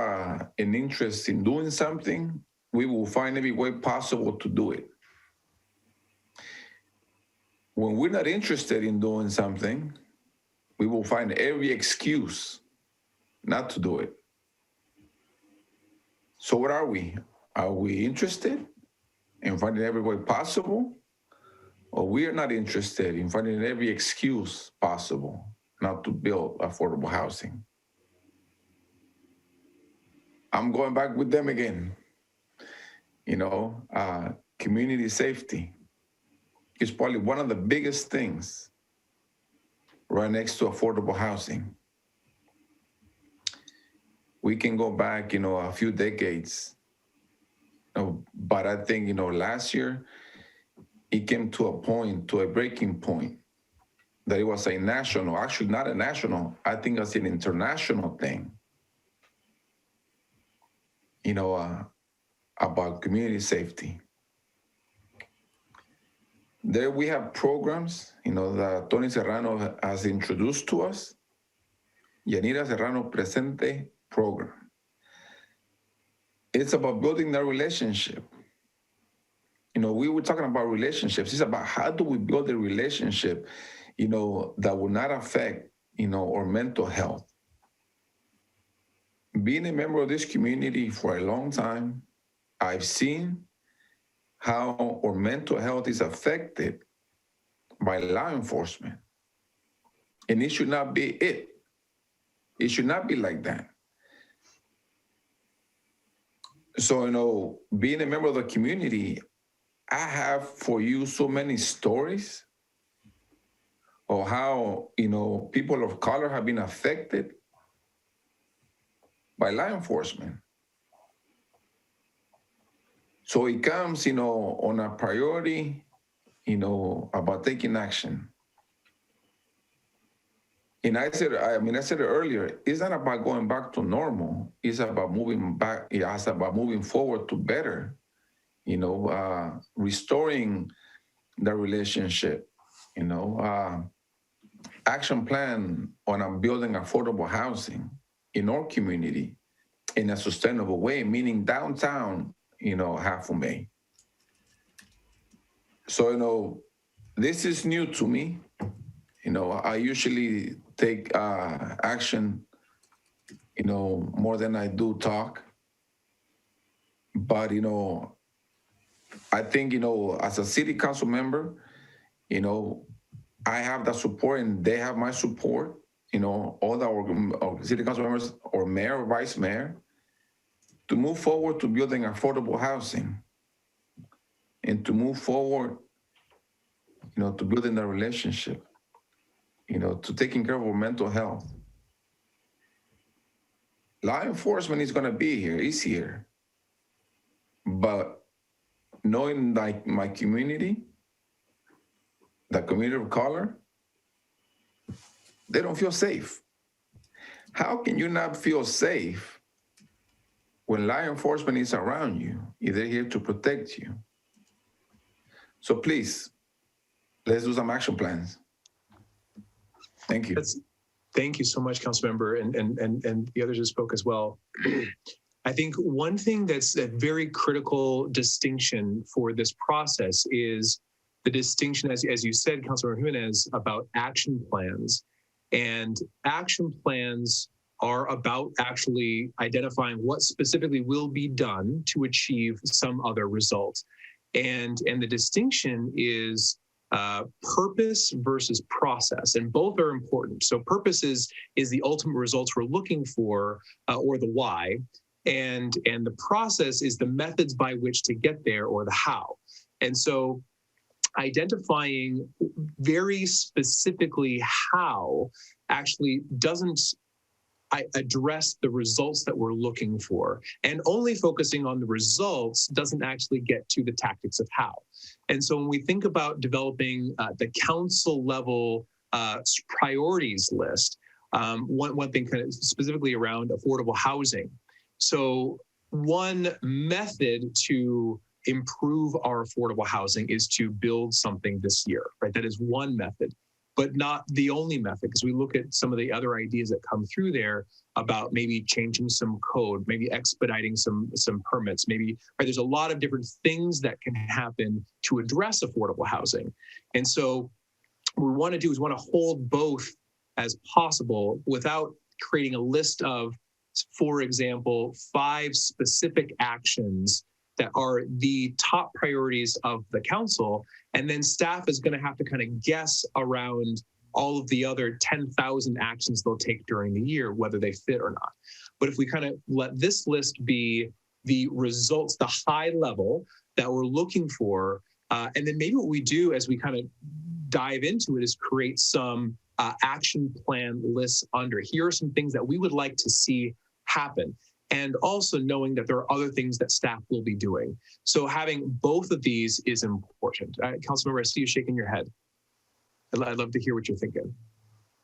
an interest in doing something, we will find every way possible to do it. When we're not interested in doing something, we will find every excuse not to do it. So what are we? Are we interested in finding every way possible? Or we are not interested in finding every excuse possible not to build affordable housing? I'm going back with them again. Community safety is probably one of the biggest things right next to affordable housing. We can go back, a few decades, but I think, last year, it came to a breaking point, that it was a national, actually not a national, I think it's an international thing, about community safety. There we have programs, that Tony Serrano has introduced to us, Yanira Serrano Presente program. It's about building that relationship. We were talking about relationships. It's about how do we build a relationship, that will not affect, our mental health. Being a member of this community for a long time, I've seen how our mental health is affected by law enforcement. And it should not be it. It should not be like that. So, being a member of the community, I have for you so many stories or how, people of color have been affected by law enforcement. So it comes, on a priority, about taking action. And I said it earlier, it's not about going back to normal. It's about moving back. It's about moving forward to better, restoring the relationship, action plan on building affordable housing in our community in a sustainable way, meaning downtown, Half Moon. So, this is new to me. I usually take action, more than I do talk. But, I think, as a city council member, I have the support and they have my support, all our city council members or mayor or vice mayor to move forward to building affordable housing and to move forward, to building the relationship, to taking care of our mental health. Law enforcement is going to be here, is here. But knowing like my community, the community of color, they don't feel safe. How can you not feel safe when law enforcement is around you? They're here to protect you. So please, let's do some action plans. Thank you. Thank you so much, Councilmember, and the others who spoke as well. I think one thing that's a very critical distinction for this process is the distinction, as you said, Councilmember Jimenez, about action plans. And action plans are about actually identifying what specifically will be done to achieve some other result. And the distinction is purpose versus process, and both are important. So purpose is the ultimate results we're looking for, or the why, and the process is the methods by which to get there, or the how. And so identifying very specifically how actually doesn't address the results that we're looking for, and only focusing on the results doesn't actually get to the tactics of how. And so when we think about developing the council level priorities list, one thing kind of specifically around affordable housing. So one method to improve our affordable housing is to build something this year, right? That is one method, but not the only method, because we look at some of the other ideas that come through there about maybe changing some code, maybe expediting some permits, maybe, right? There's a lot of different things that can happen to address affordable housing. And so what we want to do is want to hold both as possible without creating a list of, for example, 5 specific actions that are the top priorities of the council. And then staff is going to have to kind of guess around all of the other 10,000 actions they'll take during the year, whether they fit or not. But if we kind of let this list be the results, the high level that we're looking for, and then maybe what we do as we kind of dive into it is create some action plan lists under. Here are some things that we would like to see happen. And also knowing that there are other things that staff will be doing. So having both of these is important. Councilmember, I see you shaking your head. I'd love to hear what you're thinking.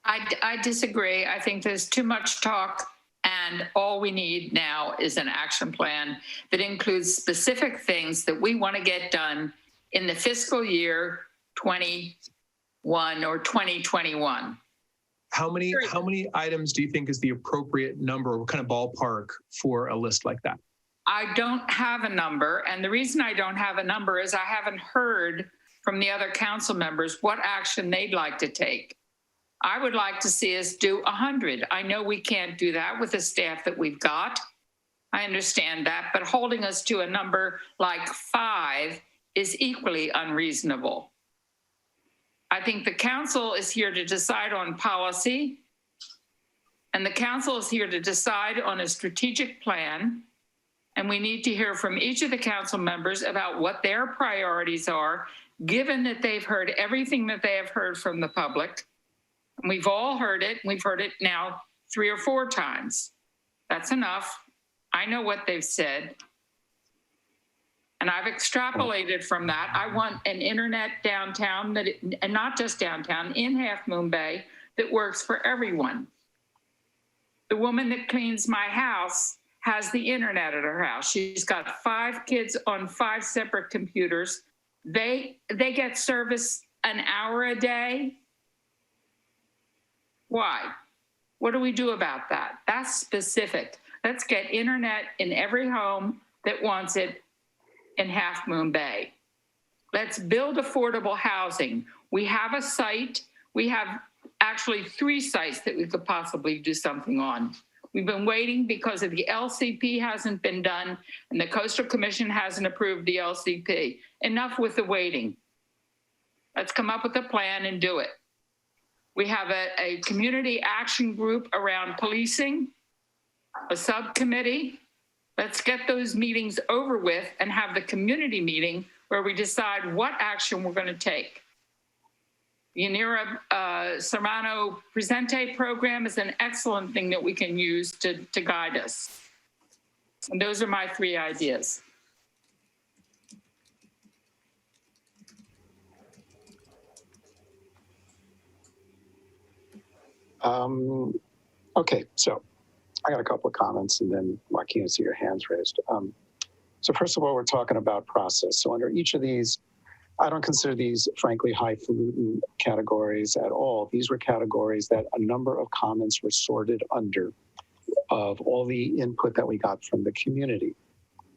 I disagree. I think there's too much talk, and all we need now is an action plan that includes specific things that we want to get done in the fiscal year 21 or 2021. How many items do you think is the appropriate number, or kind of ballpark for a list like that? I don't have a number, and the reason I don't have a number is I haven't heard from the other council members what action they'd like to take. I would like to see us do 100. I know we can't do that with the staff that we've got. I understand that, but holding us to a number like 5 is equally unreasonable. I think the council is here to decide on policy, and the council is here to decide on a strategic plan. And we need to hear from each of the council members about what their priorities are, given that they've heard everything that they have heard from the public, And we've all heard it. We've heard it now 3 or 4 times. That's enough. I know what they've said. And I've extrapolated from that. I want an internet downtown and not just downtown, in Half Moon Bay, that works for everyone. The woman that cleans my house has the internet at her house. She's got 5 kids on 5 separate computers. They get service an hour a day. Why? What do we do about that? That's specific. Let's get internet in every home that wants it in Half Moon Bay. Let's build affordable housing. We have a site. We have actually 3 sites that we could possibly do something on. We've been waiting because of the LCP hasn't been done and the Coastal Commission hasn't approved the LCP. Enough with the waiting. Let's come up with a plan and do it. We have a community action group around policing, a subcommittee. Let's get those meetings over with and have the community meeting where we decide what action we're going to take. The Yanira Serrano Presente program is an excellent thing that we can use to guide us. And those are my 3 ideas. Okay, so I got a couple of comments, and then Joaquin, I see your hands raised. So first of all, we're talking about process. So under each of these, I don't consider these, frankly, highfalutin categories at all. These were categories that a number of comments were sorted under of all the input that we got from the community.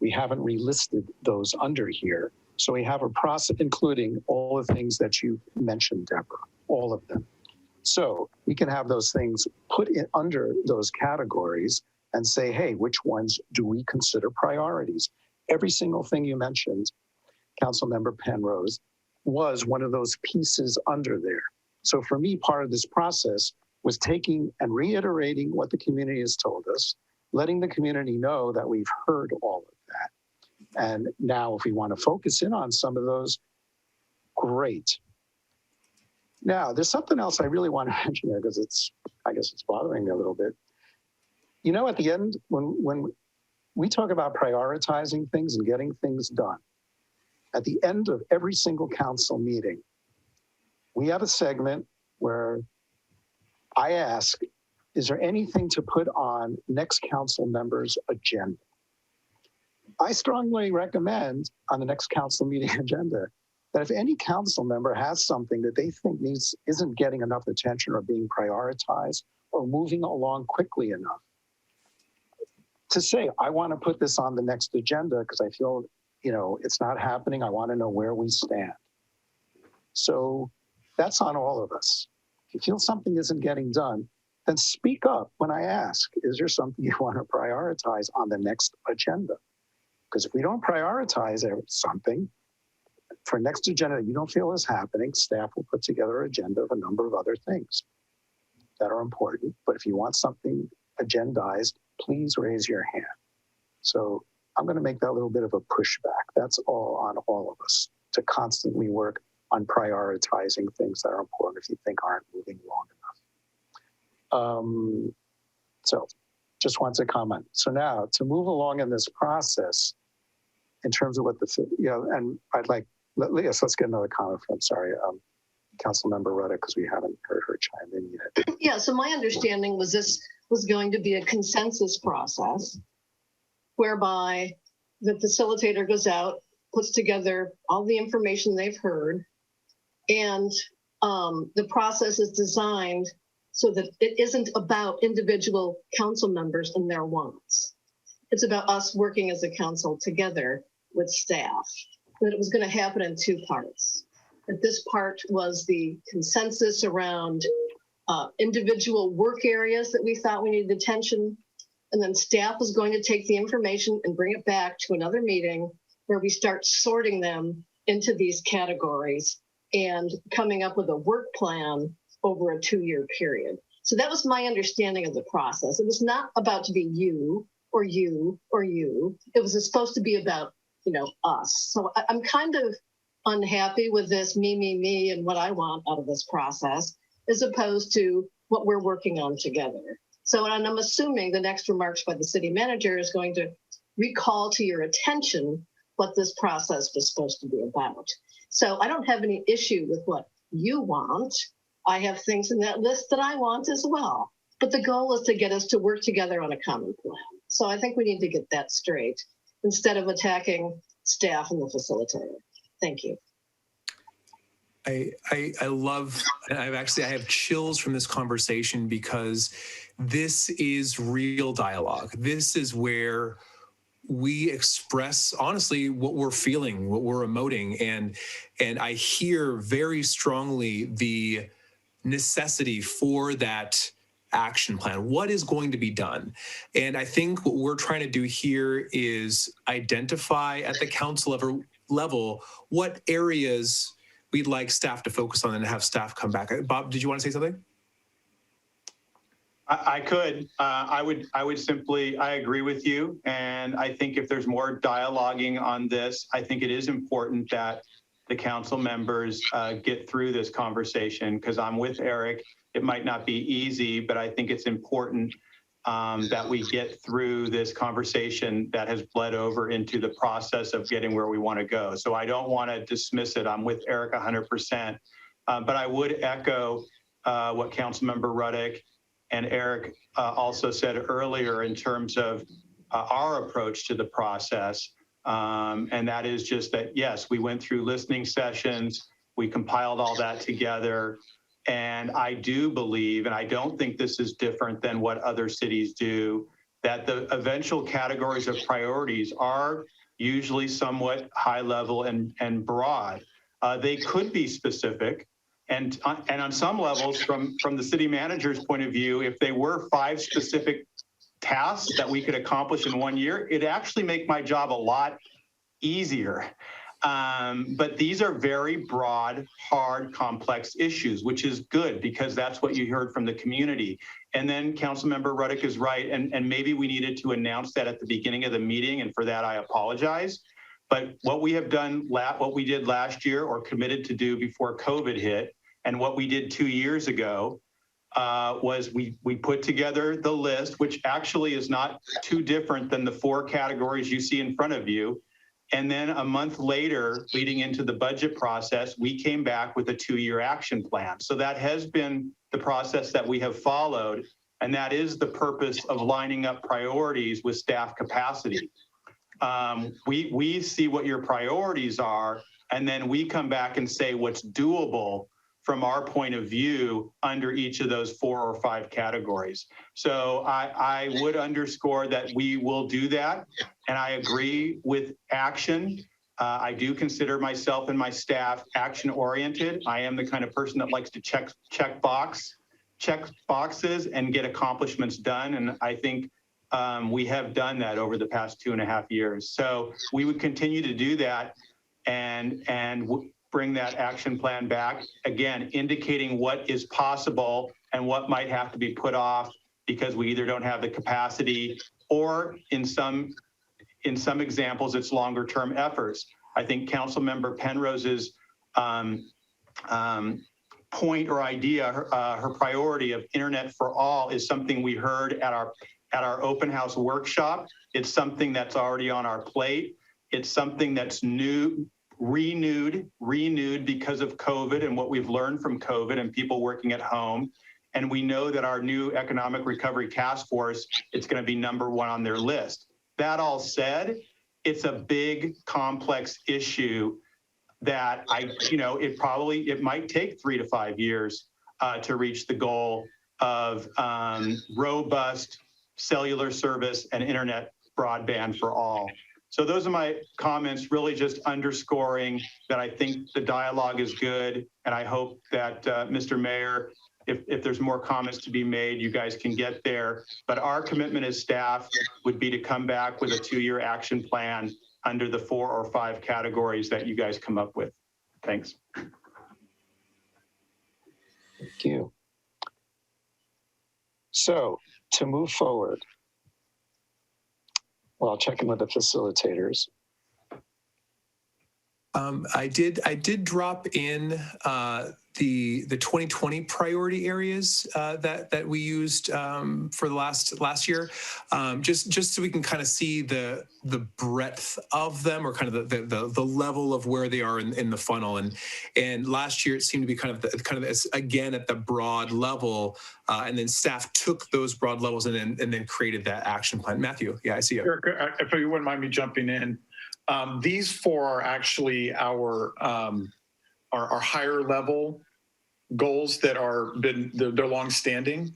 We haven't relisted those under here. So we have a process, including all the things that you mentioned, Deborah, all of them. So we can have those things put in under those categories and say, hey, which ones do we consider priorities? Every single thing you mentioned, Councilmember Penrose, was one of those pieces under there. So for me, part of this process was taking and reiterating what the community has told us, letting the community know that we've heard all of that. And now if we want to focus in on some of those, great. Now, there's something else I really want to mention here because I guess it's bothering me a little bit. You know, at the end, when we talk about prioritizing things and getting things done, at the end of every single council meeting, we have a segment where I ask, is there anything to put on next council member's agenda? I strongly recommend on the next council meeting agenda that if any council member has something that they think isn't getting enough attention or being prioritized or moving along quickly enough, to say, I want to put this on the next agenda because I feel, it's not happening. I want to know where we stand. So that's on all of us. If you feel something isn't getting done, then speak up when I ask, is there something you want to prioritize on the next agenda? Because if we don't prioritize something, for next agenda you don't feel is happening, staff will put together an agenda of a number of other things that are important. But if you want something agendized, please raise your hand. So I'm going to make that a little bit of a pushback. That's all on all of us to constantly work on prioritizing things that are important if you think aren't moving long enough. So just want to comment. So now to move along in this process, in terms of what and I'd like, let's get another comment from, Councilmember Rudda, because we haven't heard her chime in yet. Yeah, so my understanding was this was going to be a consensus process whereby the facilitator goes out, puts together all the information they've heard, and the process is designed so that it isn't about individual council members and their wants. It's about us working as a council together with staff. That it was going to happen in 2 parts. That this part was the consensus around individual work areas that we thought we needed attention, and then staff was going to take the information and bring it back to another meeting where we start sorting them into these categories and coming up with a work plan over a 2-year period. So that was my understanding of the process. It was not about to be you or you or you. It was supposed to be about, us. So I'm kind of unhappy with this me, and what I want out of this process. as opposed to what we're working on together. So, and I'm assuming the next remarks by the city manager is going to recall to your attention what this process was supposed to be about. So I don't have any issue with what you want. I have things in that list that I want as well. But the goal is to get us to work together on a common plan. So I think we need to get that straight instead of attacking staff and the facilitator. Thank you. I love, and I have chills from this conversation because this is real dialogue. This is where we express honestly what we're feeling, what we're emoting, and I hear very strongly the necessity for that action plan. What is going to be done? And I think what we're trying to do here is identify at the council level what areas we'd like staff to focus on and have staff come back. Bob, did you want to say something? I could. I would simply, I agree with you. And I think if there's more dialoguing on this, I think it is important that the council members get through this conversation, because I'm with Eric. It might not be easy, but I think it's important that we get through this conversation that has bled over into the process of getting where we want to go. So I don't want to dismiss it. I'm with Eric 100%. But I would echo what Councilmember Ruddick and Eric also said earlier in terms of our approach to the process. And that is just that, yes, we went through listening sessions, we compiled all that together. And I do believe, and I don't think this is different than what other cities do, that the eventual categories of priorities are usually somewhat high level and broad. They could be specific. And on some levels, from the city manager's point of view, if they were 5 specific tasks that we could accomplish in 1 year, it'd actually make my job a lot easier. But these are very broad, hard, complex issues, which is good because that's what you heard from the community. And then Councilmember Ruddick is right, and maybe we needed to announce that at the beginning of the meeting, and for that I apologize. But what we have done, what we did last year or committed to do before COVID hit, and what we did 2 years ago was we put together the list, which actually is not too different than the 4 categories you see in front of you. And then a month later, leading into the budget process, we came back with a 2-year action plan. So that has been the process that we have followed. And that is the purpose of lining up priorities with staff capacity. We see what your priorities are, and then we come back and say what's doable from our point of view under each of those 4 or 5 categories. So I would underscore that we will do that. And I agree with action. I do consider myself and my staff action oriented. I am the kind of person that likes to check boxes and get accomplishments done. And I think we have done that over the past 2.5 years. So we would continue to do that and bring that action plan back, again, indicating what is possible and what might have to be put off because we either don't have the capacity or in some examples, it's longer term efforts. I think Councilmember Penrose's point or idea, her priority of internet for all is something we heard at our open house workshop. It's something that's already on our plate. It's something that's renewed because of COVID and what we've learned from COVID and people working at home. And we know that our new economic recovery task force, it's going to be #1 on their list. That all said, it's a big, complex issue that it might take 3 to 5 years to reach the goal of robust cellular service and internet broadband for all. So those are my comments, really just underscoring that I think the dialogue is good. And I hope that, Mr. Mayor, if there's more comments to be made, you guys can get there. But our commitment as staff would be to come back with a 2-year action plan under the 4 or 5 categories that you guys come up with. Thanks. Thank you. So to move forward, well, I'll check in with the facilitators. I did drop in the 2020 priority areas that we used for the last year, just so we can kind of see the breadth of them, or kind of the level of where they are in the funnel. And last year it seemed to be kind of again at the broad level, and then staff took those broad levels and then created that action plan. Matthew, yeah, I see you. Eric, if you wouldn't mind me jumping in. These four are actually our higher level goals that they're long-standing.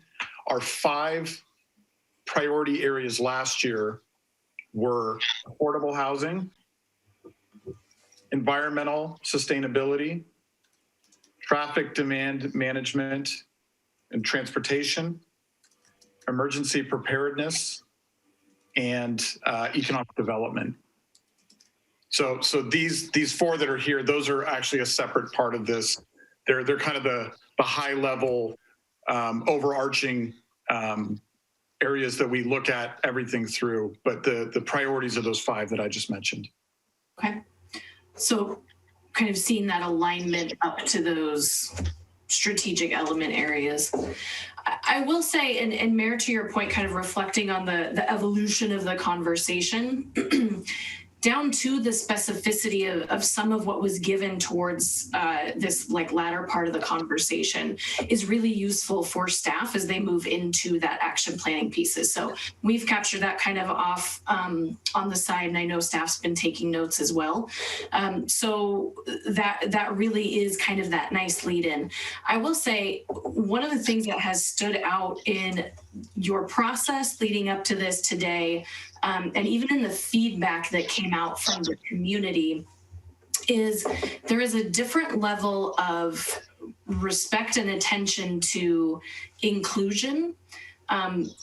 Our 5 priority areas last year were affordable housing, environmental sustainability, traffic demand management and transportation, emergency preparedness, and economic development. So these 4 that are here, those are actually a separate part of this. They're kind of the high level overarching areas that we look at everything through, but the priorities are those 5 that I just mentioned. Okay. So kind of seeing that alignment up to those strategic element areas. I will say, and Mayor, to your point, kind of reflecting on the evolution of the conversation, down to the specificity of some of what was given towards this like latter part of the conversation is really useful for staff as they move into that action planning pieces. So we've captured that kind of off on the side, and I know staff's been taking notes as well. So that really is kind of that nice lead in. I will say one of the things that has stood out in your process leading up to this today, and even in the feedback that came out from the community, is there is a different level of respect and attention to inclusion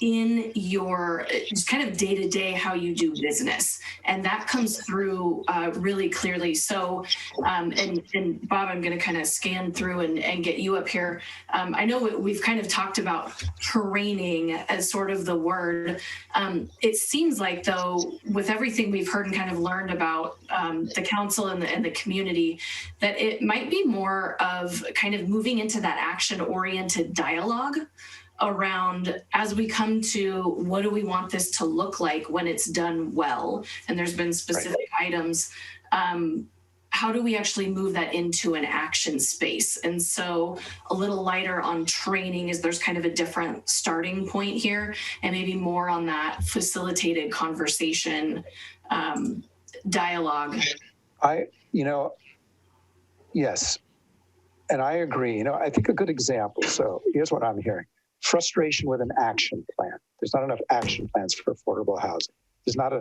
in your just kind of day-to-day how you do business. And that comes through really clearly. So, and Bob, I'm gonna kind of scan through and get you up here. I know we've kind of talked about training as sort of the word. It seems like though, with everything we've heard and kind of learned about the council and the community, that it might be more of kind of moving into that action-oriented dialogue around as we come to what do we want this to look like when it's done well, and there's been specific items, how do we actually move that into an action space? And so a little lighter on training is there's kind of a different starting point here, and maybe more on that facilitated conversation dialogue. Yes, and I agree. I think a good example, so here's what I'm hearing. Frustration with an action plan. There's not enough action plans for affordable housing. There's not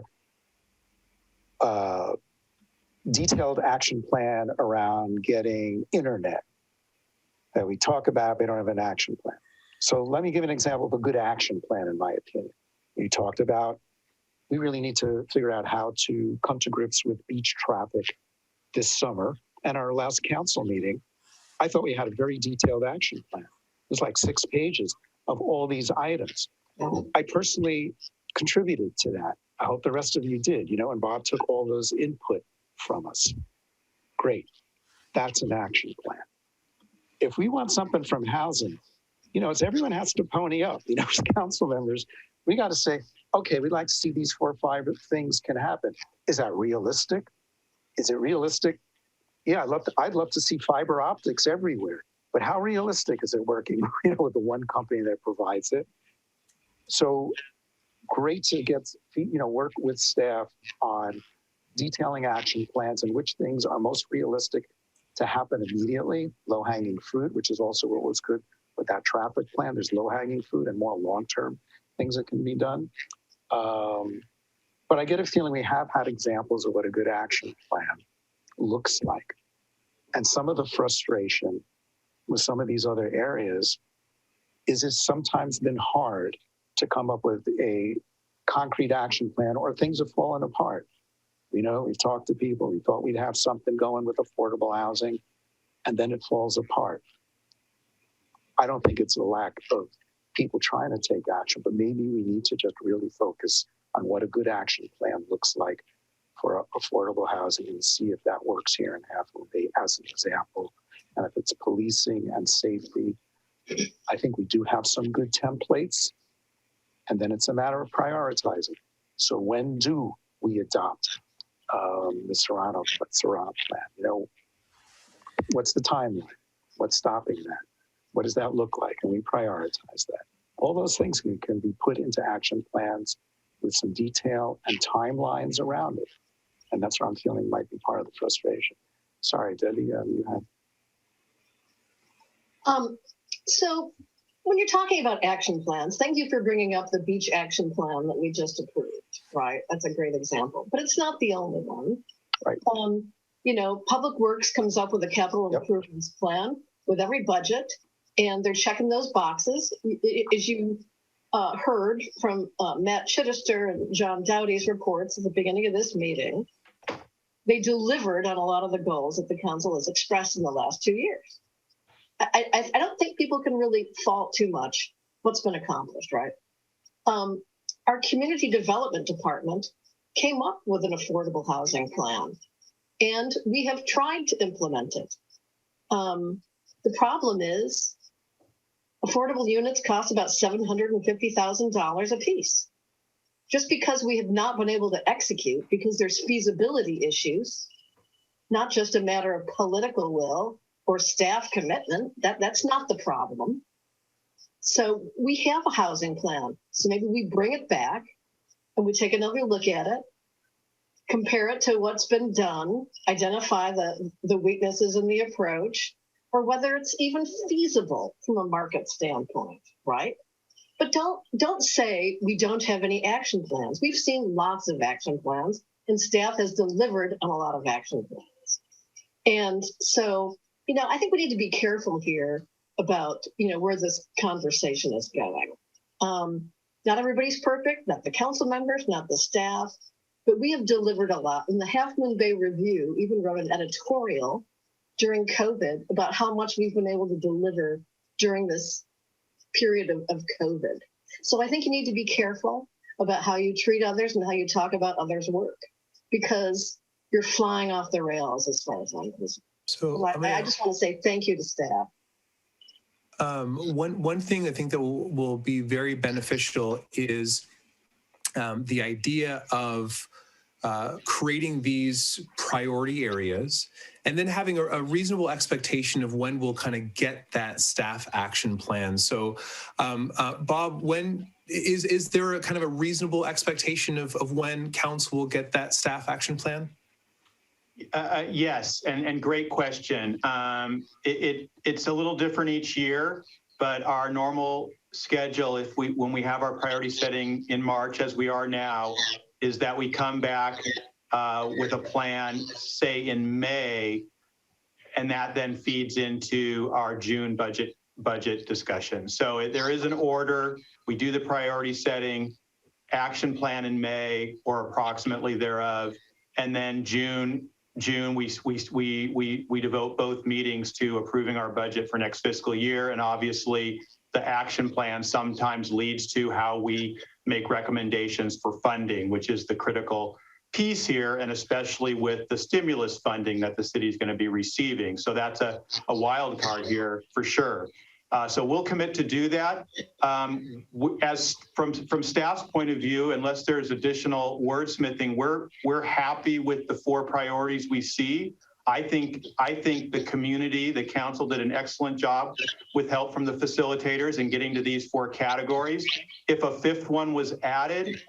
a detailed action plan around getting internet that we talk about. We don't have an action plan. So let me give an example of a good action plan, in my opinion. We talked about, we really need to figure out how to come to grips with beach traffic this summer. And our last council meeting, I thought we had a very detailed action plan. It was like 6 pages of all these items. I personally contributed to that. I hope the rest of you did, and Bob took all those input from us. Great. That's an action plan. If we want something from housing, it's everyone has to pony up. As council members, we got to say, okay, we'd like to see these 4 or 5 things can happen. Is that realistic? Is it realistic? Yeah, I'd love to see fiber optics everywhere. But how realistic is it working, with the one company that provides it? So great to get, work with staff on detailing action plans and which things are most realistic to happen immediately, low-hanging fruit, which is also what was good with that traffic plan. There's low-hanging fruit and more long-term things that can be done. But I get a feeling we have had examples of what a good action plan looks like. And some of the frustration with some of these other areas is it's sometimes been hard to come up with a concrete action plan, or things have fallen apart. We've talked to people, we thought we'd have something going with affordable housing, and then it falls apart. I don't think it's a lack of people trying to take action, but maybe we need to just really focus on what a good action plan looks like for affordable housing and see if that works here in Half Moon Bay as an example. And if it's policing and safety, I think we do have some good templates. And then it's a matter of prioritizing. So when do we adopt the Serrano plan? You know, what's the timeline? What's stopping that? What does that look like? And we prioritize that. All those things can be put into action plans with some detail and timelines around it. And that's what I'm feeling might be part of the frustration. Sorry, Debbie, you had. So when you're talking about action plans, thank you for bringing up the beach action plan that we just approved, right? That's a great example, but it's not the only one. Right. You know, Public Works comes up with a capital improvements plan with every budget, and they're checking those boxes. As you heard from Matt Chittister and John Dowdy's reports at the beginning of this meeting, they delivered on a lot of the goals that the council has expressed in the last 2 years. I don't think people can really fault too much what's been accomplished, right? Our community development department came up with an affordable housing plan, and we have tried to implement it. The problem is affordable units cost about $750,000 a piece. Just because we have not been able to execute because there's feasibility issues, not just a matter of political will or staff commitment, that's not the problem. So we have a housing plan. So maybe we bring it back and we take another look at it, compare it to what's been done, identify the weaknesses in the approach, or whether it's even feasible from a market standpoint, right? But don't say we don't have any action plans. We've seen lots of action plans, and staff has delivered on a lot of action plans. And so, you know, I think we need to be careful here about, you know, where this conversation is going. Not everybody's perfect, not the council members, not the staff, but we have delivered a lot. And the Half Moon Bay Review even wrote an editorial during COVID about how much we've been able to deliver during this period of COVID. So I think you need to be careful about how you treat others and how you talk about others' work, because you're flying off the rails as far as I'm concerned. So I just want to say thank you to staff. One thing I think that will be very beneficial is the idea of creating these priority areas and then having a reasonable expectation of when we'll kind of get that staff action plan. So Bob, when is there a kind of a reasonable expectation of when council will get that staff action plan? Yes, and great question. It's a little different each year, but our normal schedule, when we have our priority setting in March, as we are now, is that we come back with a plan, say in May, and that then feeds into our June budget discussion. So there is an order. We do the priority setting, action plan in May or approximately thereof, and then June we devote both meetings to approving our budget for next fiscal year. And obviously the action plan sometimes leads to how we make recommendations for funding, which is the critical piece here, and especially with the stimulus funding that the city is going to be receiving. So that's a wild card here for sure. So we'll commit to do that. As from staff's point of view, unless there's additional wordsmithing, we're happy with the 4 priorities we see. I think the community, the council did an excellent job with help from the facilitators in getting to these 4 categories. If a 5th one was added,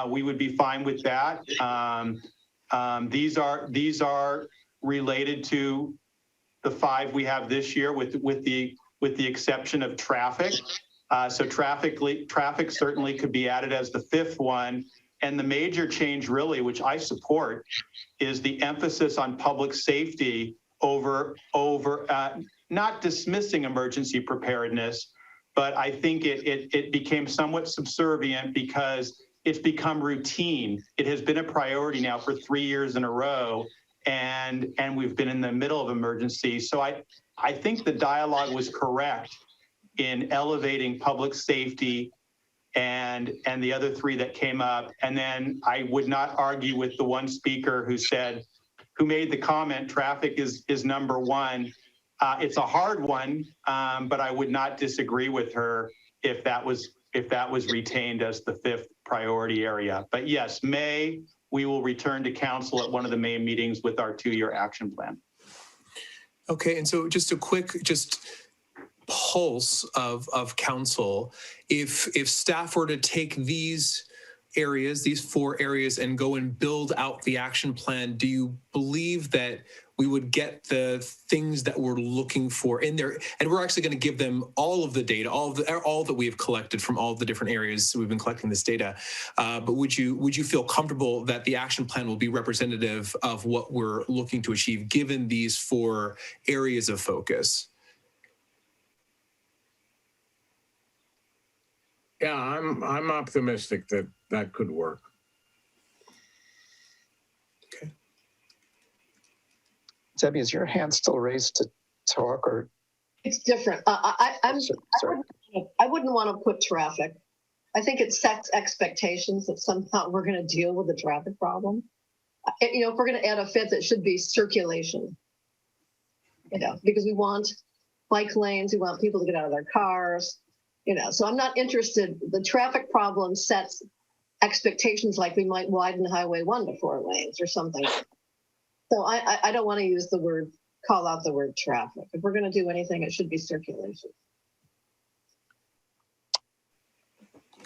we would be fine with that. These are related to the 5 we have this year, with the exception of traffic. So traffic certainly could be added as the 5th one. And the major change really, which I support, is the emphasis on public safety over not dismissing emergency preparedness, but I think it became somewhat subservient because it's become routine. It has been a priority now for 3 years in a row, and we've been in the middle of emergency. So I think the dialogue was correct in elevating public safety and the other three that came up. And then I would not argue with the one speaker who made the comment, traffic is number one. It's a hard one, but I would not disagree with her if that was retained as the fifth priority area. But yes, May, we will return to council at one of the May meetings with our 2-year action plan. Okay, and so just a quick pulse of council. If staff were to take these areas, these 4 areas, and go and build out the action plan, do you believe that we would get the things that we're looking for in there? And we're actually going to give them all of the data, all that we have collected from all of the different areas. So we've been collecting this data. But would you feel comfortable that the action plan will be representative of what we're looking to achieve, given these 4 areas of focus? Yeah, I'm optimistic that that could work. Okay. Debbie, is your hand still raised to talk, or? It's different. I wouldn't want to put traffic. I think it sets expectations that somehow we're going to deal with the traffic problem. You know, if we're going to add a fifth, it should be circulation. You know, because we want bike lanes, we want people to get out of their cars. You know, so I'm not interested. The traffic problem sets expectations like we might widen Highway 1 to 4 lanes or something. So I don't want to call out the word traffic. If we're going to do anything, it should be circulation.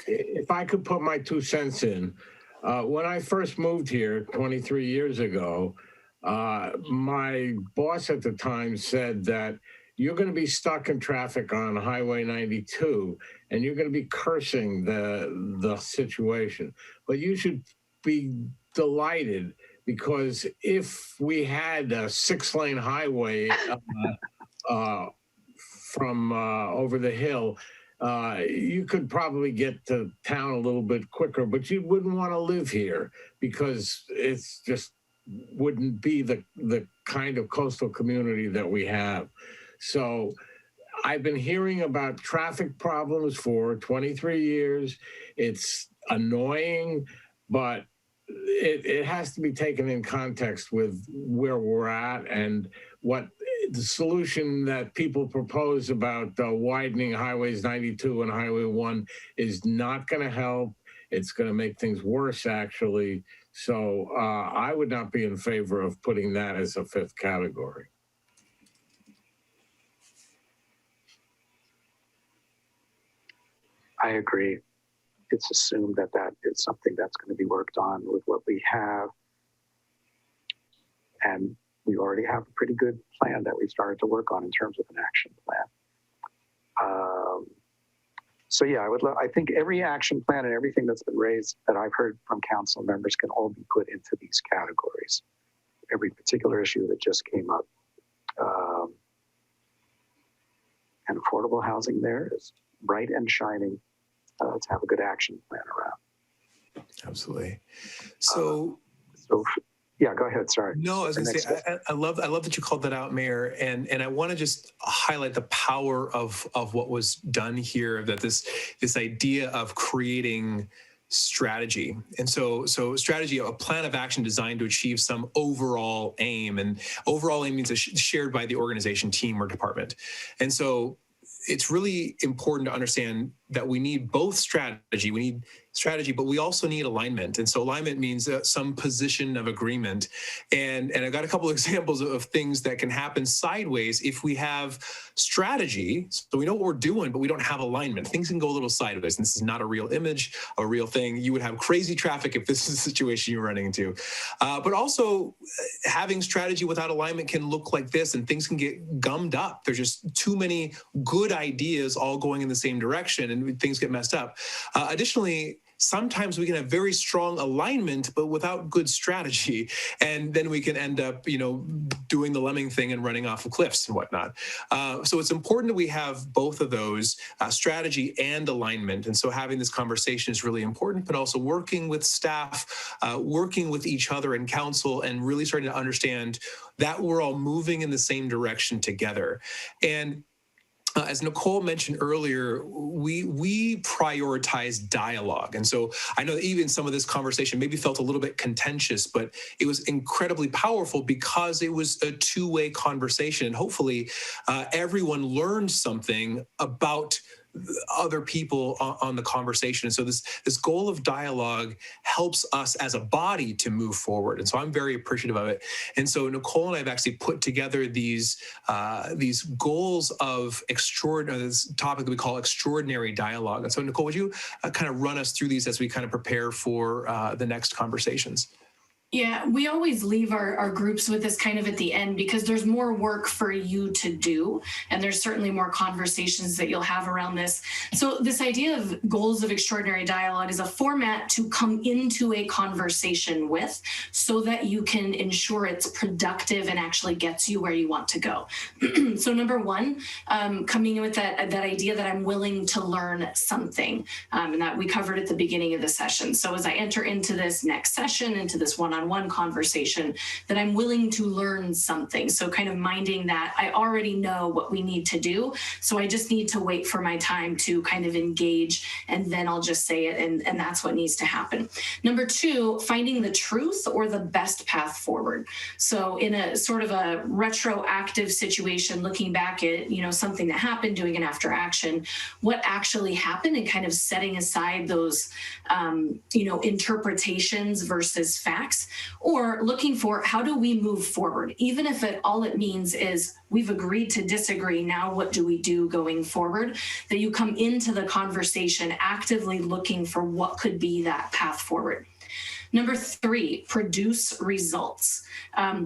If I could put my 2 cents in, when I first moved here 23 years ago, my boss at the time said that you're going to be stuck in traffic on Highway 92, and you're going to be cursing the situation. But you should be delighted, because if we had a 6-lane highway from over the hill, you could probably get to town a little bit quicker, but you wouldn't want to live here because it's just wouldn't be the kind of coastal community that we have. So I've been hearing about traffic problems for 23 years. It's annoying, but it has to be taken in context with where we're at and what the solution that people propose about widening highways 92 and Highway 1 is not going to help. It's going to make things worse, actually. So I would not be in favor of putting that as a 5th category. I agree. It's assumed that that is something that's going to be worked on with what we have. And we already have a pretty good plan that we started to work on in terms of an action plan. So yeah, I think every action plan and everything that's been raised that I've heard from council members can all be put into these categories. Every particular issue that just came up. And affordable housing there is bright and shining. To have a good action plan around. Absolutely. So yeah, go ahead. Sorry. No, I was going to say, I love that you called that out, Mayor, and I want to just highlight the power of what was done here. That this idea of creating strategy, and so strategy, a plan of action designed to achieve some overall aim, and overall aim means shared by the organization, team, or department, and so. It's really important to understand that we need both strategy. We need strategy, but we also need alignment. And so alignment means some position of agreement. And I got a couple of examples of things that can happen sideways if we have strategy. So we know what we're doing, but we don't have alignment. Things can go a little sideways. And this is not a real image, a real thing. You would have crazy traffic if this is the situation you're running into. But also having strategy without alignment can look like this, and things can get gummed up. There's just too many good ideas all going in the same direction, and things get messed up. Additionally, sometimes we can have very strong alignment, but without good strategy. And then we can end up, doing the lemming thing and running off of cliffs and whatnot. So it's important that we have both of those, strategy and alignment. And so having this conversation is really important, but also working with staff, working with each other in council, and really starting to understand that we're all moving in the same direction together. And as Nicole mentioned earlier, we prioritize dialogue. And so I know that even some of this conversation maybe felt a little bit contentious, but it was incredibly powerful because it was a two-way conversation. And hopefully everyone learned something about other people on the conversation. And so this goal of dialogue helps us as a body to move forward. And so I'm very appreciative of it. And so Nicole and I have actually put together these goals of extraordinary, this topic that we call extraordinary dialogue. And so Nicole, would you kind of run us through these as we kind of prepare for the next conversations? Yeah, we always leave our groups with this kind of at the end because there's more work for you to do. And there's certainly more conversations that you'll have around this. So this idea of goals of extraordinary dialogue is a format to come into a conversation with so that you can ensure it's productive and actually gets you where you want to go. So number one, coming in with that idea that I'm willing to learn something, and that we covered at the beginning of the session. So as I enter into this next session, into this one-on-one conversation, that I'm willing to learn something. So kind of minding that I already know what we need to do. So I just need to wait for my time to kind of engage, and then I'll just say it. And that's what needs to happen. Number two, finding the truth or the best path forward. So in a sort of a retroactive situation, looking back at, something that happened, doing an after action, what actually happened, and kind of setting aside those, interpretations versus facts. Or looking for how do we move forward, even if all it means is we've agreed to disagree. Now, what do we do going forward? That you come into the conversation actively looking for what could be that path forward. Number three, produce results.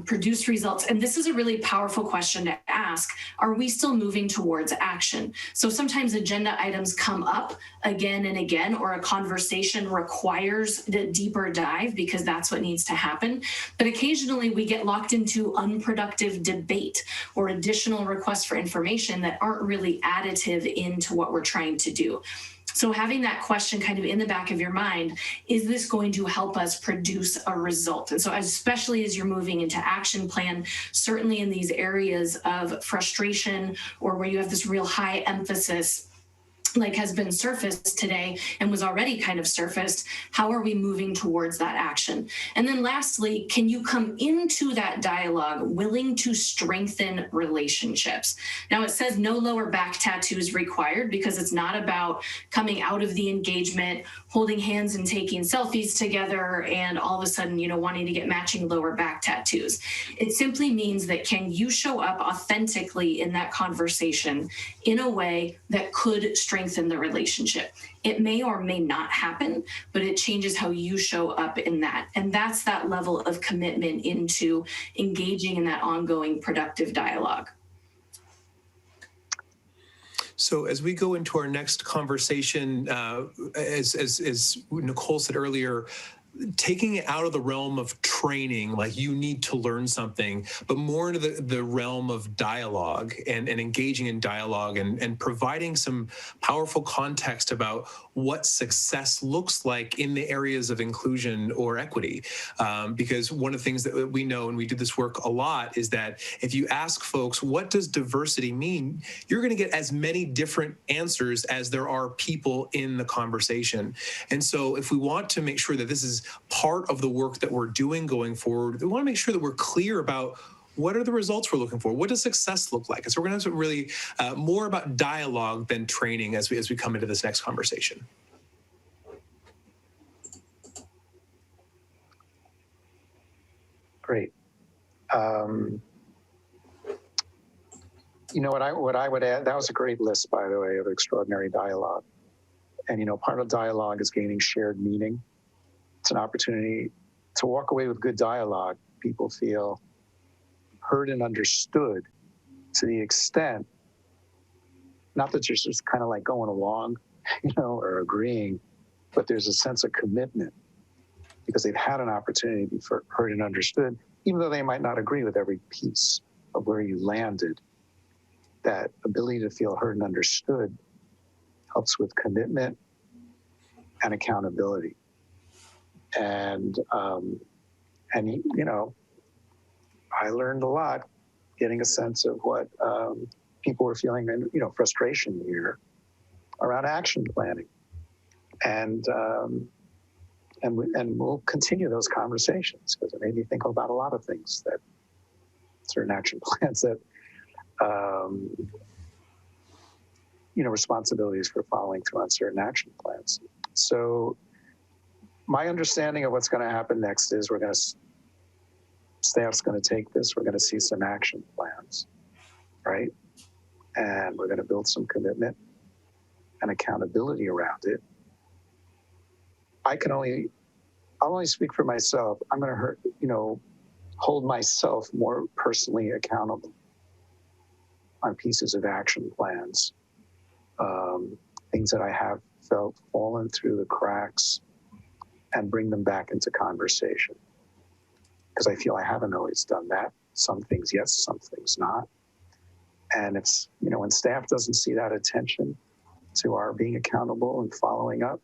Produce results. And this is a really powerful question to ask. Are we still moving towards action? So sometimes agenda items come up again and again, or a conversation requires the deeper dive because that's what needs to happen. But occasionally we get locked into unproductive debate or additional requests for information that aren't really additive into what we're trying to do. So having that question kind of in the back of your mind, is this going to help us produce a result? And so especially as you're moving into action plan, certainly in these areas of frustration or where you have this real high emphasis, like has been surfaced today and was already kind of surfaced, how are we moving towards that action? And then lastly, can you come into that dialogue willing to strengthen relationships? Now it says no lower back tattoos required because it's not about coming out of the engagement, holding hands and taking selfies together and all of a sudden, wanting to get matching lower back tattoos. It simply means that can you show up authentically in that conversation in a way that could strengthen the relationship. It may or may not happen, but it changes how you show up in that. And that's that level of commitment into engaging in that ongoing productive dialogue. So as we go into our next conversation, as Nicole said earlier, taking it out of the realm of training, like you need to learn something, but more into the realm of dialogue and engaging in dialogue and providing some powerful context about what success looks like in the areas of inclusion or equity. Because one of the things that we know, and we do this work a lot, is that if you ask folks, what does diversity mean? You're going to get as many different answers as there are people in the conversation. And so if we want to make sure that this is part of the work that we're doing going forward, we want to make sure that we're clear about what are the results we're looking for? What does success look like? And so we're going to have really more about dialogue than training as we come into this next conversation. Great. What I would add, that was a great list, by the way, of extraordinary dialogue. And, part of dialogue is gaining shared meaning. It's an opportunity to walk away with good dialogue. People feel heard and understood to the extent, not that you're just kind of like going along, or agreeing, but there's a sense of commitment because they've had an opportunity to be heard and understood, even though they might not agree with every piece of where you landed. That ability to feel heard and understood helps with commitment and accountability. And I learned a lot getting a sense of what people were feeling, frustration here around action planning. And we'll continue those conversations because it made me think about a lot of things, that certain action plans that, responsibilities for following through on certain action plans. So my understanding of what's going to happen next is staff's going to take this, we're going to see some action plans, right? And we're going to build some commitment and accountability around it. I'll only speak for myself. I'm going to hold myself more personally accountable on pieces of action plans, things that I have felt fallen through the cracks, and bring them back into conversation. Because I feel I haven't always done that. Some things yes, some things not. And it's, when staff doesn't see that attention to our being accountable and following up,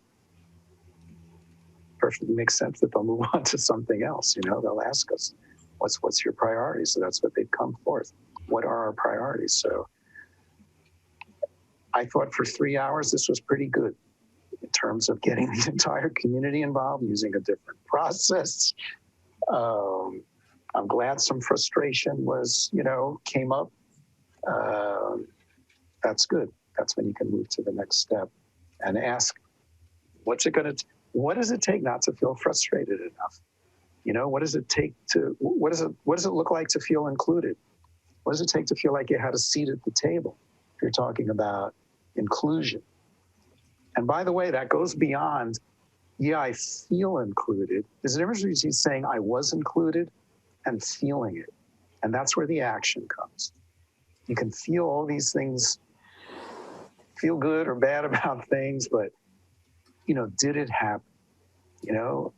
perfectly makes sense that they'll move on to something else. They'll ask us, what's your priority? So that's what they've come forth. What are our priorities? So I thought for 3 hours, this was pretty good in terms of getting the entire community involved, using a different process. I'm glad some frustration came up. That's good. That's when you can move to the next step and ask, what does it take not to feel frustrated enough? What does it take what does it look like to feel included? What does it take to feel like you had a seat at the table? If you're talking about inclusion. And by the way, that goes beyond, I feel included. There's a difference between saying I was included and feeling it. And that's where the action comes. You can feel all these things, feel good or bad about things, but, did it happen? Are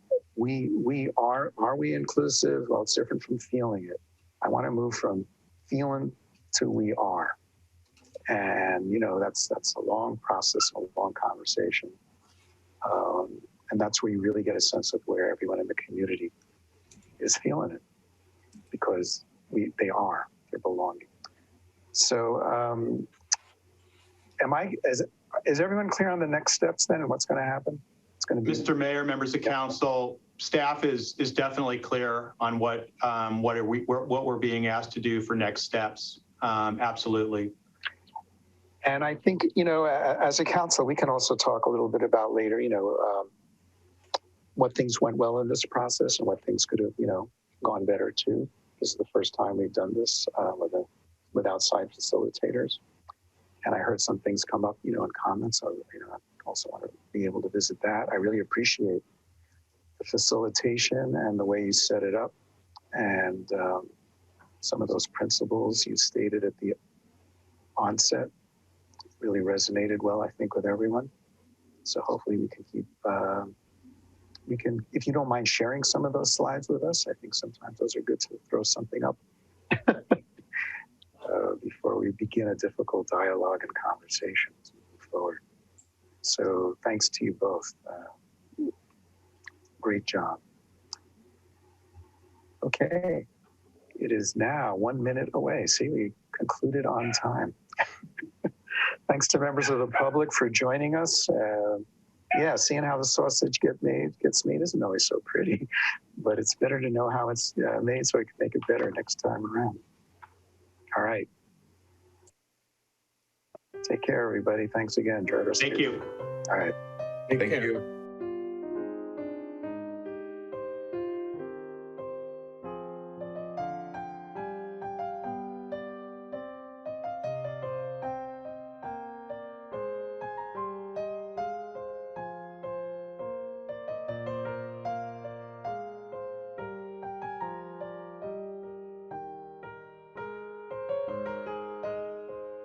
we inclusive? Well, it's different from feeling it. I want to move from feeling to we are. And, that's a long process, a long conversation. And that's where you really get a sense of where everyone in the community is feeling it, because they're belonging. So is everyone clear on the next steps then and what's going to happen? It's going to be Mr. Mayor, members of council, staff is definitely clear on what we're being asked to do for next steps. Absolutely. And I think, as a council, we can also talk a little bit about later, what things went well in this process and what things could have, gone better too. This is the first time we've done this with outside facilitators. And I heard some things come up, in comments. So, I also want to be able to visit that. I really appreciate the facilitation and the way you set it up. And some of those principles you stated at the onset really resonated well, I think, with everyone. So hopefully we can keep, if you don't mind sharing some of those slides with us, I think sometimes those are good to throw something up before we begin a difficult dialogue and conversation to move forward. So thanks to you both. Great job. Okay, it is now 1 minute away. See, we concluded on time. Thanks to members of the public for joining us. Seeing how the sausage gets made isn't always so pretty, but it's better to know how it's made so we can make it better next time around. All right. Take care, everybody. Thanks again. Thank you. All right. Thank you.